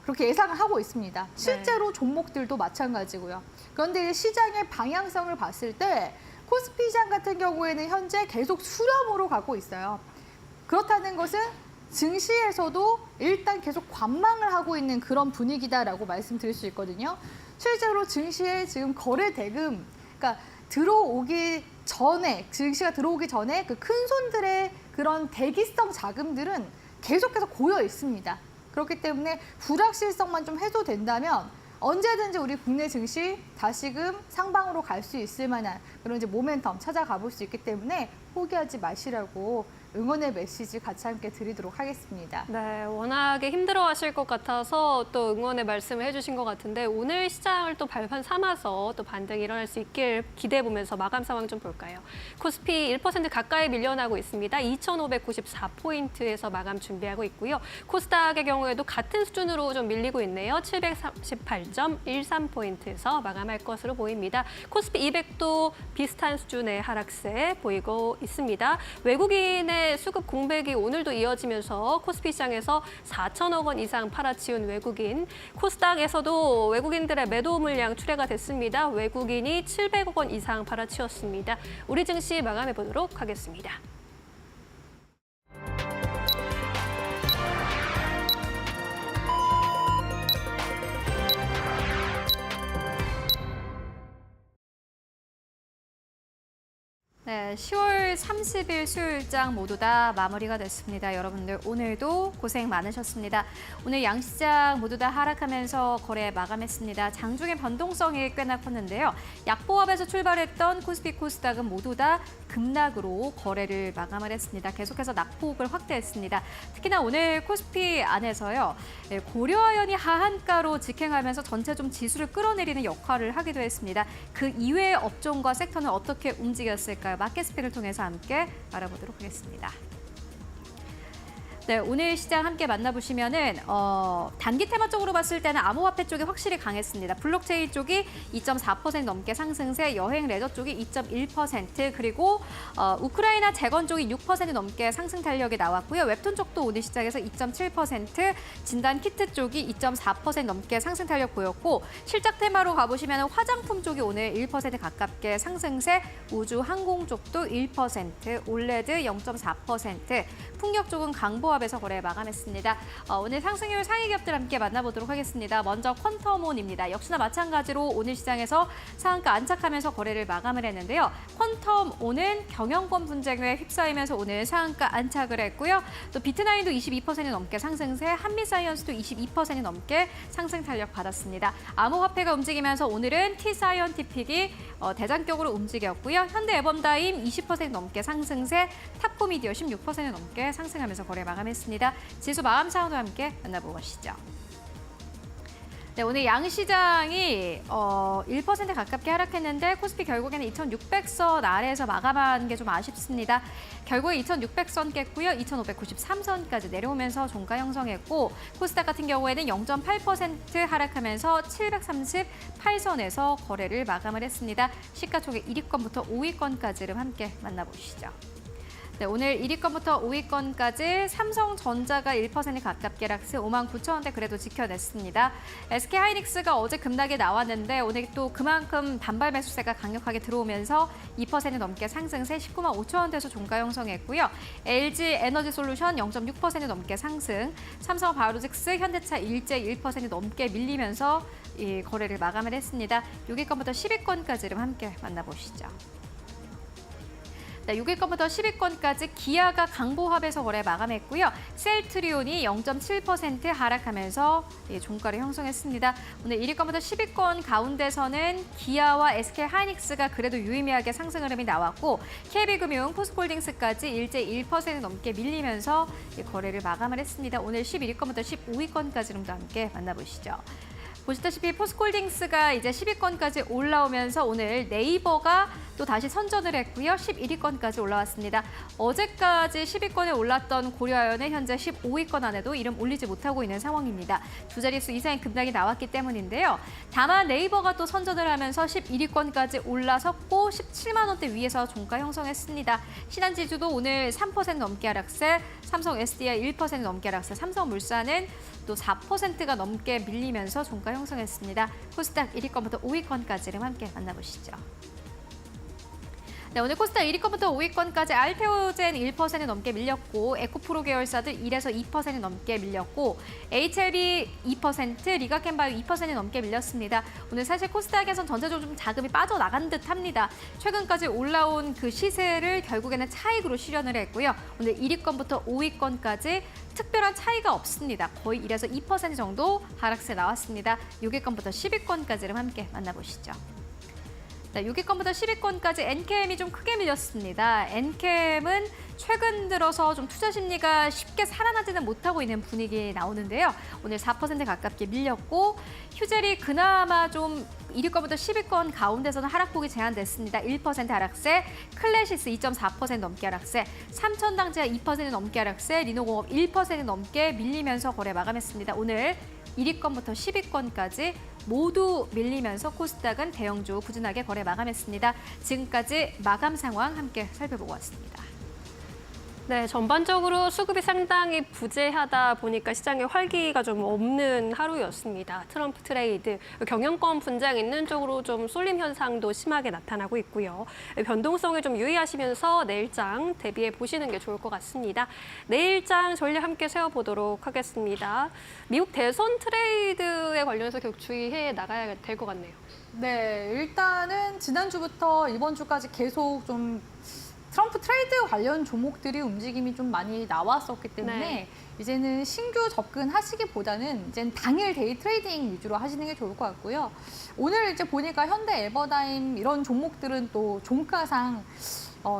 그렇게 예상을 하고 있습니다. 실제로 종목들도 마찬가지고요. 그런데 시장의 방향성을 봤을 때 코스피 시장 같은 경우에는 현재 계속 수렴으로 가고 있어요. 그렇다는 것은 증시에서도 일단 계속 관망을 하고 있는 그런 분위기다라고 말씀드릴 수 있거든요. 실제로 증시에 지금 거래 대금, 그러니까 들어오기 전에, 증시가 들어오기 전에 그 큰 손들의 그런 대기성 자금들은 계속해서 고여 있습니다. 그렇기 때문에 불확실성만 좀 해소된다면 언제든지 우리 국내 증시 다시금 상방으로 갈 수 있을 만한 그런 이제 모멘텀 찾아가 볼 수 있기 때문에 포기하지 마시라고 응원의 메시지 같이 함께 드리도록 하겠습니다. 네, 워낙에 힘들어하실 것 같아서 또 응원의 말씀을 해주신 것 같은데 오늘 시장을 또 발판 삼아서 또 반등이 일어날 수 있길 기대해보면서 마감 상황 좀 볼까요? 코스피 1% 가까이 밀려나고 있습니다. 2,594포인트에서 마감 준비하고 있고요. 코스닥의 경우에도 같은 수준으로 좀 밀리고 있네요. 738.13포인트에서 마감할 것으로 보입니다. 코스피 200도 비슷한 수준의 하락세 보이고 있습니다. 외국인의 수급 공백이 오늘도 이어지면서 코스피 시장에서 4천억 원 이상 팔아치운 외국인, 코스닥에서도 외국인들의 매도 물량 출회가 됐습니다. 외국인이 700억 원 이상 팔아치웠습니다. 우리 증시 마감해 보도록 하겠습니다. 네, 10월 30일 수요일장 모두 다 마무리가 됐습니다. 여러분들 오늘도 고생 많으셨습니다. 오늘 양시장 모두 다 하락하면서 거래 마감했습니다. 장중의 변동성이 꽤나 컸는데요. 약보합에서 출발했던 코스피 코스닥은 모두 다 급락으로 거래를 마감을 했습니다. 계속해서 낙폭을 확대했습니다. 특히나 오늘 코스피 안에서요. 고려아연이 하한가로 직행하면서 전체 좀 지수를 끌어내리는 역할을 하기도 했습니다. 그 이외의 업종과 섹터는 어떻게 움직였을까요? 마켓스픽을 통해서 함께 알아보도록 하겠습니다. 네, 오늘 시장 함께 만나보시면은 단기 테마 쪽으로 봤을 때는 암호화폐 쪽이 확실히 강했습니다. 블록체인 쪽이 2.4% 넘게 상승세, 여행 레저 쪽이 2.1%, 그리고 우크라이나 재건 쪽이 6% 넘게 상승 탄력이 나왔고요. 웹툰 쪽도 오늘 시장에서 2.7%, 진단 키트 쪽이 2.4% 넘게 상승 탄력 보였고, 실적 테마로 가보시면 화장품 쪽이 오늘 1% 가깝게 상승세, 우주 항공 쪽도 1%, 올레드 0.4%, 풍력 쪽은 강보 강보합에서 거래 마감했습니다. 오늘 상승률 상위 기업들 함께 만나보도록 하겠습니다. 먼저 퀀텀온입니다. 역시나 마찬가지로 오늘 시장에서 상한가 안착하면서 거래를 마감을 했는데요. 퀀텀온은 경영권 분쟁에 휩싸이면서 오늘 상한가 안착을 했고요. 또 비트나인도 22% 넘게 상승세, 한미사이언스도 22% 넘게 상승 탄력 받았습니다. 암호화폐가 움직이면서 오늘은 T사이언티픽이 대장격으로 움직였고요. 현대에범다임 20% 넘게 상승세, 탑코미디어 16% 넘게 상승하면서 거래 마감했습니다. 지수 마감 상황도 함께 만나보고 가시죠. 네, 오늘 양시장이 1% 가깝게 하락했는데 코스피 결국에는 2,600선 아래에서 마감한 게 좀 아쉽습니다. 결국에 2,600선 깼고요. 2,593선까지 내려오면서 종가 형성했고 코스닥 같은 경우에는 0.8% 하락하면서 738선에서 거래를 마감을 했습니다. 시가총액 1위권부터 5위권까지를 함께 만나보시죠. 네, 오늘 1위권부터 5위권까지 삼성전자가 1% 가깝게 하락세 59,000원대 그래도 지켜냈습니다. SK하이닉스가 어제 급락에 나왔는데 오늘 또 그만큼 반발 매수세가 강력하게 들어오면서 2% 넘게 상승세 195,000원대에서 종가 형성했고요. LG에너지솔루션 0.6% 넘게 상승, 삼성바이오로직스, 현대차 일제 1% 넘게 밀리면서 이 거래를 마감을 했습니다. 6위권부터 10위권까지를 함께 만나보시죠. 네, 6위권부터 10위권까지 기아가 강보합에서 거래 마감했고요. 셀트리온이 0.7% 하락하면서 종가를 형성했습니다. 오늘 1위권부터 10위권 가운데서는 기아와 SK하이닉스가 그래도 유의미하게 상승 흐름이 나왔고 KB금융, 포스코홀딩스까지 일제 1% 넘게 밀리면서 거래를 마감을 했습니다. 오늘 11위권부터 15위권까지를 함께 만나보시죠. 보시다시피 포스코홀딩스가 이제 10위권까지 올라오면서 오늘 네이버가 또 다시 선전을 했고요. 11위권까지 올라왔습니다. 어제까지 10위권에 올랐던 고려아연은 현재 15위권 안에도 이름 올리지 못하고 있는 상황입니다. 두 자릿수 이상의 급락이 나왔기 때문인데요. 다만 네이버가 또 선전을 하면서 11위권까지 올라섰고 17만 원대 위에서 종가 형성했습니다. 신한지주도 오늘 3% 넘게 하락세, 삼성 SDI 1% 넘게 하락세, 삼성물산은 또 4%가 넘게 밀리면서 종가 형성했습니다. 코스닥 1위권부터 5위권까지를 함께 만나보시죠. 네, 오늘 코스닥 1위권부터 5위권까지 알테오젠 1% 넘게 밀렸고 에코프로 계열사들 1에서 2% 넘게 밀렸고 HLB 2%, 리가켄바이오 2% 넘게 밀렸습니다. 오늘 사실 코스닥에선 전체적으로 좀 자금이 빠져나간 듯합니다. 최근까지 올라온 그 시세를 결국에는 차익으로 실현을 했고요. 오늘 1위권부터 5위권까지 특별한 차이가 없습니다. 거의 1에서 2% 정도 하락세 나왔습니다. 6위권부터 10위권까지를 함께 만나보시죠. 네, 6위권부터 10위권까지 엔캠이 좀 크게 밀렸습니다. 엔캠은 최근 들어서 좀 투자 심리가 쉽게 살아나지는 못하고 있는 분위기 나오는데요. 오늘 4% 가깝게 밀렸고 휴젤이 그나마 좀 1위권부터 10위권 가운데서는 하락폭이 제한됐습니다. 1% 하락세, 클래시스 2.4% 넘게 하락세, 삼천당제약 2% 넘게 하락세, 리노공업 1% 넘게 밀리면서 거래 마감했습니다. 오늘 1위권부터 10위권까지 모두 밀리면서 코스닥은 대형주 꾸준하게 거래 마감했습니다. 지금까지 마감 상황 함께 살펴보고 왔습니다. 네, 전반적으로 수급이 상당히 부재하다 보니까 시장에 활기가 좀 없는 하루였습니다. 트럼프 트레이드, 경영권 분쟁 있는 쪽으로 좀 쏠림 현상도 심하게 나타나고 있고요. 변동성에 좀 유의하시면서 내일장 대비해 보시는 게 좋을 것 같습니다. 내일장 전략 함께 세워보도록 하겠습니다. 미국 대선 트레이드에 관련해서 계속 주의해 나가야 될 것 같네요. 네, 일단은 지난주부터 이번 주까지 계속 좀 트럼프 트레이드 관련 종목들이 움직임이 좀 많이 나왔었기 때문에 네. 이제는 신규 접근하시기보다는 이제는 당일 데이 트레이딩 위주로 하시는 게 좋을 것 같고요. 오늘 이제 보니까 현대 에버다임 이런 종목들은 또 종가상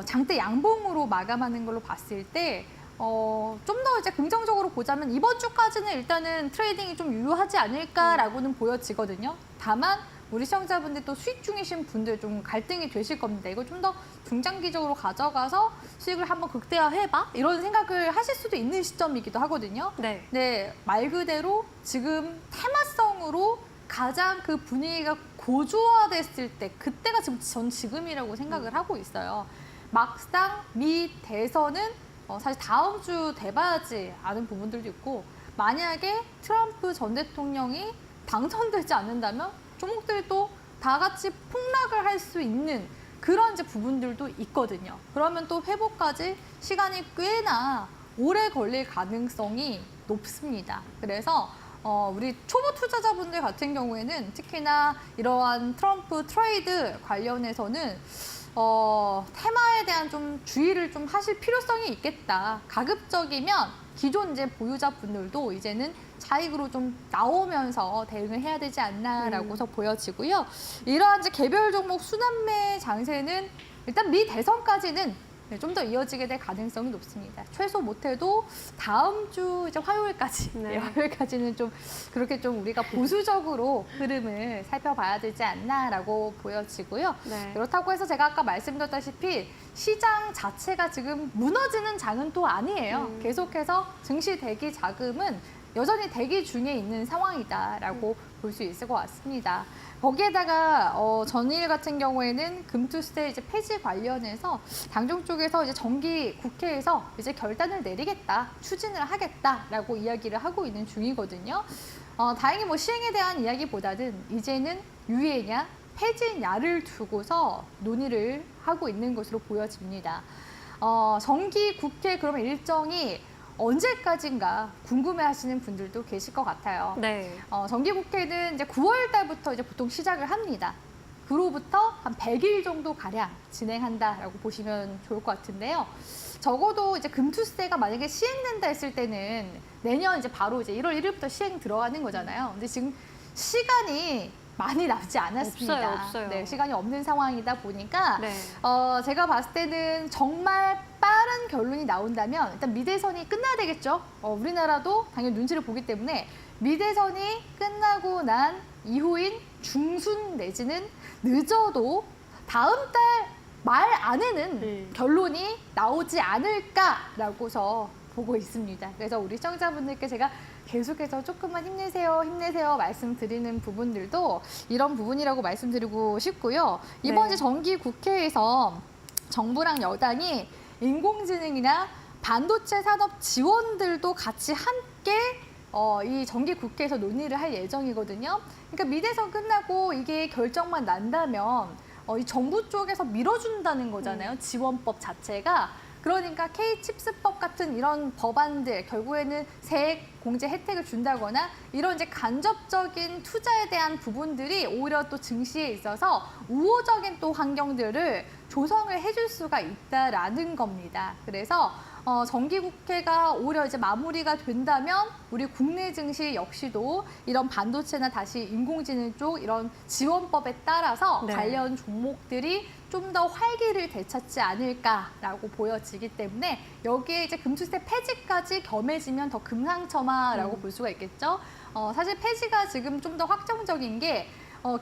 장대 양봉으로 마감하는 걸로 봤을 때 좀 더 이제 긍정적으로 보자면 이번 주까지는 일단은 트레이딩이 좀 유효하지 않을까라고는 보여지거든요. 다만 우리 시청자분들 또 수익 중이신 분들 좀 갈등이 되실 겁니다. 이거 좀 더 중장기적으로 가져가서 수익을 한번 극대화해봐? 이런 생각을 하실 수도 있는 시점이기도 하거든요. 네. 네, 말 그대로 지금 테마성으로 가장 그 분위기가 고조화됐을 때 그때가 전 지금이라고 생각을 하고 있어요. 막상 미 대선은 사실 다음 주 돼봐야지 아는 부분들도 있고 만약에 트럼프 전 대통령이 당선되지 않는다면 종목들도 다 같이 폭락을 할 수 있는 그런 이제 부분들도 있거든요. 그러면 또 회복까지 시간이 꽤나 오래 걸릴 가능성이 높습니다. 그래서 우리 초보 투자자분들 같은 경우에는 특히나 이러한 트럼프 트레이드 관련해서는 테마에 대한 좀 주의를 좀 하실 필요성이 있겠다. 가급적이면 기존 이제 보유자분들도 이제는 차익으로 좀 나오면서 대응을 해야 되지 않나라고서 보여지고요. 이러한 이제 개별 종목 순환매 장세는 일단 미 대선까지는 좀 더 이어지게 될 가능성이 높습니다. 최소 못해도 다음 주 이제 화요일까지, 네. 화요일까지는 좀 그렇게 좀 우리가 보수적으로 흐름을 살펴봐야 되지 않나라고 보여지고요. 네. 그렇다고 해서 제가 아까 말씀드렸다시피 시장 자체가 지금 무너지는 장은 또 아니에요. 계속해서 증시 대기 자금은 여전히 대기 중에 있는 상황이다라고 볼 수 있을 것 같습니다. 거기에다가 전일 같은 경우에는 금투세 이제 폐지 관련해서 당정 쪽에서 이제 정기 국회에서 이제 결단을 내리겠다, 추진을 하겠다라고 이야기를 하고 있는 중이거든요. 다행히 뭐 시행에 대한 이야기보다는 이제는 유예냐, 폐지냐를 두고서 논의를 하고 있는 것으로 보여집니다. 정기 국회 그러면 일정이 언제까지인가 궁금해하시는 분들도 계실 것 같아요. 네. 정기국회는 이제 9월 달부터 이제 보통 시작을 합니다. 그로부터 한 100일 정도 가량 진행한다라고 보시면 좋을 것 같은데요. 적어도 이제 금투세가 만약에 시행된다 했을 때는 내년 이제 바로 이제 1월 1일부터 시행 들어가는 거잖아요. 근데 지금 시간이 많이 남지 않았습니다. 없어요. 네, 시간이 없는 상황이다 보니까 네. 제가 봤을 때는 정말 빠른 결론이 나온다면 일단 미대선이 끝나야 되겠죠. 우리나라도 당연히 눈치를 보기 때문에 미대선이 끝나고 난 이후인 중순 내지는 늦어도 다음 달 말 안에는 결론이 나오지 않을까라고서 보고 있습니다. 그래서 우리 시청자분들께 제가 계속해서 조금만 힘내세요, 힘내세요 말씀드리는 부분들도 이런 부분이라고 말씀드리고 싶고요. 이번 네. 이제 정기 국회에서 정부랑 여당이 인공지능이나 반도체 산업 지원들도 같이 함께 이 정기 국회에서 논의를 할 예정이거든요. 그러니까 미대선 끝나고 이게 결정만 난다면 이 정부 쪽에서 밀어준다는 거잖아요. 지원법 자체가. 그러니까 K칩스법 같은 이런 법안들 결국에는 세액 공제 혜택을 준다거나 이런 이제 간접적인 투자에 대한 부분들이 오히려 또 증시에 있어서 우호적인 또 환경들을 조성을 해줄 수가 있다라는 겁니다. 그래서 정기국회가 오히려 이제 마무리가 된다면 우리 국내 증시 역시도 이런 반도체나 다시 인공지능 쪽 이런 지원법에 따라서 네. 관련 종목들이 좀 더 활기를 되찾지 않을까라고 보여지기 때문에 여기에 이제 금투세 폐지까지 겸해지면 더 금상첨화라고 볼 수가 있겠죠. 사실 폐지가 지금 좀 더 확정적인 게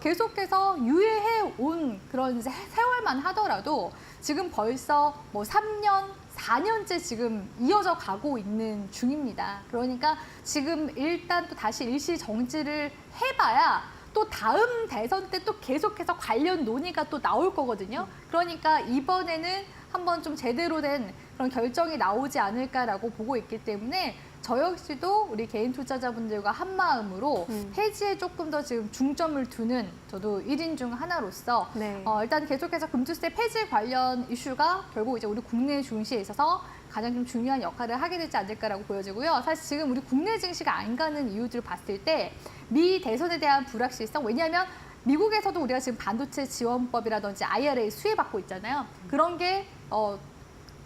계속해서 유예해 온 그런 이제 세월만 하더라도 지금 벌써 뭐 3년, 4년째 지금 이어져 가고 있는 중입니다. 그러니까 지금 일단 또 다시 일시 정지를 해봐야 또 다음 대선 때 또 계속해서 관련 논의가 또 나올 거거든요. 그러니까 이번에는 한번 좀 제대로 된 그런 결정이 나오지 않을까라고 보고 있기 때문에 저 역시도 우리 개인 투자자분들과 한 마음으로 폐지에 조금 더 지금 중점을 두는 저도 1인 중 하나로서 네. 일단 계속해서 금투세 폐지 관련 이슈가 결국 이제 우리 국내 증시에 있어서 가장 좀 중요한 역할을 하게 되지 않을까라고 보여지고요. 사실 지금 우리 국내 증시가 안 가는 이유들을 봤을 때 미 대선에 대한 불확실성, 왜냐하면 미국에서도 우리가 지금 반도체 지원법이라든지 IRA 수혜받고 있잖아요. 그런 게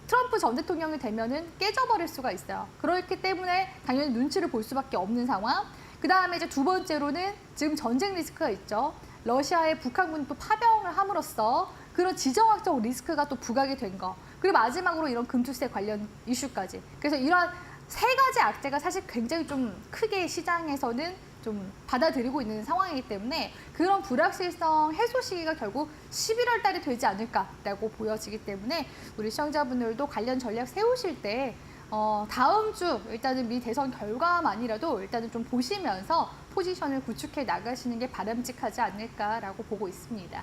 트럼프 전 대통령이 되면은 깨져버릴 수가 있어요. 그렇기 때문에 당연히 눈치를 볼 수밖에 없는 상황. 그 다음에 이제 두 번째로는 지금 전쟁 리스크가 있죠. 러시아의 북한군이 또 파병을 함으로써 그런 지정학적 리스크가 또 부각이 된 거. 그리고 마지막으로 이런 금투세 관련 이슈까지. 그래서 이러한 세 가지 악재가 사실 굉장히 좀 크게 시장에서는 좀 받아들이고 있는 상황이기 때문에 그런 불확실성 해소 시기가 결국 11월 달이 되지 않을까라고 보여지기 때문에 우리 시청자분들도 관련 전략 세우실 때 다음 주 일단은 미 대선 결과만이라도 일단은 좀 보시면서 포지션을 구축해 나가시는 게 바람직하지 않을까라고 보고 있습니다.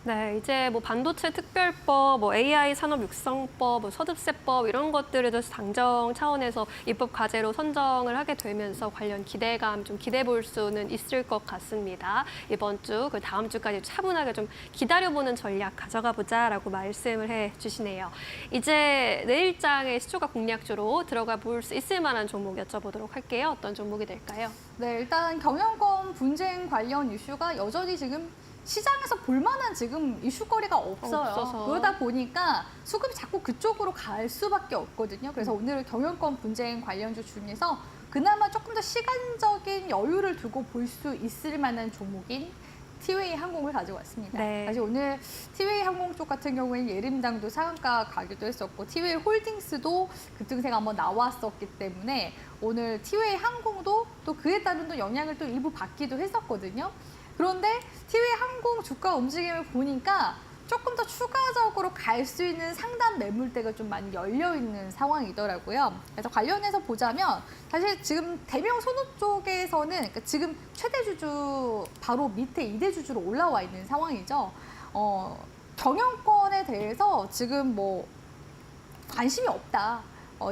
네, 이제 뭐 반도체 특별법, 뭐 AI 산업 육성법, 뭐 소득세법 이런 것들을 당정 차원에서 입법 과제로 선정을 하게 되면서 관련 기대감 좀 기대해 볼 수는 있을 것 같습니다. 이번 주, 그 다음 주까지 차분하게 좀 기다려보는 전략 가져가 보자라고 말씀을 해주시네요. 이제 내일장의 시초가 공략주로 들어가 볼 수 있을 만한 종목 여쭤보도록 할게요. 어떤 종목이 될까요? 네, 일단 경영권 분쟁 관련 이슈가 여전히 지금 시장에서 볼만한 지금 이슈거리가 없어요. 없어서. 그러다 보니까 수급이 자꾸 그쪽으로 갈 수밖에 없거든요. 그래서 오늘 경영권 분쟁 관련주 중에서 그나마 조금 더 시간적인 여유를 두고 볼 수 있을 만한 종목인 티웨이 항공을 가지고 왔습니다. 네. 사실 오늘 티웨이 항공 쪽 같은 경우에는 예림당도 상한가 가기도 했었고 티웨이 홀딩스도 급등세가 한번 나왔었기 때문에 오늘 티웨이 항공도 또 그에 따른 또 영향을 또 일부 받기도 했었거든요. 그런데 티웨이 항공 주가 움직임을 보니까 조금 더 추가적으로 갈 수 있는 상단 매물대가 좀 많이 열려 있는 상황이더라고요. 그래서 관련해서 보자면 사실 지금 대명 선호 쪽에서는 그러니까 지금 최대 주주 바로 밑에 2대 주주로 올라와 있는 상황이죠. 경영권에 대해서 지금 뭐 관심이 없다.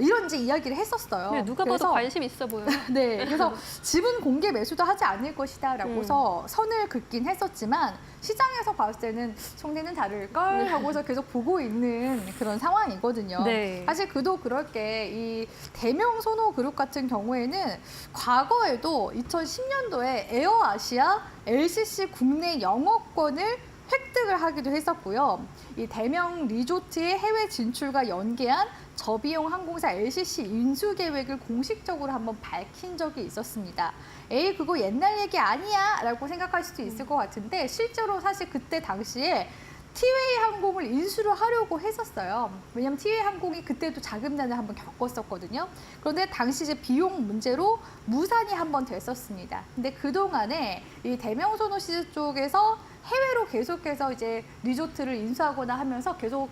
이런 이제 이야기를 했었어요. 네, 누가 봐도 관심 있어 보여요. 네, 그래서 지분 공개 매수도 하지 않을 것이다라고서 선을 긋긴 했었지만 시장에서 봤을 때는 총리는 다를걸 하고서 계속 보고 있는 그런 상황이거든요. 네. 사실 그도 그럴 게 이 대명 소노 그룹 같은 경우에는 과거에도 2010년도에 에어아시아 LCC 국내 영업권을 획득을 하기도 했었고요. 이 대명 리조트의 해외 진출과 연계한 저비용 항공사 LCC 인수 계획을 공식적으로 한번 밝힌 적이 있었습니다. 에이, 그거 옛날 얘기 아니야 라고 생각할 수도 있을 것 같은데 실제로 사실 그때 당시에 티웨이 항공을 인수를 하려고 했었어요. 왜냐하면 티웨이 항공이 그때도 자금난을 한번 겪었었거든요. 그런데 당시 이제 비용 문제로 무산이 한번 됐었습니다. 근데 그동안에 이 대명소노시즈 쪽에서 해외로 계속해서 이제 리조트를 인수하거나 하면서 계속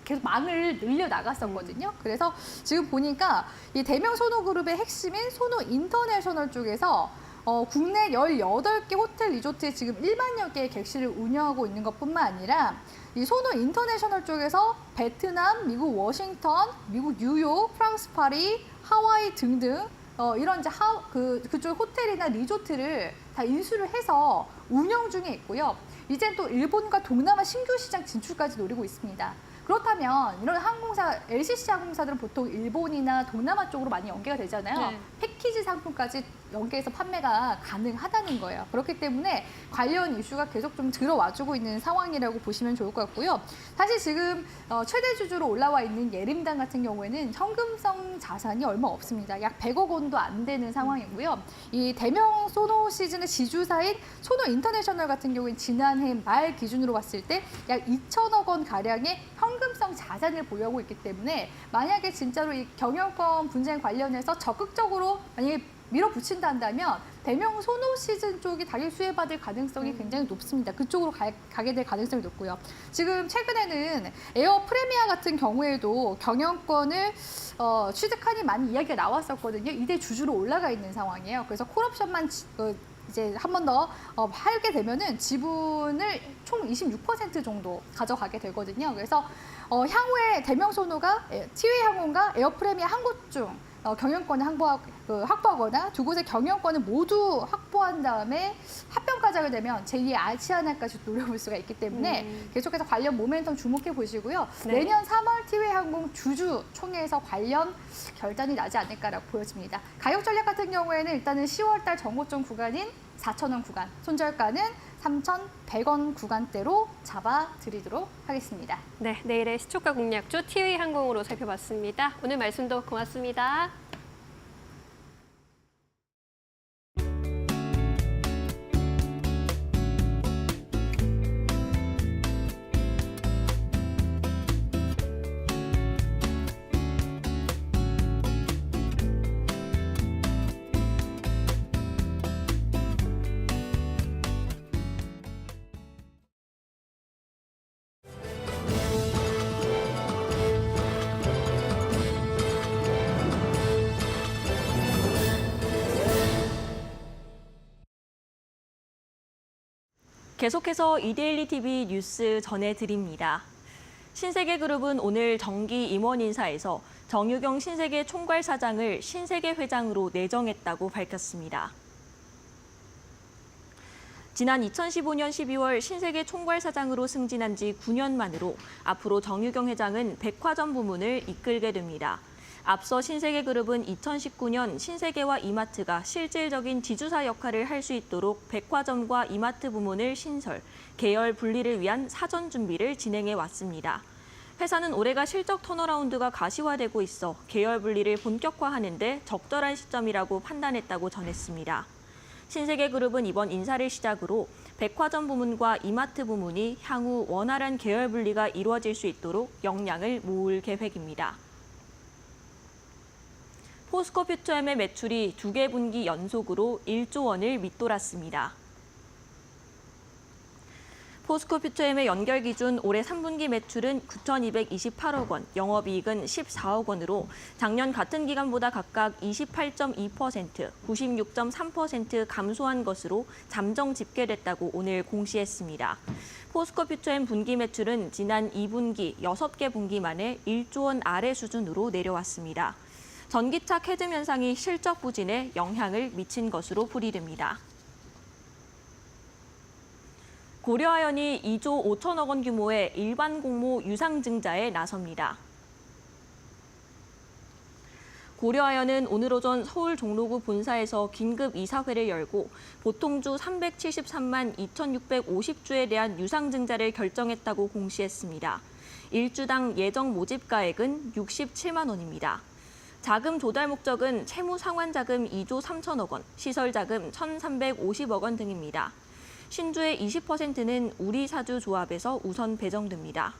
계속 망을 늘려 나갔었거든요. 그래서 지금 보니까 이 대명 소노그룹의 핵심인 소노 인터내셔널 쪽에서 국내 18개 호텔 리조트에 지금 1만여 개의 객실을 운영하고 있는 것뿐만 아니라 이 소노 인터내셔널 쪽에서 베트남, 미국 워싱턴, 미국 뉴욕, 프랑스 파리, 하와이 등등 이런 이제 그쪽 호텔이나 리조트를 다 인수를 해서 운영 중에 있고요. 이제 또 일본과 동남아 신규 시장 진출까지 노리고 있습니다. 그렇다면 이런 항공사, LCC 항공사들은 보통 일본이나 동남아 쪽으로 많이 연계가 되잖아요. 네. 패키지 상품까지 연계해서 판매가 가능하다는 거예요. 그렇기 때문에 관련 이슈가 계속 좀 들어와주고 있는 상황이라고 보시면 좋을 것 같고요. 사실 지금 최대 주주로 올라와 있는 예림당 같은 경우에는 현금성 자산이 얼마 없습니다. 약 100억 원도 안 되는 상황이고요. 이 대명 소노 시즌의 지주사인 소노 인터내셔널 같은 경우는 지난해 말 기준으로 봤을 때 약 2천억 원 가량의 현금성 자산을 보유하고 있기 때문에 만약에 진짜로 이 경영권 분쟁 관련해서 적극적으로 만약에 밀어붙인다 한다면 대명 소노 시즌 쪽이 당일 수혜받을 가능성이 굉장히 높습니다. 그쪽으로 가게 될 가능성이 높고요. 지금 최근에는 에어 프레미아 같은 경우에도 경영권을 취득하니 많이 이야기가 나왔었거든요. 2대 주주로 올라가 있는 상황이에요. 그래서 콜옵션만 이제 한 번 더 하게 되면은 지분을 총 26% 정도 가져가게 되거든요. 그래서 향후에 대명 소노가 티웨이 항공과 에어 프레미아 한 곳 중 경영권을 확보하거나 두 곳의 경영권을 모두 확보한 다음에 합병까지 하게 되면 제2의 아시아나까지 노려볼 수가 있기 때문에 계속해서 관련 모멘텀 주목해 보시고요. 네. 내년 3월 티웨이 항공 주주 총회에서 관련 결단이 나지 않을까라고 보여집니다. 가격 전략 같은 경우에는 일단은 10월달 정고점 구간인 4,000원 구간, 손절가는 3,100원 구간대로 잡아드리도록 하겠습니다. 네, 내일의 시초가 공략주 티웨이 항공으로 살펴봤습니다. 오늘 말씀도 고맙습니다. 계속해서 이데일리 TV 뉴스 전해드립니다. 신세계그룹은 오늘 정기 임원 인사에서 정유경 신세계 총괄사장을 신세계 회장으로 내정했다고 밝혔습니다. 지난 2015년 12월 신세계 총괄사장으로 승진한 지 9년 만으로 앞으로 정유경 회장은 백화점 부문을 이끌게 됩니다. 앞서 신세계그룹은 2019년 신세계와 이마트가 실질적인 지주사 역할을 할 수 있도록 백화점과 이마트 부문을 신설, 계열 분리를 위한 사전 준비를 진행해 왔습니다. 회사는 올해가 실적 턴어라운드가 가시화되고 있어 계열 분리를 본격화하는 데 적절한 시점이라고 판단했다고 전했습니다. 신세계그룹은 이번 인사를 시작으로 백화점 부문과 이마트 부문이 향후 원활한 계열 분리가 이루어질 수 있도록 역량을 모을 계획입니다. 포스코 퓨처엠의 매출이 2개 분기 연속으로 1조 원을 밑돌았습니다. 포스코 퓨처엠의 연결 기준 올해 3분기 매출은 9,228억 원, 영업이익은 14억 원으로 작년 같은 기간보다 각각 28.2%, 96.3% 감소한 것으로 잠정 집계됐다고 오늘 공시했습니다. 포스코 퓨처엠 분기 매출은 지난 2분기 6개 분기 만에 1조 원 아래 수준으로 내려왔습니다. 전기차 캐즘 현상이 실적 부진에 영향을 미친 것으로 풀이됩니다. 고려아연이 2조 5천억 원 규모의 일반 공모 유상증자에 나섭니다. 고려아연은 오늘 오전 서울 종로구 본사에서 긴급 이사회를 열고 보통주 373만 2,650주에 대한 유상증자를 결정했다고 공시했습니다. 1주당 예정 모집가액은 67만 원입니다. 자금 조달 목적은 채무 상환 자금 2조 3천억 원, 시설 자금 1,350억 원 등입니다. 신주의 20%는 우리사주 조합에서 우선 배정됩니다.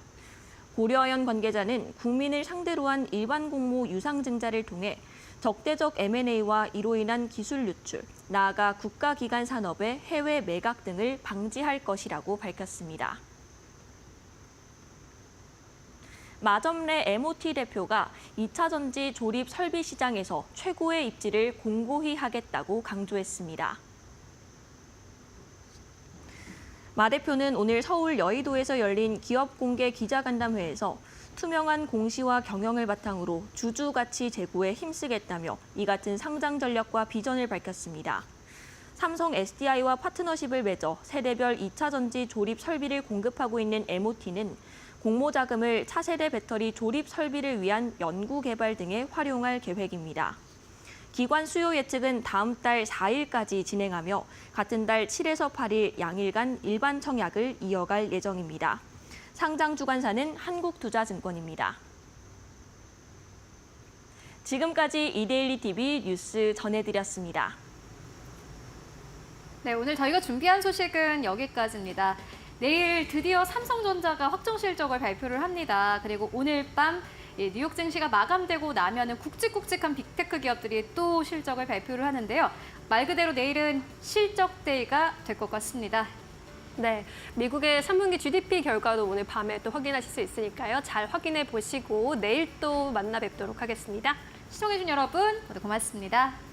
고려아연 관계자는 국민을 상대로 한 일반 공모 유상증자를 통해 적대적 M&A와 이로 인한 기술 유출, 나아가 국가기관 산업의 해외 매각 등을 방지할 것이라고 밝혔습니다. 마점래 MOT 대표가 2차 전지 조립 설비 시장에서 최고의 입지를 공고히 하겠다고 강조했습니다. 마 대표는 오늘 서울 여의도에서 열린 기업 공개 기자간담회에서 투명한 공시와 경영을 바탕으로 주주 가치 제고에 힘쓰겠다며 이 같은 상장 전략과 비전을 밝혔습니다. 삼성 SDI와 파트너십을 맺어 세대별 2차 전지 조립 설비를 공급하고 있는 MOT는 공모 자금을 차세대 배터리 조립 설비를 위한 연구 개발 등에 활용할 계획입니다. 기관 수요 예측은 다음 달 4일까지 진행하며 같은 달 7에서 8일 양일간 일반 청약을 이어갈 예정입니다. 상장 주관사는 한국투자증권입니다. 지금까지 이데일리 TV 뉴스 전해드렸습니다. 네, 오늘 저희가 준비한 소식은 여기까지입니다. 내일 드디어 삼성전자가 확정 실적을 발표를 합니다. 그리고 오늘 밤 뉴욕 증시가 마감되고 나면은 굵직굵직한 빅테크 기업들이 또 실적을 발표를 하는데요. 말 그대로 내일은 실적 데이가 될 것 같습니다. 네, 미국의 3분기 GDP 결과도 오늘 밤에 또 확인하실 수 있으니까요. 잘 확인해 보시고 내일 또 만나 뵙도록 하겠습니다. 시청해주신 여러분 모두 고맙습니다.